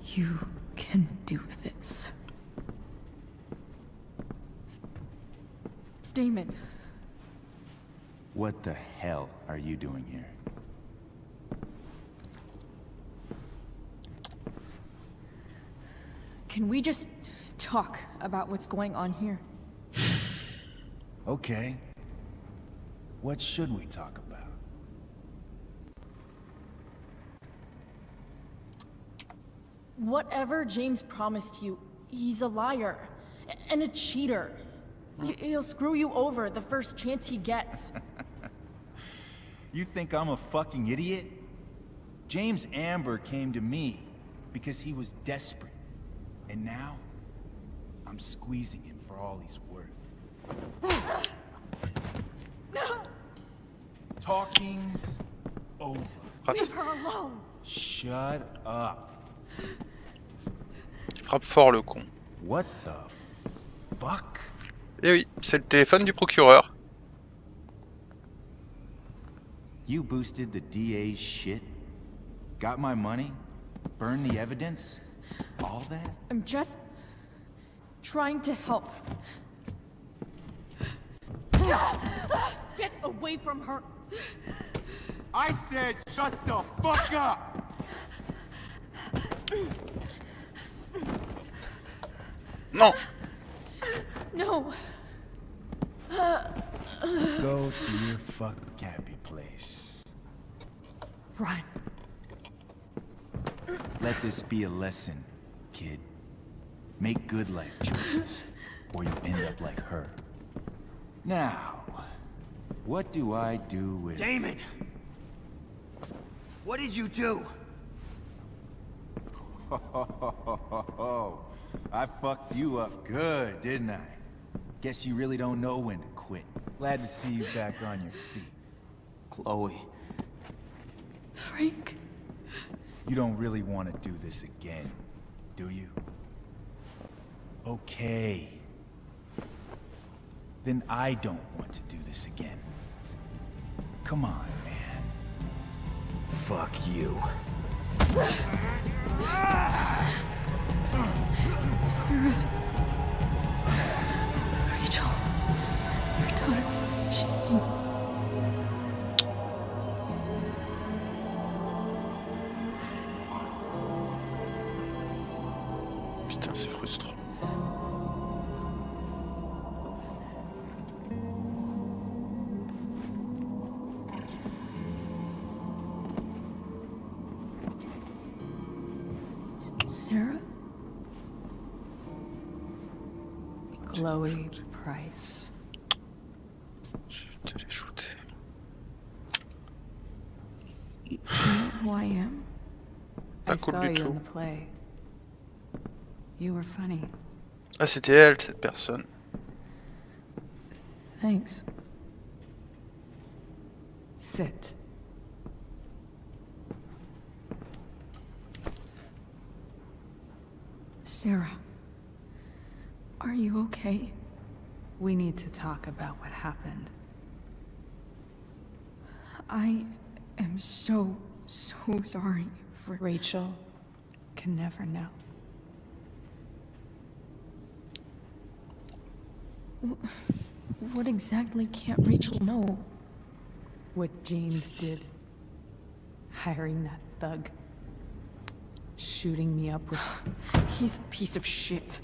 You can do this. Damon. What the hell are you doing here? Can we just talk about what's going on here? Okay. What should we talk about? Whatever James promised you, he's a liar and a cheater. He'll screw you over the first chance he gets. You think I'm a fucking idiot? James Amber came to me because he was desperate. And now, I'm squeezing him for all he's worth. No! Talking's over. Leave her alone! Shut up. Il frappe fort le con. What the fuck? Eh oui, c'est le téléphone du procureur. You boosted the DA's shit? Got my money? Burned the evidence? All that? I'm just trying to help. Get away from her! I said shut the fuck up! Non. No. Go to your fucking happy place. Run. Let this be a lesson, kid. Make good life choices, or you'll end up like her. Now, what do I do with... Damon! What did you do? I fucked you up good, didn't I? Guess you really don't know when to quit. Glad to see you back on your feet. Chloe. Frank. You don't really want to do this again, do you? Okay. Then I don't want to do this again. Come on, man. Fuck you. Sarah. Rachel. Your daughter. She... Putain, c'est frustrant. Sarah? Chloe Price. Je vais te les shooter. You know who I am? I Pas cool saw du you tout. in the play. You were funny. Ah, c'était elle, cette personne. Thanks. Sit. Sarah. Are you okay? We need to talk about what happened. I am so sorry for... Rachel can never know. What exactly can't Rachel know? What James did. Hiring that thug. Shooting me up with... He's a piece of shit.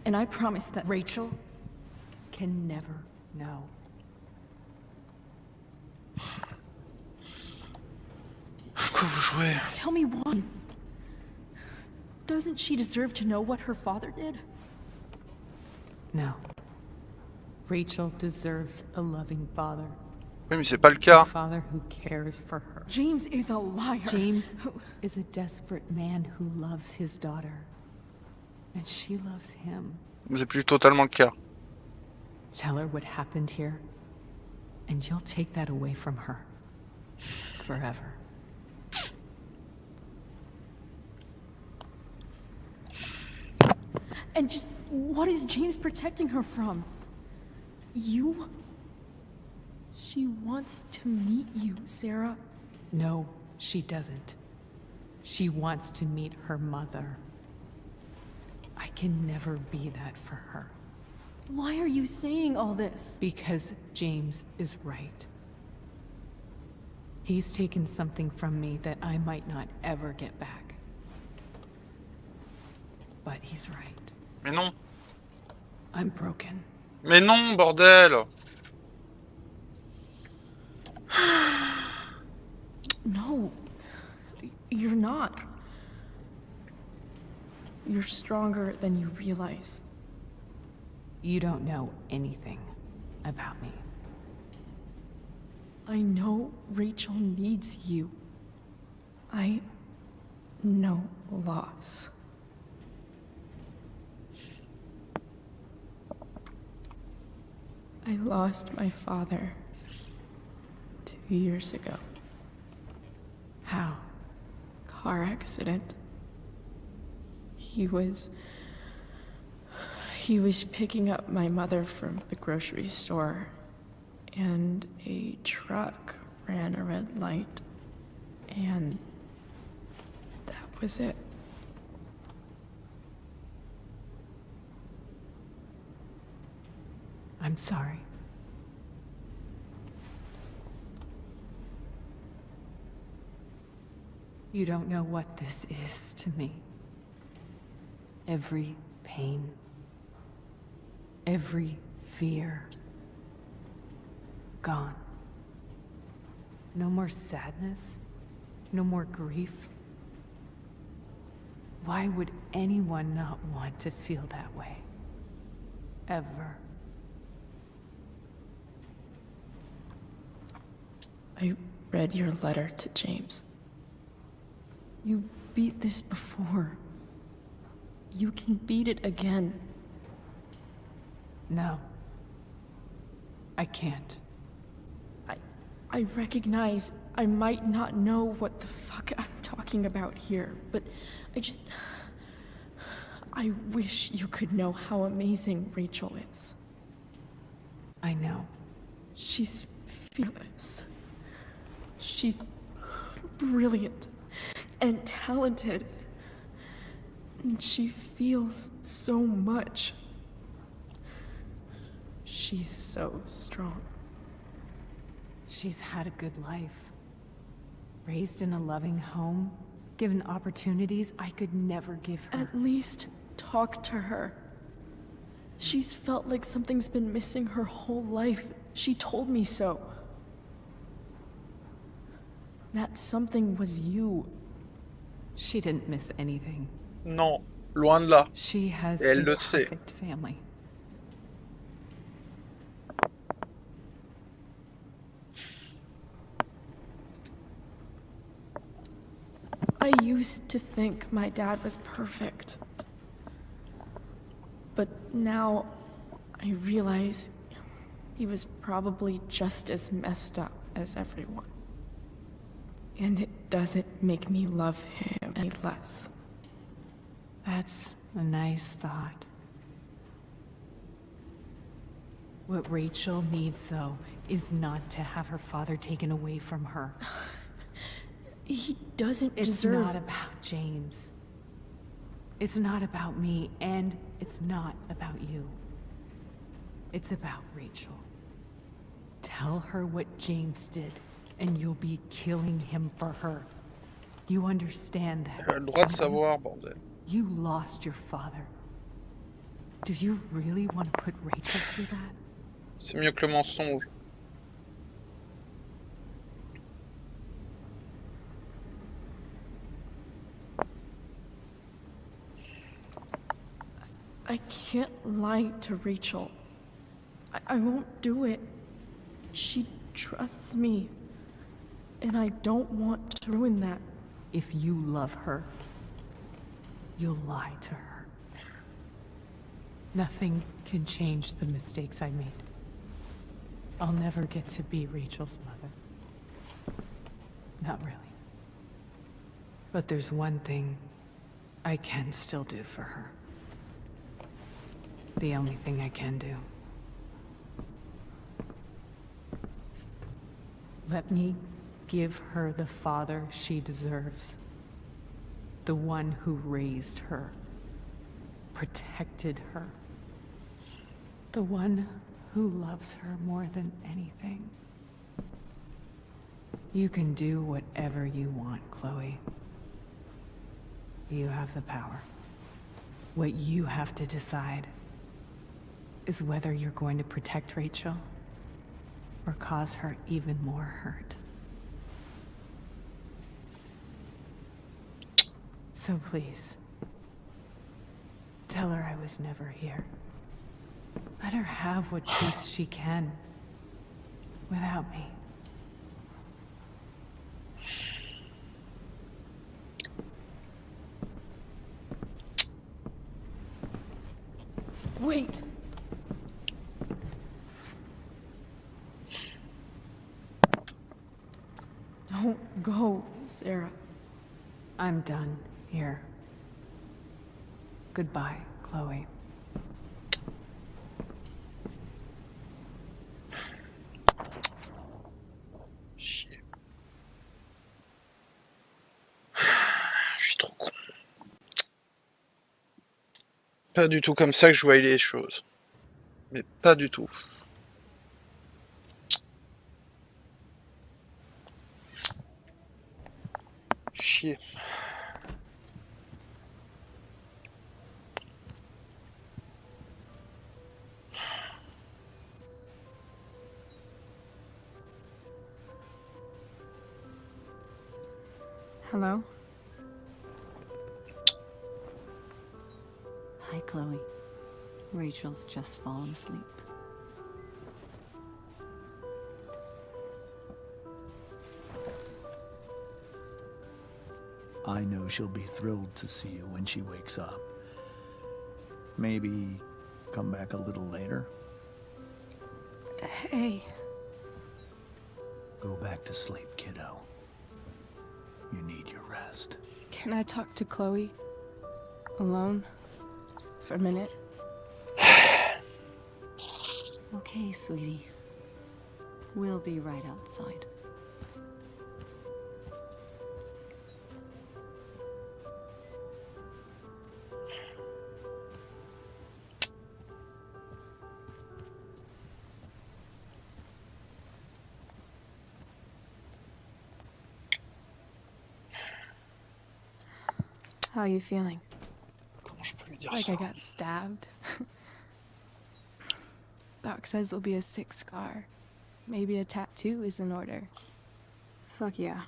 And I promise that... Rachel can never know. Quoi vous jouez? Tell me why. Doesn't she deserve to know what her father did? No. Rachel deserves a loving father. Oui, mais c'est pas le cas. A father who cares for her. James is a liar. James is a desperate man who loves his daughter. And she loves him. C'est plus totalement le cas. Tell her what happened here, and you'll take that away from her. Forever. And just what is James protecting her from? You? She wants to meet you, Sarah. No, she doesn't. She wants to meet her mother. I can never be that for her. Why are you saying all this? Because James is right. He's taken something from me that I might not ever get back. But he's right. Mais non. I'm broken. Mais non, bordel. No, you're not. You're stronger than you realize. You don't know anything about me. I know Rachel needs you. I know loss. I lost my father 2 years ago. How? Car accident. He was picking up my mother from the grocery store, and a truck ran a red light, and that was it. I'm sorry. You don't know what this is to me. Every pain, every fear, gone. No more sadness, no more grief. Why would anyone not want to feel that way? Ever. I read your letter to James. You beat this before. You can beat it again. No. I can't. I recognize I might not know what the fuck I'm talking about here, but I wish you could know how amazing Rachel is. I know. She's fearless. She's brilliant and talented. And she feels so much. She's so strong. She's had a good life. Raised in a loving home, given opportunities I could never give her. At least talk to her. She's felt like something's been missing her whole life. She told me so. That something was you. She didn't miss anything. Non, loin de là. She has Elle a le sait. perfect family. I used to think my dad was perfect. But now I realize he was probably just as messed up as everyone. And it doesn't make me love him any less. That's a nice thought. What Rachel needs, though, is not to have her father taken away from her. He doesn't It's deserve... not about James. It's not about me, and it's not about you. It's about Rachel. Tell her what James did, and you'll be killing him for her. You understand that? Elle a le droit de savoir, bordel. You lost your father. Do you really want to put Rachel through that? C'est mieux que le mensonge. I can't lie to Rachel. I won't do it. She trusts me. And I don't want to ruin that. If you love her, you'll lie to her. Nothing can change the mistakes I made. I'll never get to be Rachel's mother. Not really. But there's one thing I can still do for her. The only thing I can do. Let me give her the father she deserves. The one who raised her, protected her. The one who loves her more than anything. You can do whatever you want, Chloe. You have the power. What you have to decide is whether you're going to protect Rachel or cause her even more hurt. So please, tell her I was never here. Let her have what peace she can without me. Wait! Don't go, Sarah. I'm done here. Goodbye, Chloe. Chier. Je suis trop con. Pas du tout comme ça que je voyais les choses. Mais pas du tout. Chier. Hello? Hi, Chloe. Rachel's just fallen asleep. I know she'll be thrilled to see you when she wakes up. Maybe come back a little later? Hey. Go back to sleep, kiddo. You need your rest. Can I talk to Chloe? Alone? For a minute? Okay, sweetie. We'll be right outside. How are you feeling? Comment je peux lui dire Like ça? I got stabbed? Doc says there'll be a sick scar. Maybe a tattoo is in order. Fuck yeah.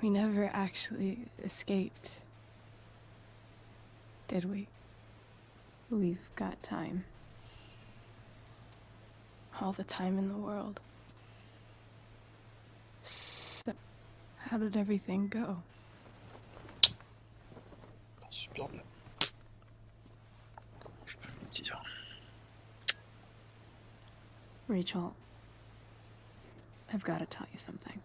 We never actually escaped, did we? We've got time. All the time in the world. So, how did everything go? Super bien. Comment je peux lui dire? Rachel, I've got to tell you something.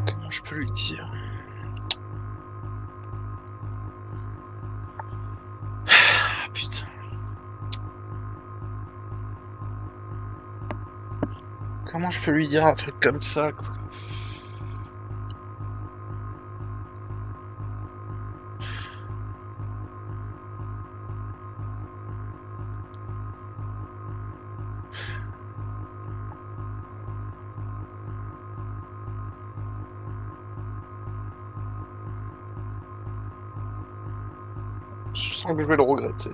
Comment je peux lui dire? Ah, putain. Comment je peux lui dire un truc comme ça, quoi? Je sens que je vais le regretter.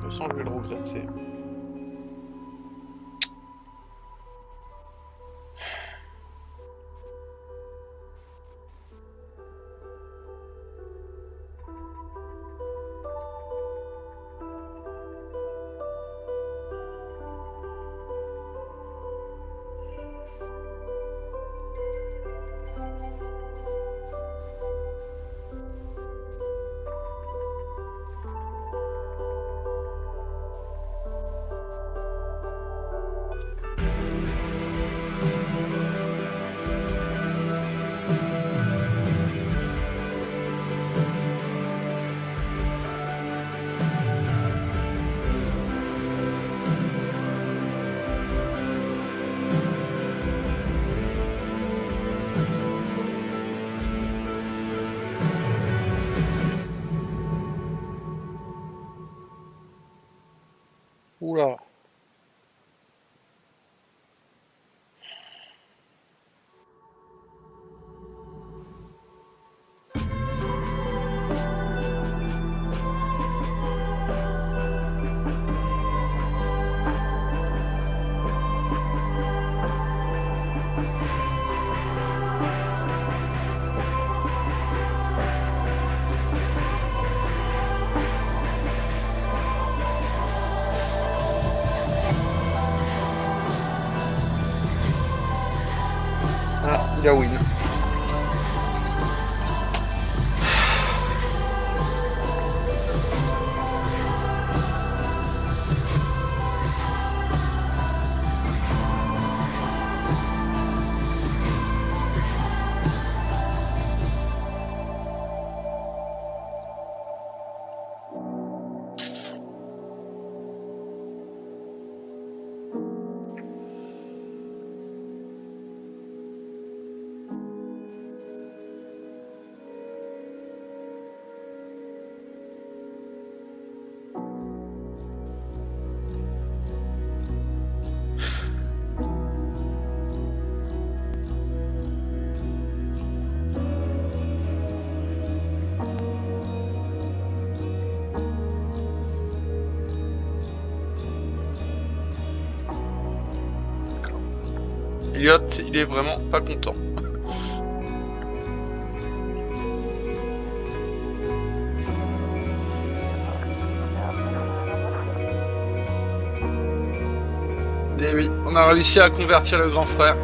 Je sens que je vais le regretter. Oula. Ah, il a win. Elliot, il est vraiment pas content. Et oui, on a réussi à convertir le grand frère.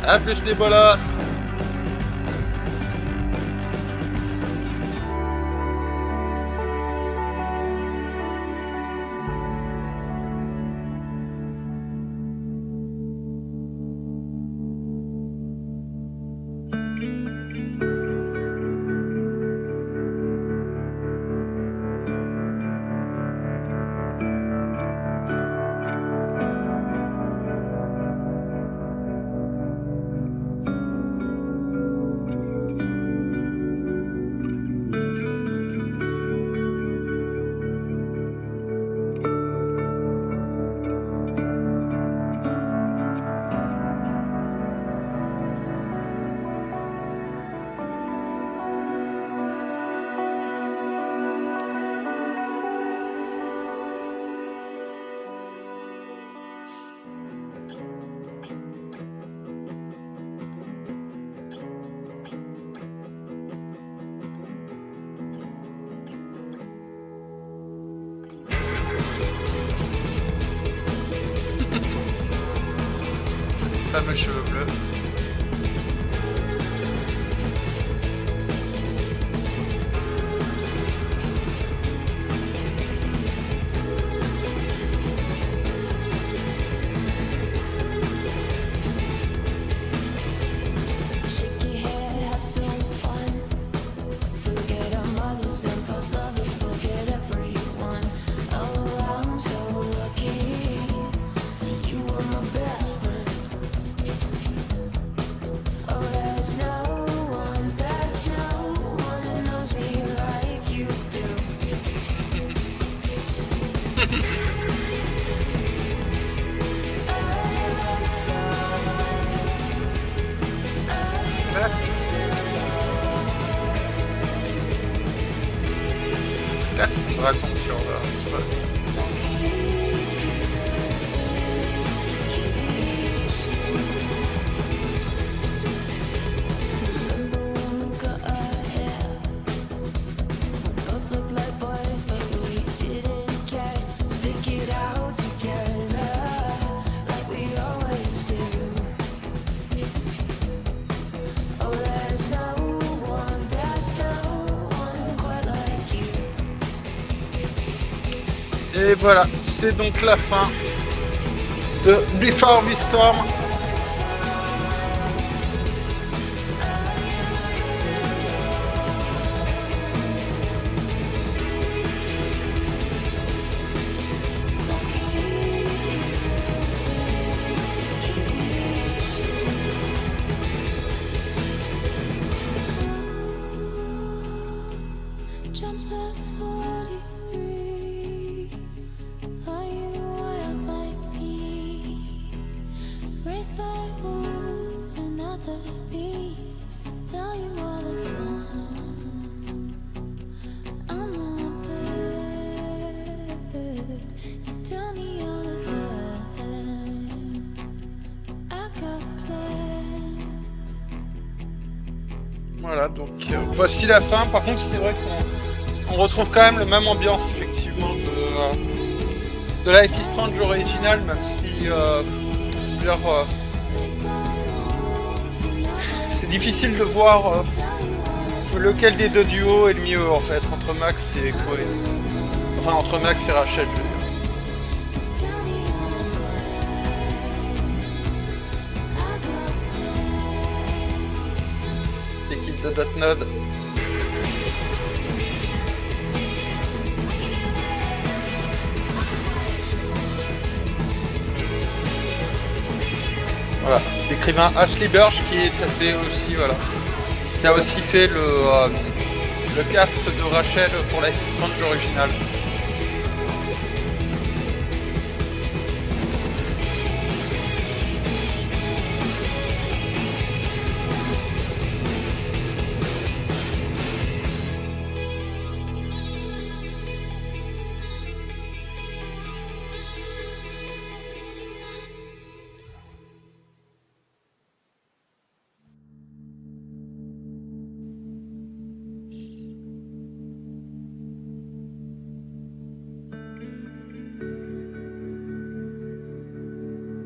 A plus les bolas. Fameux cheveux bleus. Casse, raconte sur le... Et voilà, c'est donc la fin de Before the Storm. Voilà, donc voici la fin. Par contre, c'est vrai qu'on retrouve quand même la même ambiance, effectivement, de Life is Strange original, même si c'est difficile de voir lequel des deux duos est le mieux, en fait, entre Max et Chloé. Enfin, entre Max et Rachel, je veux dire. L'équipe de Dotnod. Voilà, l'écrivain Ashley Burch qui a aussi fait le cast de Rachel pour Life is Strange original.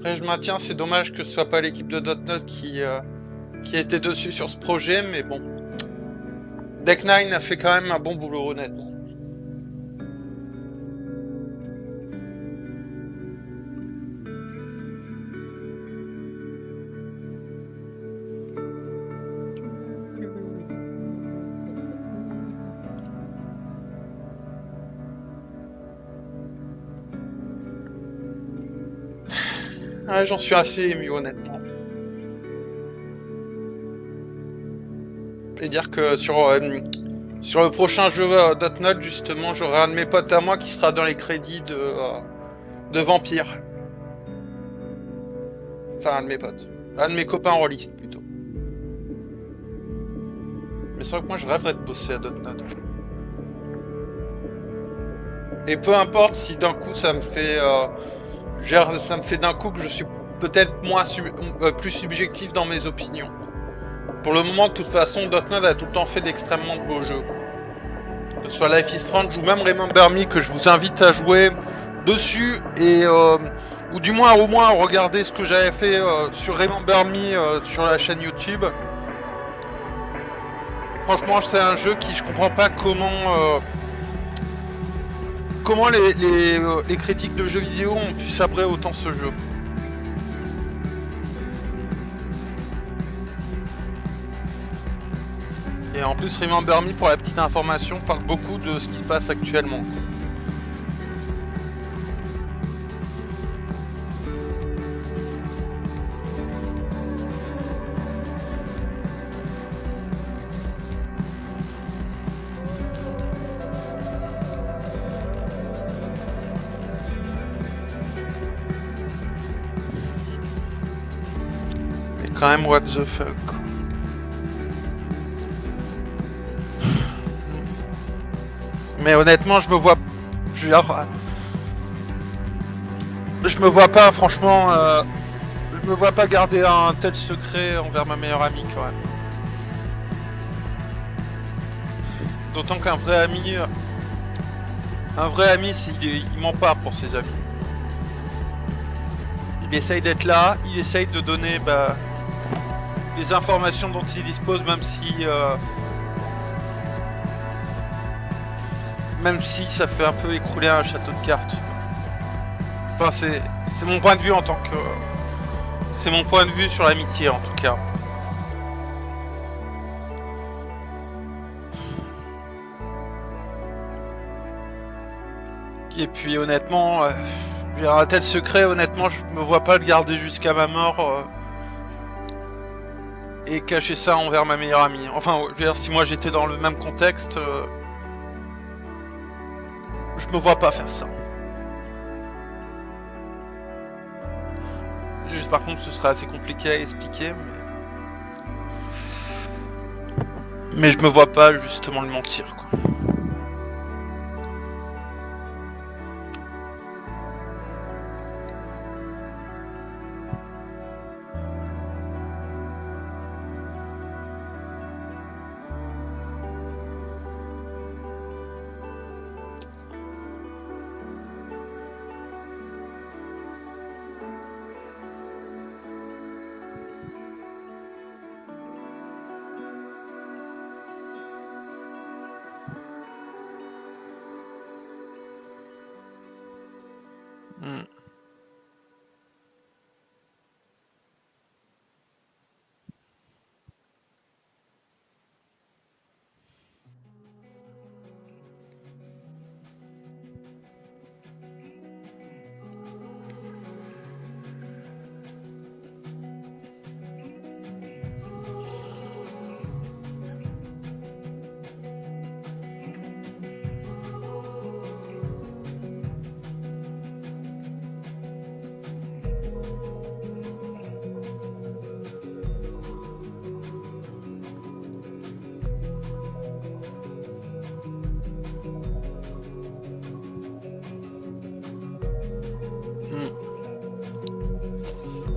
Après, je maintiens, c'est dommage que ce soit pas l'équipe de Dotnod qui était dessus sur ce projet, mais bon. Deck 9 a fait quand même un bon boulot, honnêtement. Ouais, j'en suis assez ému, honnêtement. Et dire que sur le prochain jeu Dotnod, justement, j'aurai un de mes potes à moi qui sera dans les crédits de Vampire. Enfin, un de mes potes. Un de mes copains rôlistes, plutôt. Mais c'est vrai que moi, je rêverais de bosser à Dotnod. Et peu importe si d'un coup, ça me fait d'un coup que je suis peut-être plus subjectif dans mes opinions. Pour le moment, de toute façon, Dotnod a tout le temps fait d'extrêmement beaux jeux. Que ce soit Life is Strange ou même Remember Me, que je vous invite à jouer dessus, et ou du moins au moins regarder ce que j'avais fait sur Remember Me sur la chaîne YouTube. Franchement, c'est un jeu qui je comprends pas comment les critiques de jeux vidéo ont pu sabrer autant ce jeu. Et en plus, Remember Me, pour la petite information, parle beaucoup de ce qui se passe actuellement. Et quand même, what the fuck. Mais honnêtement, je me vois... Je veux dire, je me vois pas, franchement... je me vois pas garder un tel secret envers ma meilleure amie, quand même. D'autant qu'un vrai ami... un vrai ami, il ment pas pour ses amis. Il essaye d'être là, il essaye de donner les informations dont il dispose, même si ça fait un peu écrouler un château de cartes. Enfin, c'est mon point de vue en tant que... C'est mon point de vue sur l'amitié, en tout cas. Et puis honnêtement, un tel secret, honnêtement, je me vois pas le garder jusqu'à ma mort et cacher ça envers ma meilleure amie. Enfin, je veux dire, si moi j'étais dans le même contexte, je me vois pas faire ça. Juste par contre, ce serait assez compliqué à expliquer, mais je me vois pas justement le mentir, quoi.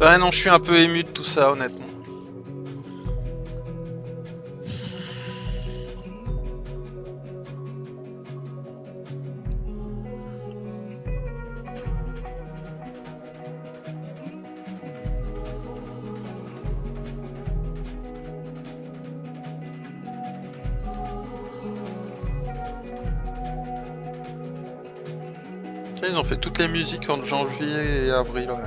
Ouais, non, je suis un peu ému de tout ça, honnêtement. Ils ont fait toutes les musiques entre janvier et avril, ouais.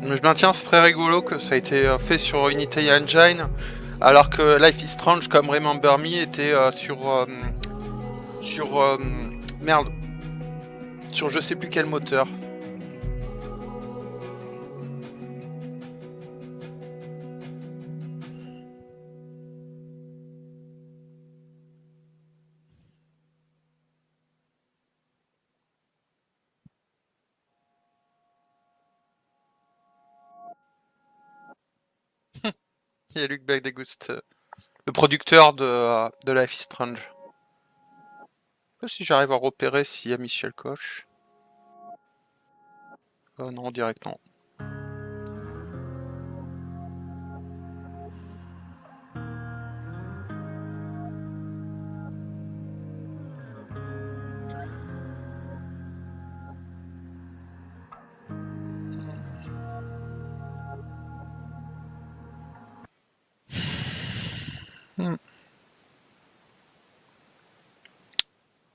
Mais je maintiens, c'est très rigolo que ça a été fait sur Unity Engine, alors que Life is Strange comme Remember Me était merde, sur je sais plus quel moteur. Il y a Luc Bagdegoust, le producteur de Life is Strange. Je sais pas si j'arrive à repérer s'il y a Michel Koch. Non, direct non.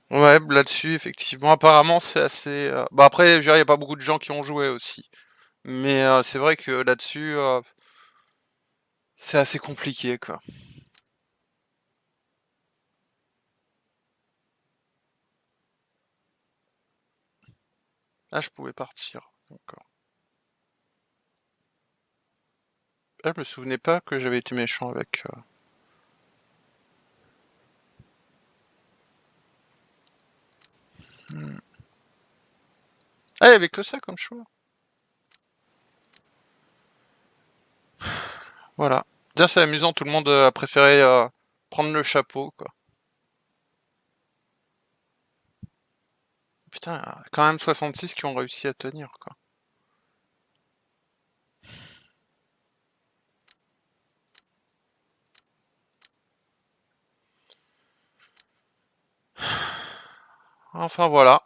Ouais, là-dessus, effectivement, apparemment c'est assez... Bah après, je veux dire, il n'y a pas beaucoup de gens qui ont joué aussi. Mais c'est vrai que là-dessus, c'est assez compliqué, quoi. Ah, je pouvais partir. D'accord. Ah, je me souvenais pas que j'avais été méchant avec... Ah, il y avait que ça comme choix. Voilà. Bien, c'est amusant, tout le monde a préféré prendre le chapeau, quoi. Putain, il y a quand même 66 qui ont réussi à tenir, quoi. Enfin, voilà.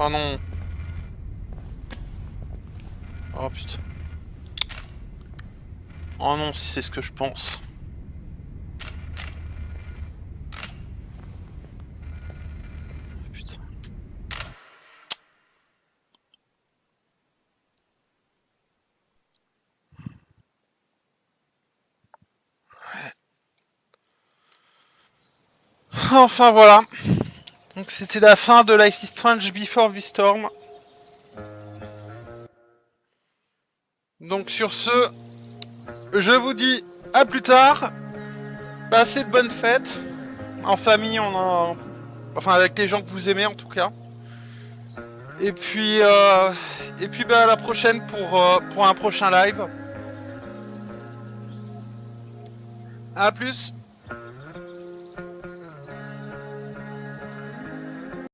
Oh non. Oh putain. Oh non, si c'est ce que je pense. Putain. Enfin voilà. Donc c'était la fin de Life is Strange Before the Storm. Donc sur ce, je vous dis à plus tard. Passez de bonnes fêtes. En famille, enfin avec les gens que vous aimez en tout cas. Et puis à la prochaine pour un prochain live. À plus.